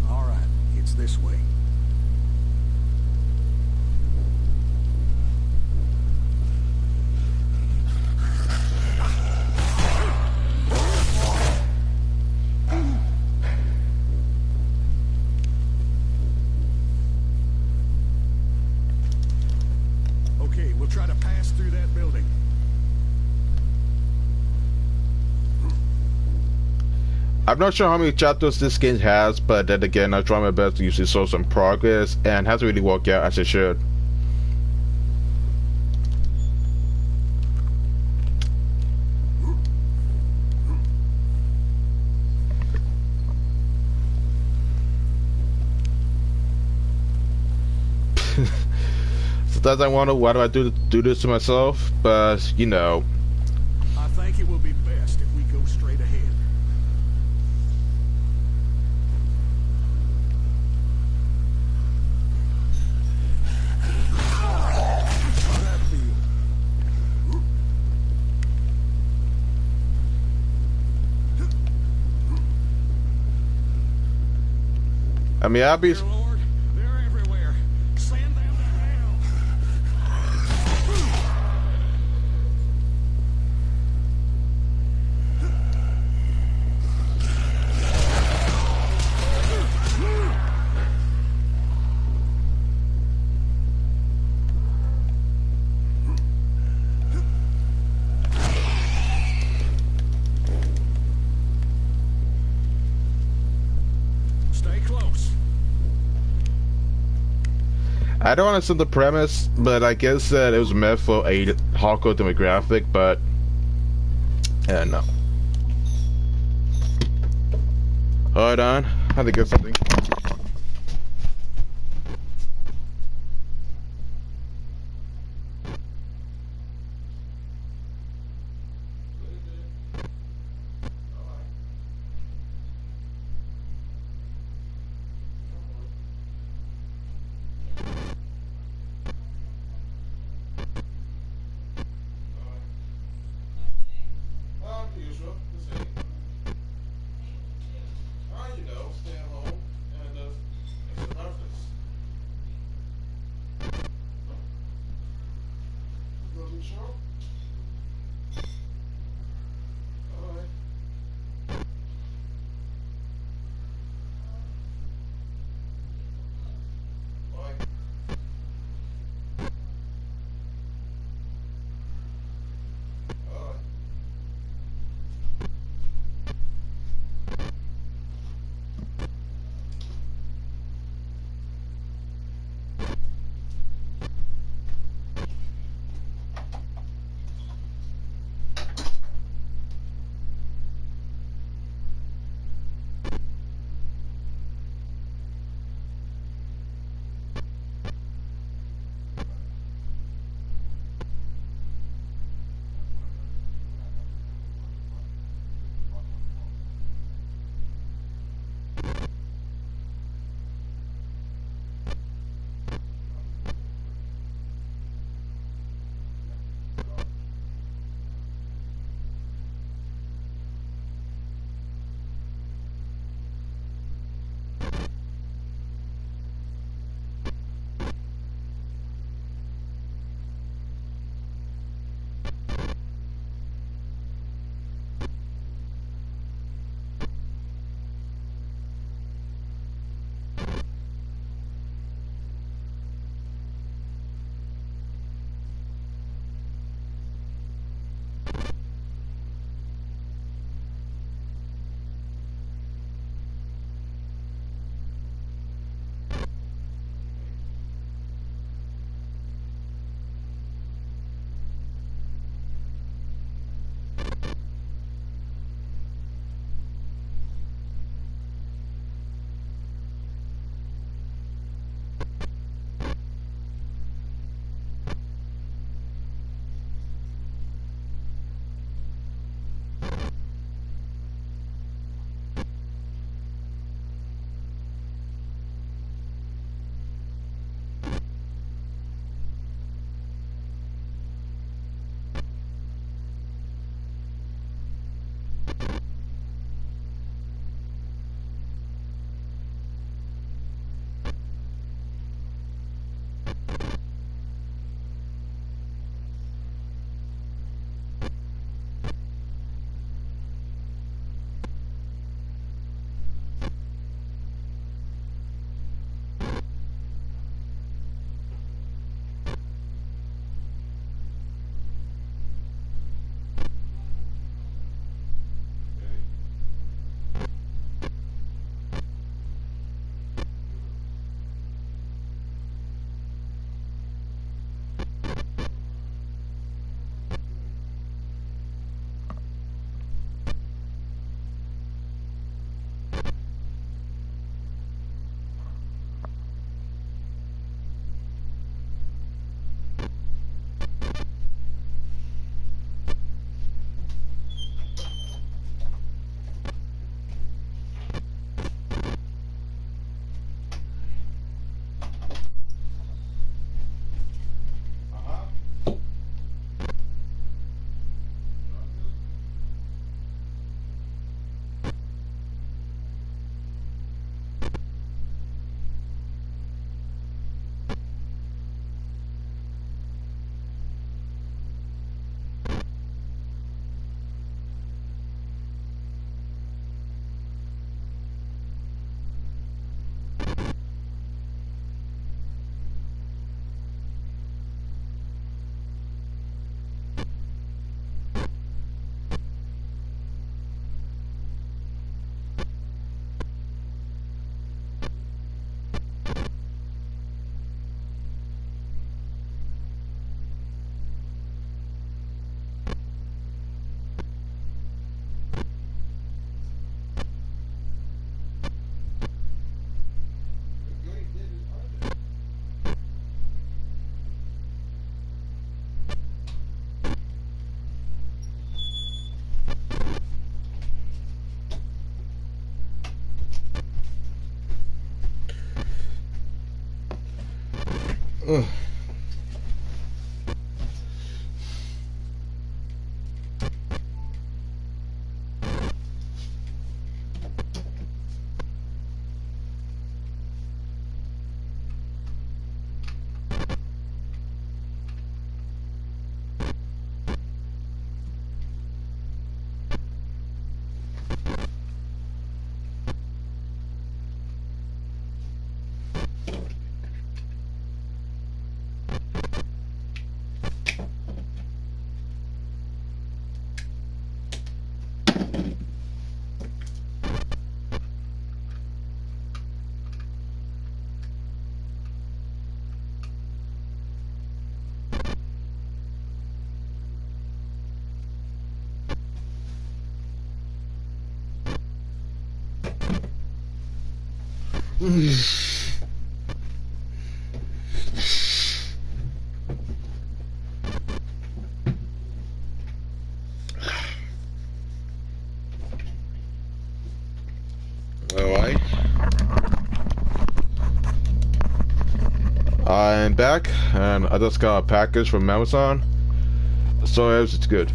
Alright, it's this way. Okay, we'll try to pass through that building. I'm not sure how many chapters this game has, but then again, I try my best to usually show some progress, and it hasn't really worked out as it should. Sometimes I wonder, why do I do this to myself? But, you know. I think it will be best if we go straight ahead. I mean, I'll be... Lord, they're everywhere. Send them to hell. Stay close. I don't understand the premise, but I guess that it was meant for a hardcore demographic, but no. Hold on, I had to get something. Ugh. Alright. I'm back, and I just got a package from Amazon, so it's good.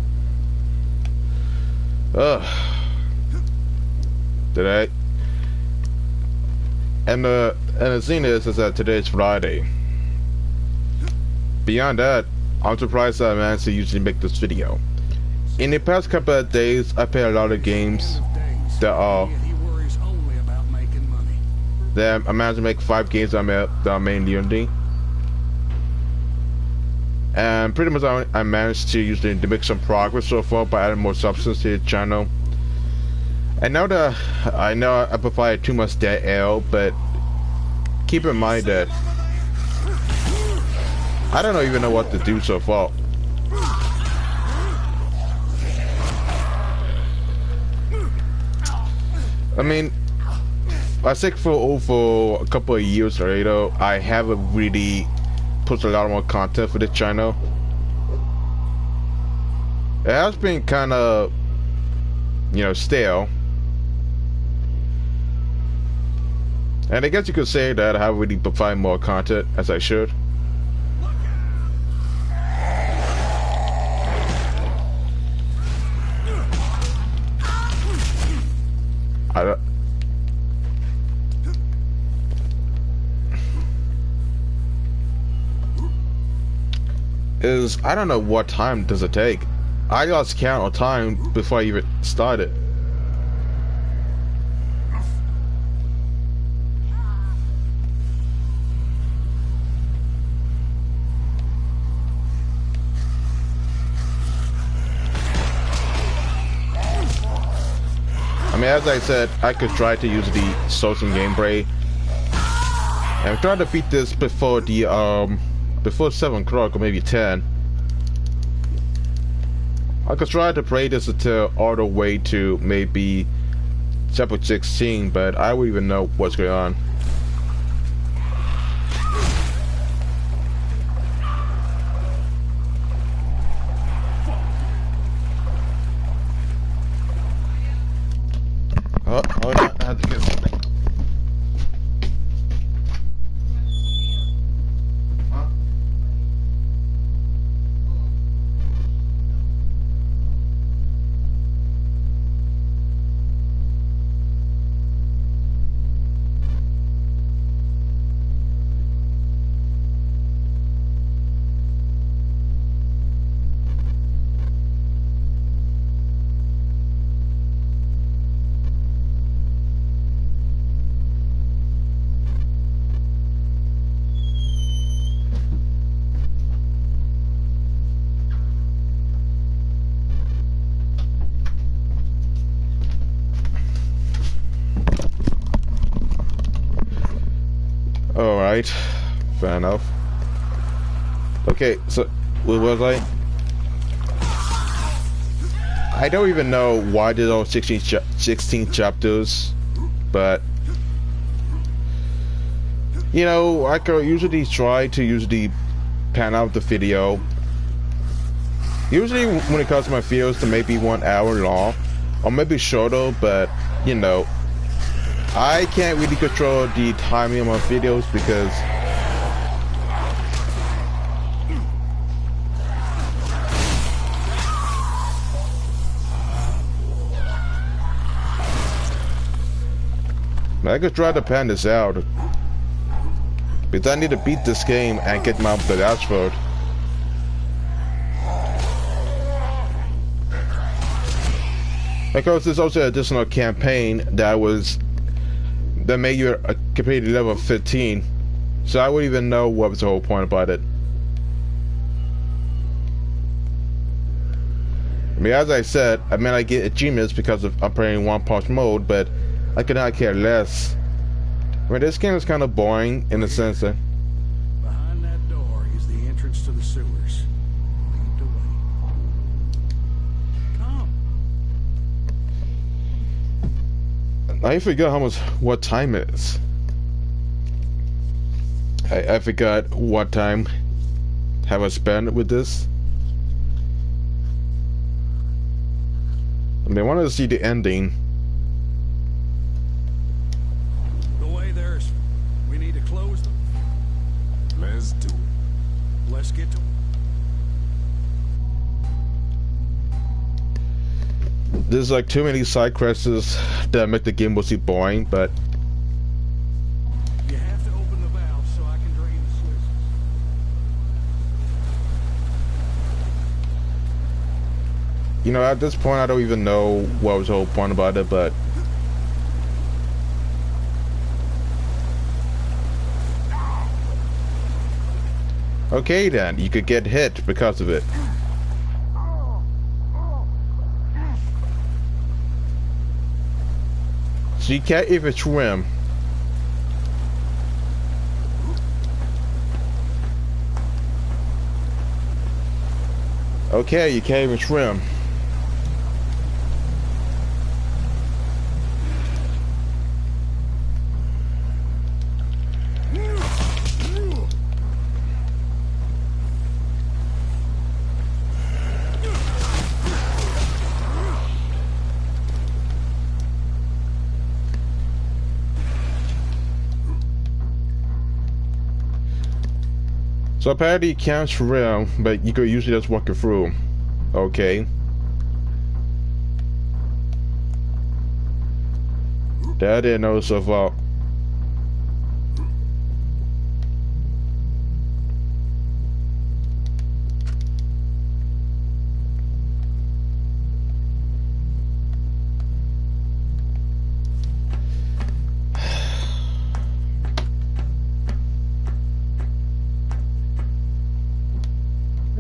Today. And the thing is that today's Friday. Beyond that, I'm surprised that I managed to usually make this video. In the past couple of days, I played a lot of games that I managed to make 5 games that I made in Unity. And pretty much I managed to usually make some progress so far by adding more substance to the channel. And now that I know I provided too much dead air, but keep in mind that I don't even know what to do so far. I mean, I think for over a couple of years later, I haven't really put a lot more content for the channel. It has been kind of, you know, stale. And I guess you could say that I haven't really provided more content as I should. I don't know what time does it take. I lost count of time before I even started. I mean, as I said, I could try to use the Source and Gameplay. And I'm trying to beat this before the before 7 o'clock or maybe 10. I could try to play this until all the way to maybe chapter 16, but I don't even know what's going on. Oh, hold on, I have to get something. Alright, fair enough. Okay, so where was I? I don't even know why there's all 16 chapters, but you know, I could usually try to pan out the video. Usually when it comes to my videos, to maybe 1 hour long, or maybe shorter, but you know, I can't really control the timing of my videos because I could try to pan this out. Because I need to beat this game and get my dashboard. Because there's also an additional campaign that made you a completed level 15. So I wouldn't even know what was the whole point about it. I mean, as I said, I mean I get achievements because I'm playing One Punch mode, but I could not care less. I mean, this game is kind of boring in the sense that behind that door is the entrance to the sewers. Lead the way. Come. I forgot what time it is. I forgot what time have I spent with this. I mean, I wanted to see the ending. The way there's... We need to close them. Let's do it. Let's get to it. There's like too many side quests that make the game mostly boring, but You have to open the valve so I can drain the sluices. you know, at this point I don't even know what was the whole point about it, but okay then, you could get hit because of it. So you can't even swim. Okay, you can't even swim. So apparently you can't swim, but you could usually just walk it through. Okay. That I didn't know so far.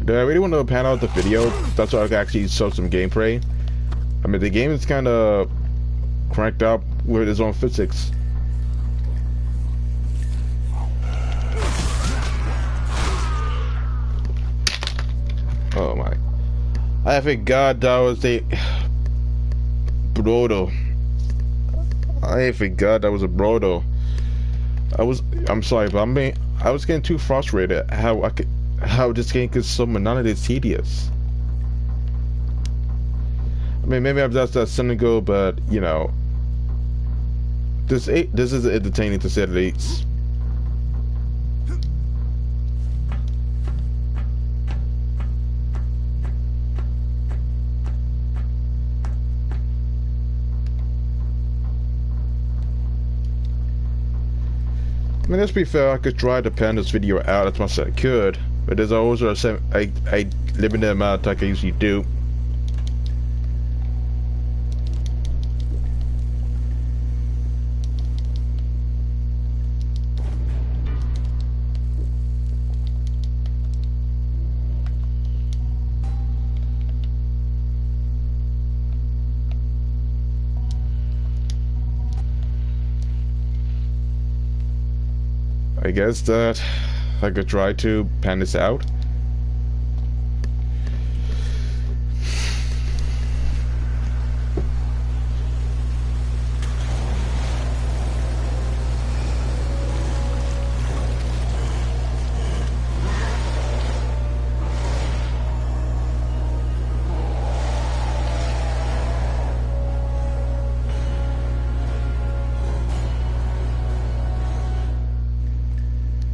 I really want to pan out the video. That's why I can actually show some gameplay. I mean, the game is kind of cranked up with its own physics. Oh my! I forgot that was a Brodo. I forgot that was a Brodo. I'm sorry, but I was getting too frustrated how this game gets so monotonous and tedious. I mean, maybe I'm just that cynical, but you know, this is entertaining to say the least. I mean, let's be fair, I could try to pan this video out as much as I could, but there's always a limited amount of time I can usually do. I guess that I could try to pan this out.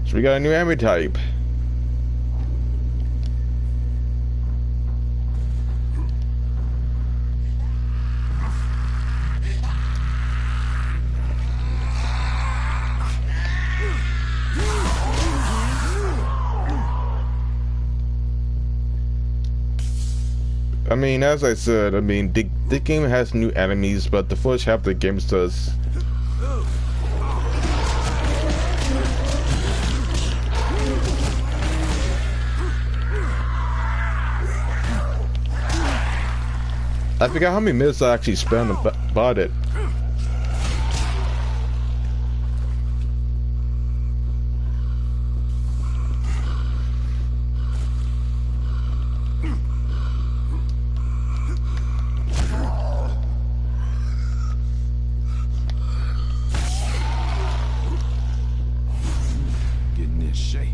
So we got a new enemy type. I mean, as I said, I mean, the game has new enemies, but the first half of the game does. I forgot how many minutes I actually spent about it. Getting in shape.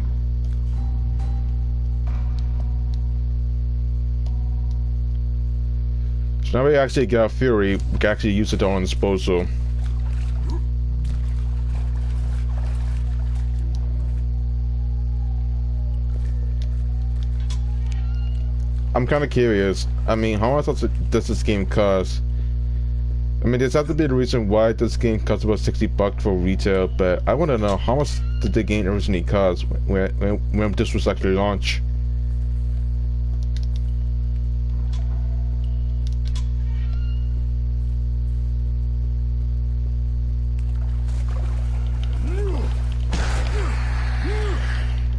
So now we actually get our Fury, we can actually use it on disposal. I'm kind of curious. I mean, how much does this game cost? I mean, there's have to be a reason why this game costs about $60 for retail, but I want to know how much did the game originally cost when this was actually launched?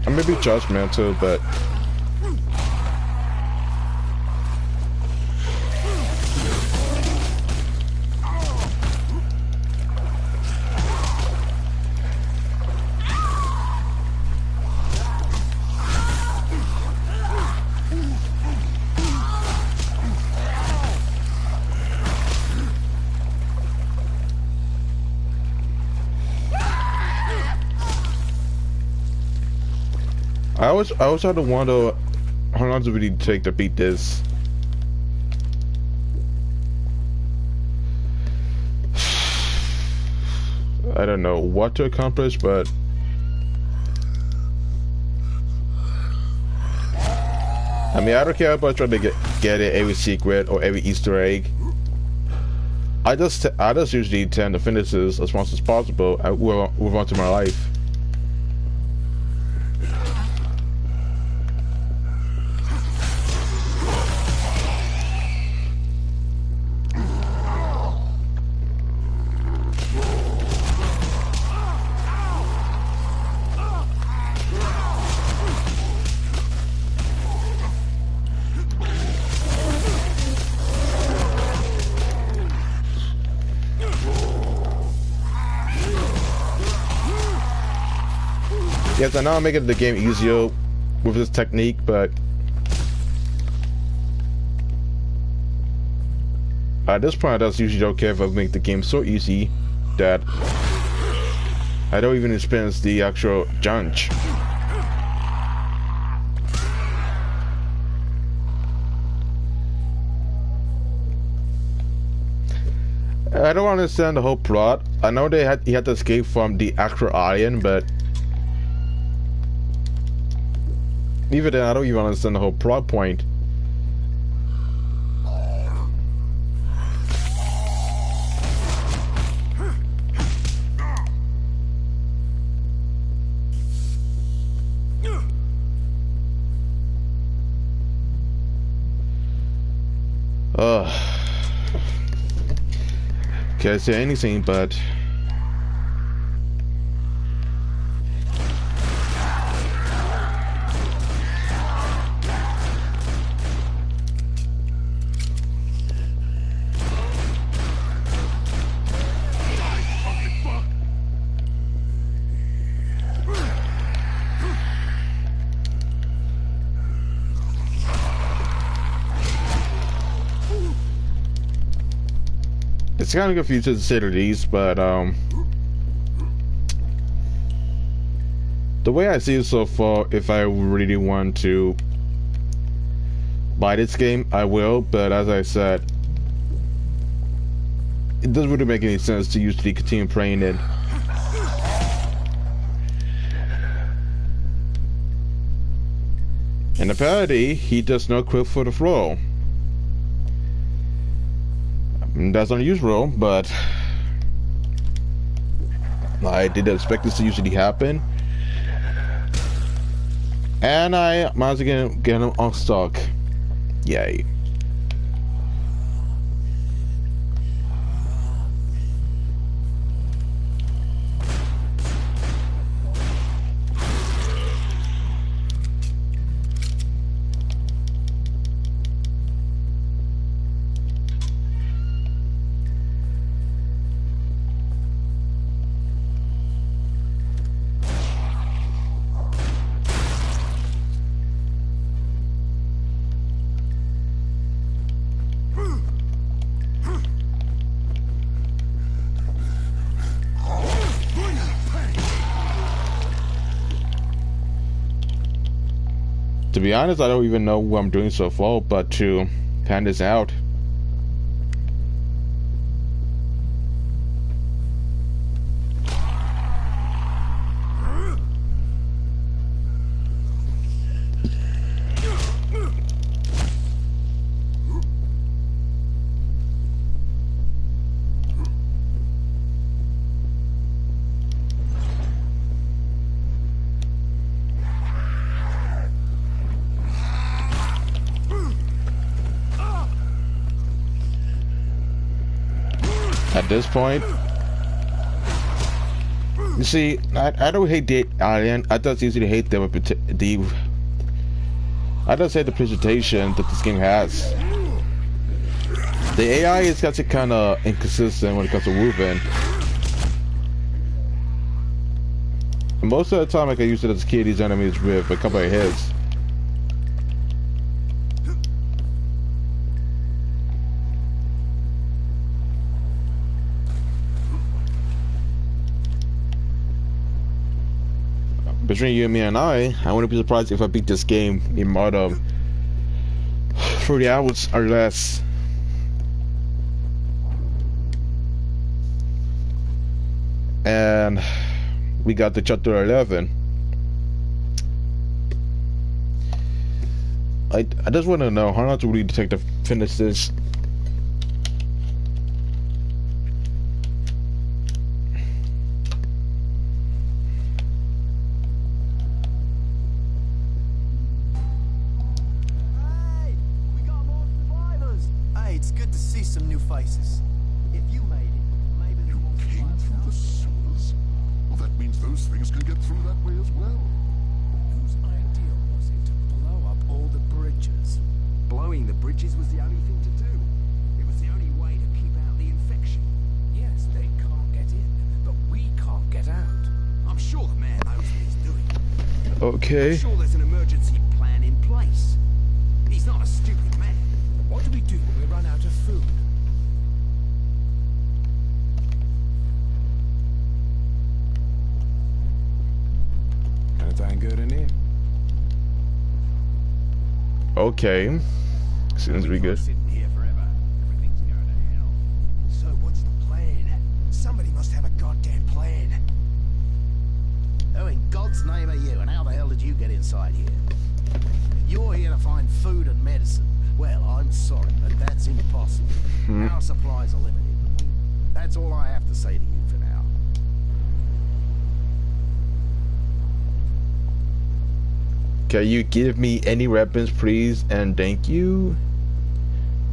I may be judgmental, but I always had to wonder how long does it really take to beat this. I don't know what to accomplish, but I mean, I don't care about trying to get it every secret or every Easter egg. I just usually tend to finish this as much as possible and move on to my life. Yes, I know I'm making the game easier with this technique, but at this point I just usually don't care if I make the game so easy that I don't even experience the actual challenge. I don't understand the whole plot. I know he had to escape from the actual alien, but even then, I don't even understand the whole plot point. Can't say anything, but it's kind of confusing to say the least, but the way I see it so far, if I really want to buy this game, I will, but as I said, it doesn't really make any sense to usually continue playing it. And apparently, he does not quit for the role. That's unusual, but I didn't expect this to usually happen. And I managed to get him on stock. Yay. To be honest, I don't even know what I'm doing so far, but to pan this out. At this point, you see, I don't hate the alien. I just usually hate I just hate the presentation that this game has. The AI is actually kind of inconsistent when it comes to moving. Most of the time, I can use it as kill these enemies with a couple of hits. Between you and me and I wouldn't be surprised if I beat this game in more than 40 hours or less. And we got to chapter 11. I just want to know how long will it take to finish this. Faces. If you made it, maybe you came through the sewers? Well, that means those things can get through that way as well. Whose idea was it to blow up all the bridges? Blowing the bridges was the only thing to do. It was the only way to keep out the infection. Yes, they can't get in, but we can't get out. I'm sure the man knows what he's doing. Okay. I'm sure there's an emergency plan in place. He's not a stupid man. What do we do when we run out of food? Anything good in here? Okay. Seems to be good. Sitting here forever. Everything's going to hell. So what's the plan? Somebody must have a goddamn plan. Who in God's name are you, and how the hell did you get inside here? You're here to find food and medicine. Well, I'm sorry, but that's impossible. Our supplies are limited. That's all I have to say to you for now. Can you give me any weapons, please, and thank you?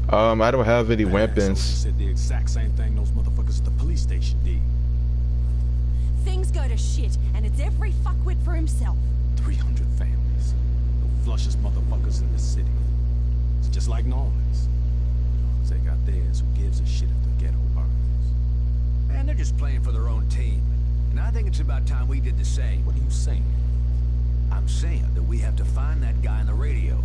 I don't have any weapons. Said the exact same thing those motherfuckers at the police station did. Things go to shit, and it's every fuckwit for himself. 300 families. The flushest motherfuckers in the city. It's just like Norman's. They got theirs, who gives a shit if the ghetto burns? Man, they're just playing for their own team. And I think it's about time we did the same. What are you saying? I'm saying that we have to find that guy on the radio.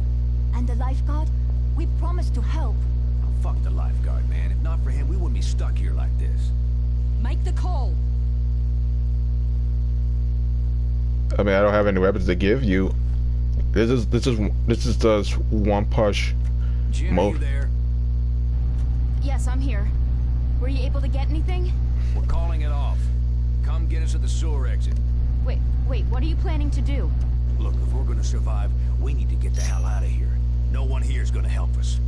And the lifeguard? We promised to help. Oh, fuck the lifeguard, man. If not for him, we wouldn't be stuck here like this. Make the call. I mean, I don't have any weapons to give you. This is the one push Jim, are you there? Yes, I'm here. Were you able to get anything? We're calling it off. Come get us at the sewer exit. Wait, what are you planning to do? Look, if we're gonna survive, we need to get the hell out of here. No one here is gonna help us.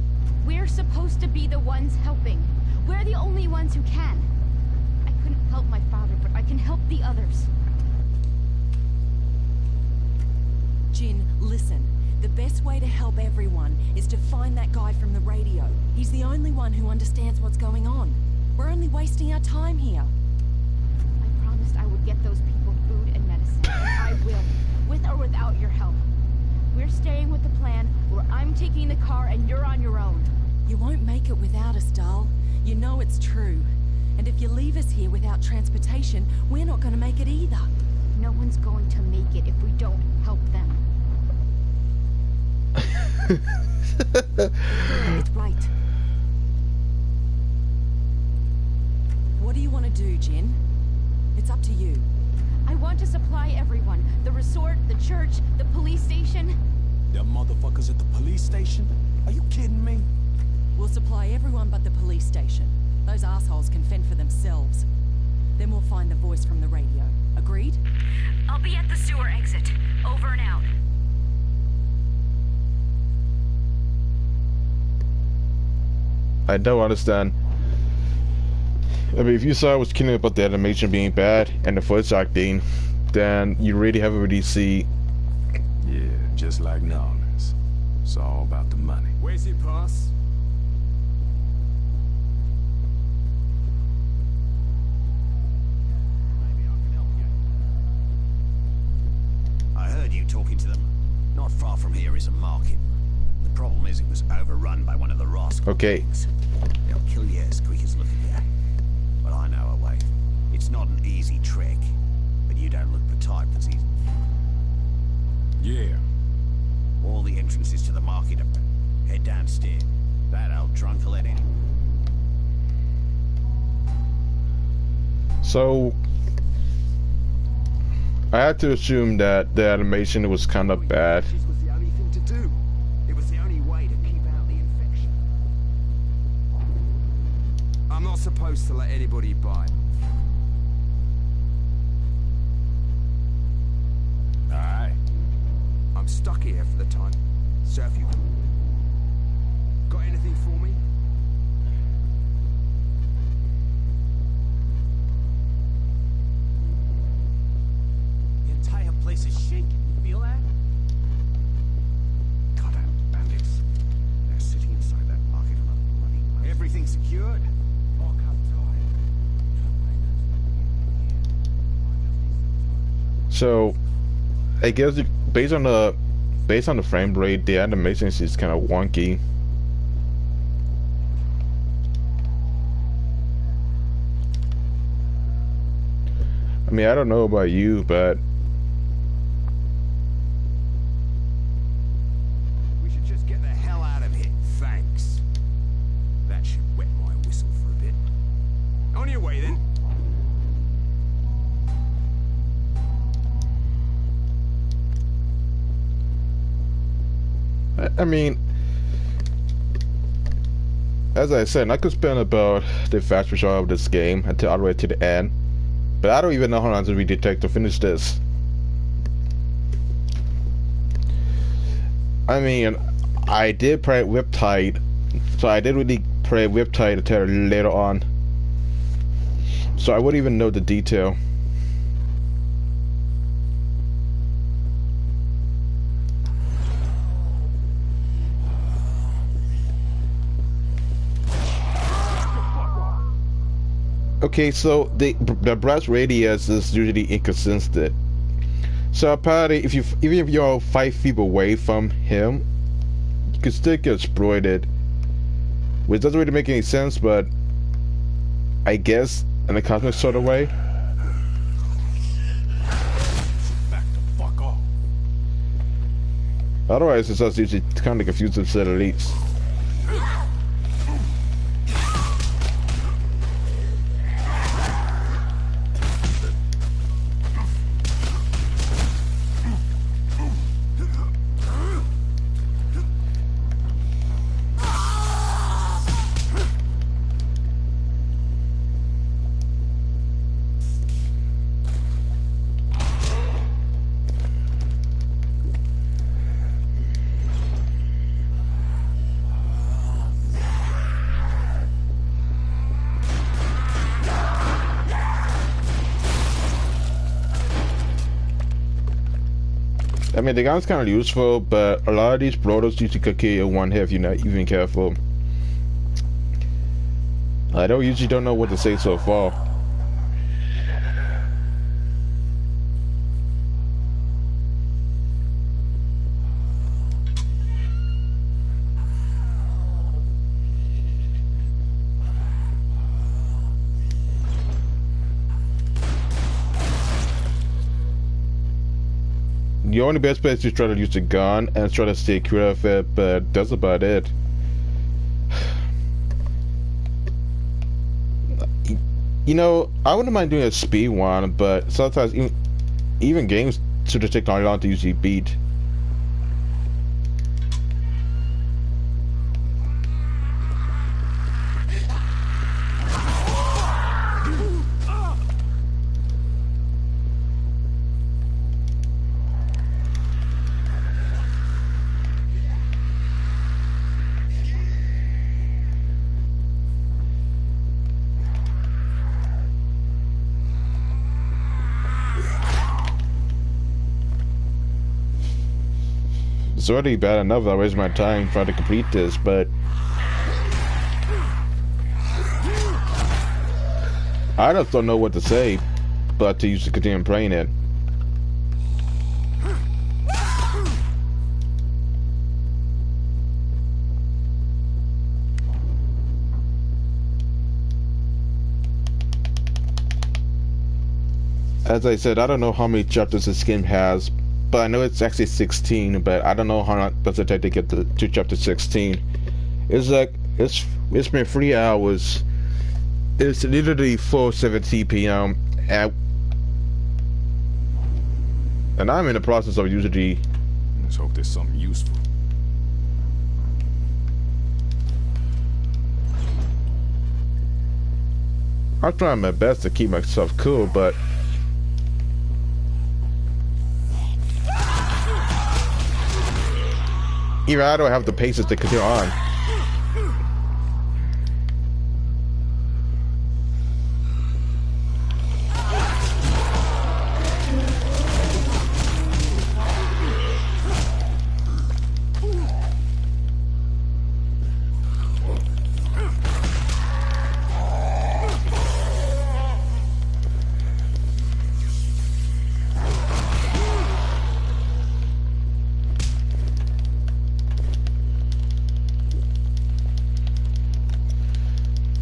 We're supposed to be the ones helping. We're the only ones who can. I couldn't help my father, but I can help the others. Jin, listen. The best way to help everyone is to find that guy from the radio. He's the only one who understands what's going on. We're only wasting our time here. I promised I would get those people food and medicine, and I will, with or without your help. We're staying with the plan, where I'm taking the car and you're on your own. You won't make it without us, doll. You know it's true. And if you leave us here without transportation, we're not going to make it either. No one's going to make it if we don't help them. It's right. What do you want to do, Jin? It's up to you. I want to supply everyone. The resort, the church, the police station. Them motherfuckers at the police station? Are you kidding me? We'll supply everyone but the police station. Those assholes can fend for themselves. Then we'll find the voice from the radio. Agreed? I'll be at the sewer exit. Over and out. I don't understand. I mean, if you saw I was kidding about the animation being bad and the voice acting, then you really haven't really see. Yeah, just like Nolans. It's all about the money. Where's your pass? I heard you talking to them. Not far from here is a market. The problem is it was overrun by one of the rascals. Okay. They'll kill you as quick as looking at you. But I know a way. It's not an easy trek, but you don't look the type that's easy. Yeah. All the entrances to the market are... Head downstairs. That old drunk will let in. So I had to assume that the animation was kind of bad. This was the only thing to do. It was the only way to keep out the infection. I'm not supposed to let anybody by. Alright. I'm stuck here for the time. So if you got anything for me? The entire place is shaking. You feel that? Goddamn bandits. They're sitting inside that market on a bloody mountain. Everything secured? Lock up tight. So I guess based on the frame rate, the animation is kind of wonky. I mean, I don't know about you, but We should just get the hell out of here. Thanks. That should wet my whistle for a bit. On your way then. I mean, as I said, I could spend about the vast majority of this game until all the way to the end, but I don't even know how long it will take to finish this. I mean, I did play Whiptide, so I did really play Whiptide until later on, so I wouldn't even know the detail. Okay, so the blast radius is usually inconsistent. So apparently, even if you're 5 feet away from him, you can still get exploited, which doesn't really make any sense. But I guess in a cosmic sort of way. Back the fuck off. Otherwise, it's just usually kind of confusing to say the least. I mean, the gun's kind of useful, but a lot of these brothers usually could kill you in one hit if you're not even careful. I usually don't know what to say so far. The only best place is try to use the gun and try to stay clear of it, but that's about it. You know, I wouldn't mind doing a speed one, but sometimes even games to the technology long to usually beat. It's already bad enough that I waste my time trying to complete this, but I just don't know what to say, but to use to continue playing it. As I said, I don't know how many chapters this game has, but I know it's actually 16, but I don't know how long does it take to get to chapter 16. It's like, it's been 3 hours. It's literally 4:17 p.m. And I'm in the process of usually... Let's hope there's something useful. I'm trying my best to keep myself cool, but... Either I don't have the patience to continue on.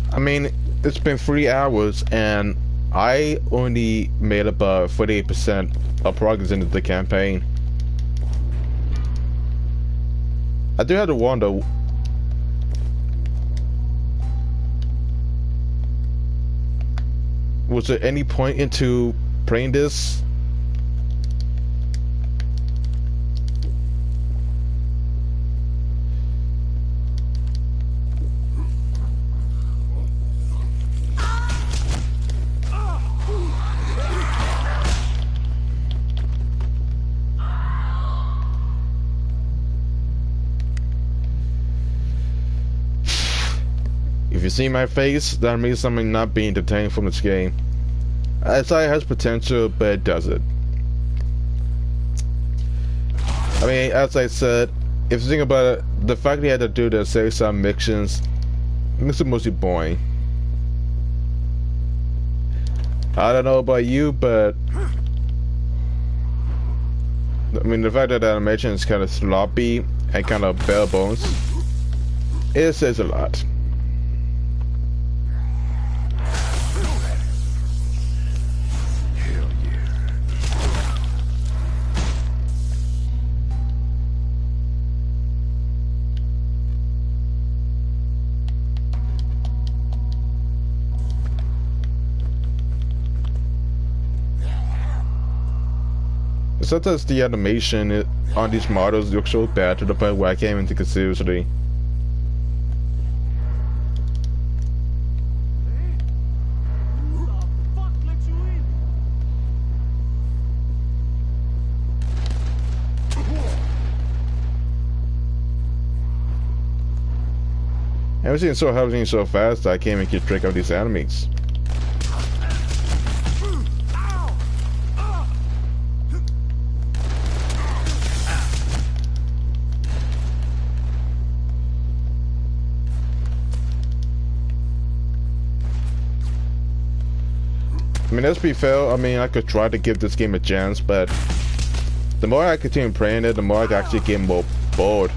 I mean, it's been 3 hours and I only made about 48% of progress into the campaign. I do have to wonder, was there any point into playing this? If you see my face, that means something not being entertained from this game. I'd say it has potential, but it doesn't. I mean, as I said, if you think about it, the fact he had to do the save some missions makes it mostly boring. I don't know about you, but I mean, the fact that the animation is kind of sloppy and kind of bare bones, it says a lot. Sometimes the animation on these models looks so bad to the point where I can't even take it seriously. Everything's so happening so fast that I can't even keep track of these enemies. I mean, let's be fair, I mean, I could try to give this game a chance, but the more I continue playing it, the more I actually get more bored.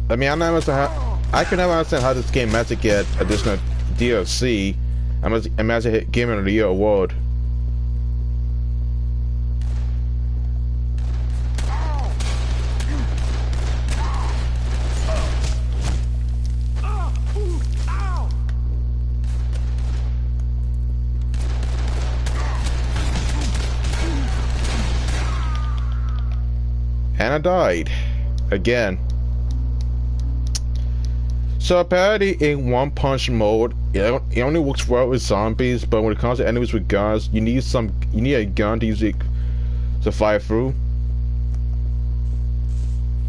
I mean, I can never understand how this game managed to get additional DLC. I must imagine it Game of the Year award. And I died. Again. So apparently in one punch mode, it only works well with zombies, but when it comes to enemies with guns, you need a gun to use it to fire through.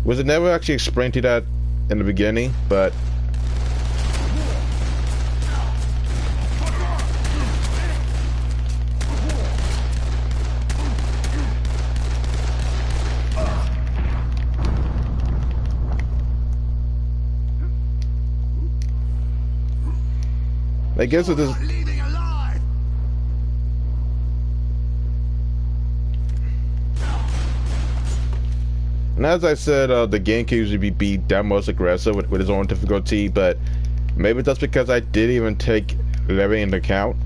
Was it never actually explained to that in the beginning, but guess it is. And as I said, the game can usually be that much aggressive with its own difficulty, but maybe that's because I didn't even take everything into account.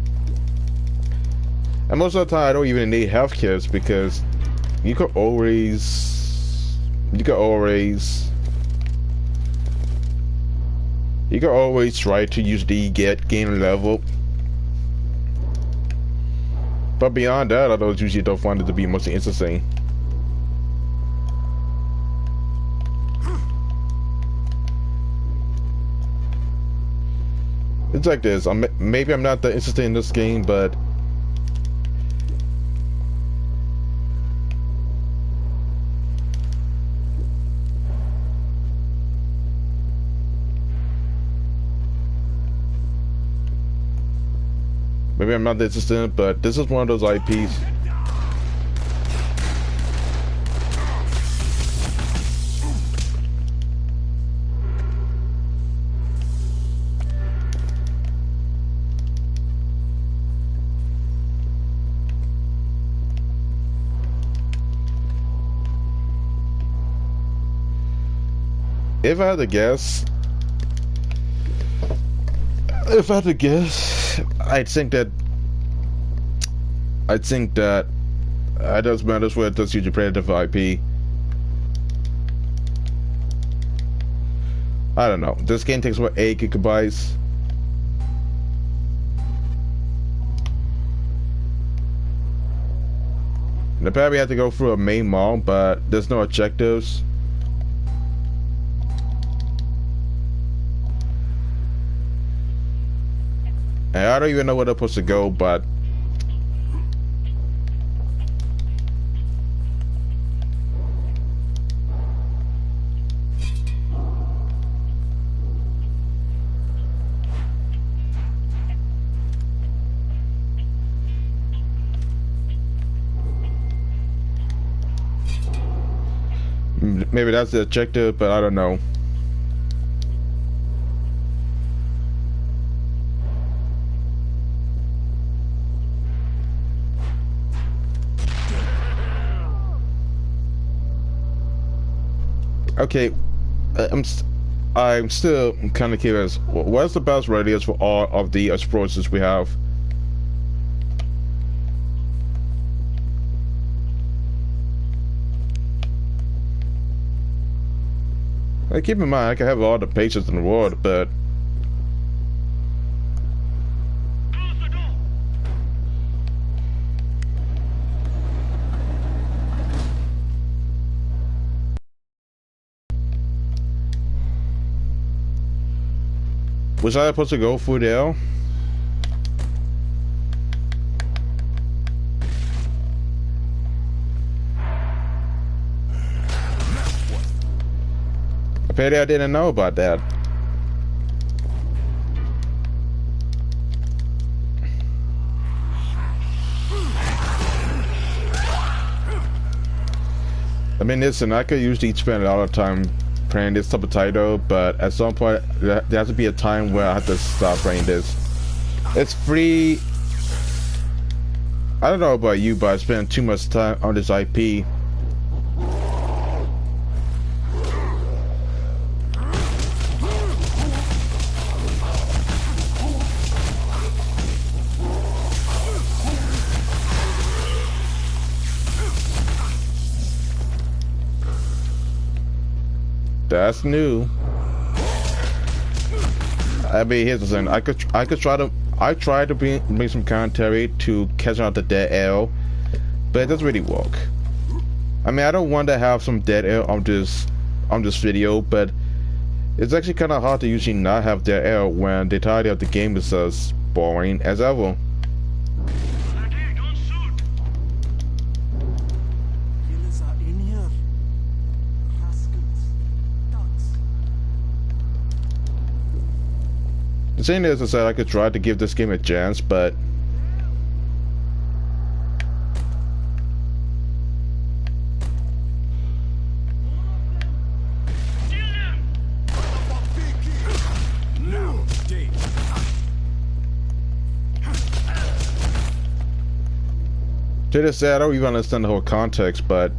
And most of the time, I don't even need health kits because you could always try to use the gain level. But beyond that, I don't usually don't find it to be most interesting. It's like this. Maybe I'm not that interested in this game, but maybe I'm not that interested. But this is one of those IPs. If I had to guess, I think that it does matter where it does use a predative IP. I don't know. This game takes about 8 gigabytes. And apparently I have to go through a main mall, but there's no objectives. And I don't even know where they're supposed to go, but maybe that's the objective, but I don't know. Okay, I'm still kind of curious. What's the best radius for all of the explosives we have? Keep in mind, I can have all the patience in the world, but was I supposed to go through there? Apparently I didn't know about that. I mean, listen, I could usually spend a lot of time playing this type of title, but at some point there has to be a time where I have to stop playing this. It's free. I don't know about you, but I spend too much time on this IP. That's new. I mean, here's the thing. I try to bring some commentary to catch out the dead air, but it doesn't really work. I mean, I don't want to have some dead air on this video, but it's actually kind of hard to usually not have dead air when the entirety of the game is as boring as ever. The thing is, I said I could try to give this game a chance, but To this day, I don't even understand the whole context, but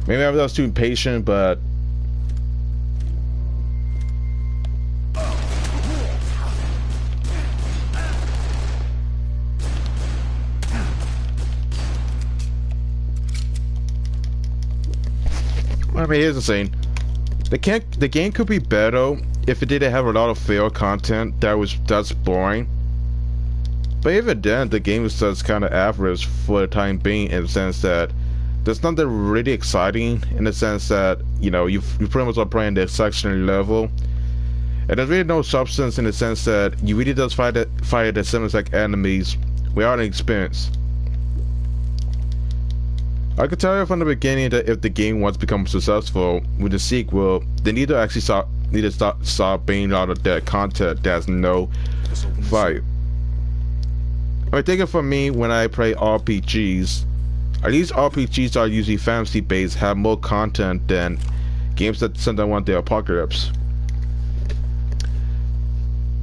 maybe I was too impatient, but I mean, here's the thing: the game could be better if it didn't have a lot of fail content that's boring. But even then, the game is just kind of average for the time being, in the sense that there's nothing really exciting, in the sense that, you know, you pretty much are playing the sectionary level, and there's really no substance, in the sense that you really just fight the semi-sec enemies without any experience. I could tell you from the beginning that if the game wants to become successful with the sequel, they need to actually stop bringing out of that content that's no fight. I take it from me, when I play RPGs, at least RPGs are usually fantasy based, have more content than games that sometimes want the apocalypse.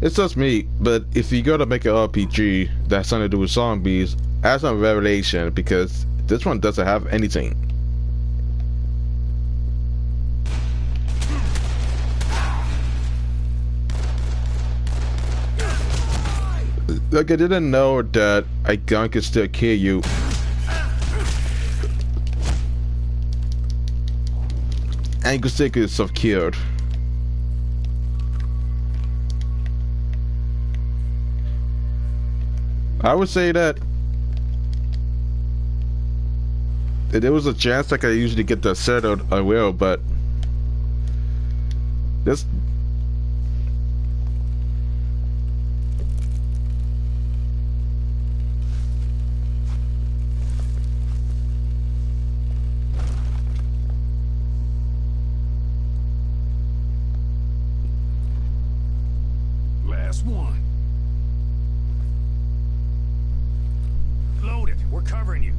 It's just me, but if you're gonna make an RPG that's something to do with zombies, add some revelation, because this one doesn't have anything. Like, I didn't know that a gun could still kill you. And you could still get yourself killed. I would say that if there was a chance I could usually get that settled, I will, but this. Last one. Load it. We're covering you.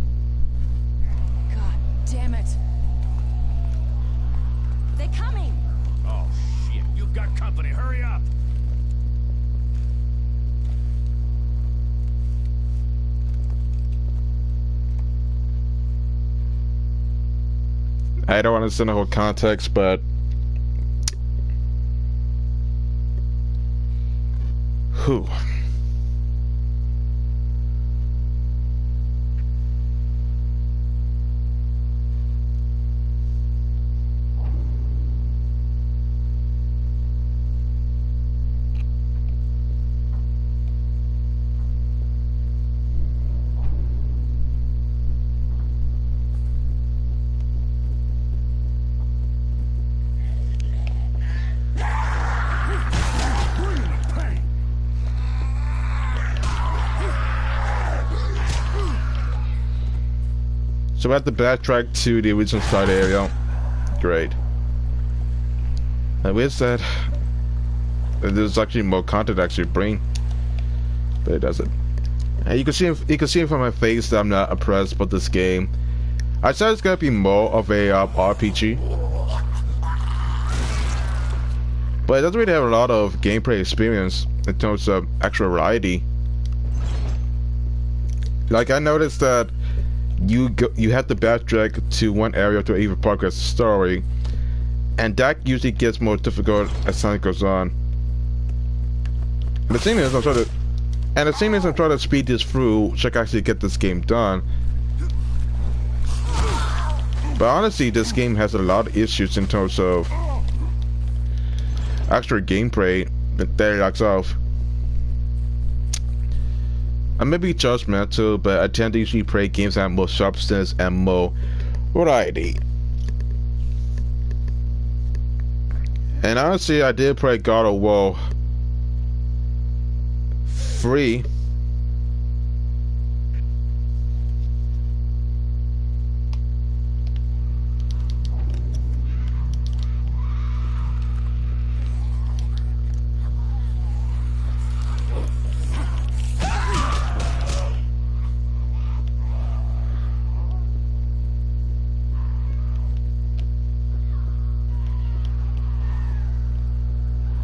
God damn it. They're coming. Oh, shit. You've got company. Hurry up. I don't understand the whole context, but whew. So we have to backtrack to the original start area. Great. And we said there's actually more content to actually bring, but it doesn't. And you can see from my face that I'm not impressed with this game. I said it's gonna be more of a RPG, but it doesn't really have a lot of gameplay experience in terms of actual variety. Like, I noticed that you have to backtrack to one area to even progress the story, and that usually gets more difficult as time goes on. And the thing is, I'm trying to speed this through so I can actually get this game done. But honestly, this game has a lot of issues in terms of actual gameplay that it lacks off. I may be judgmental, but I tend to usually play games that have more substance and more variety. And honestly, I did play God of War 3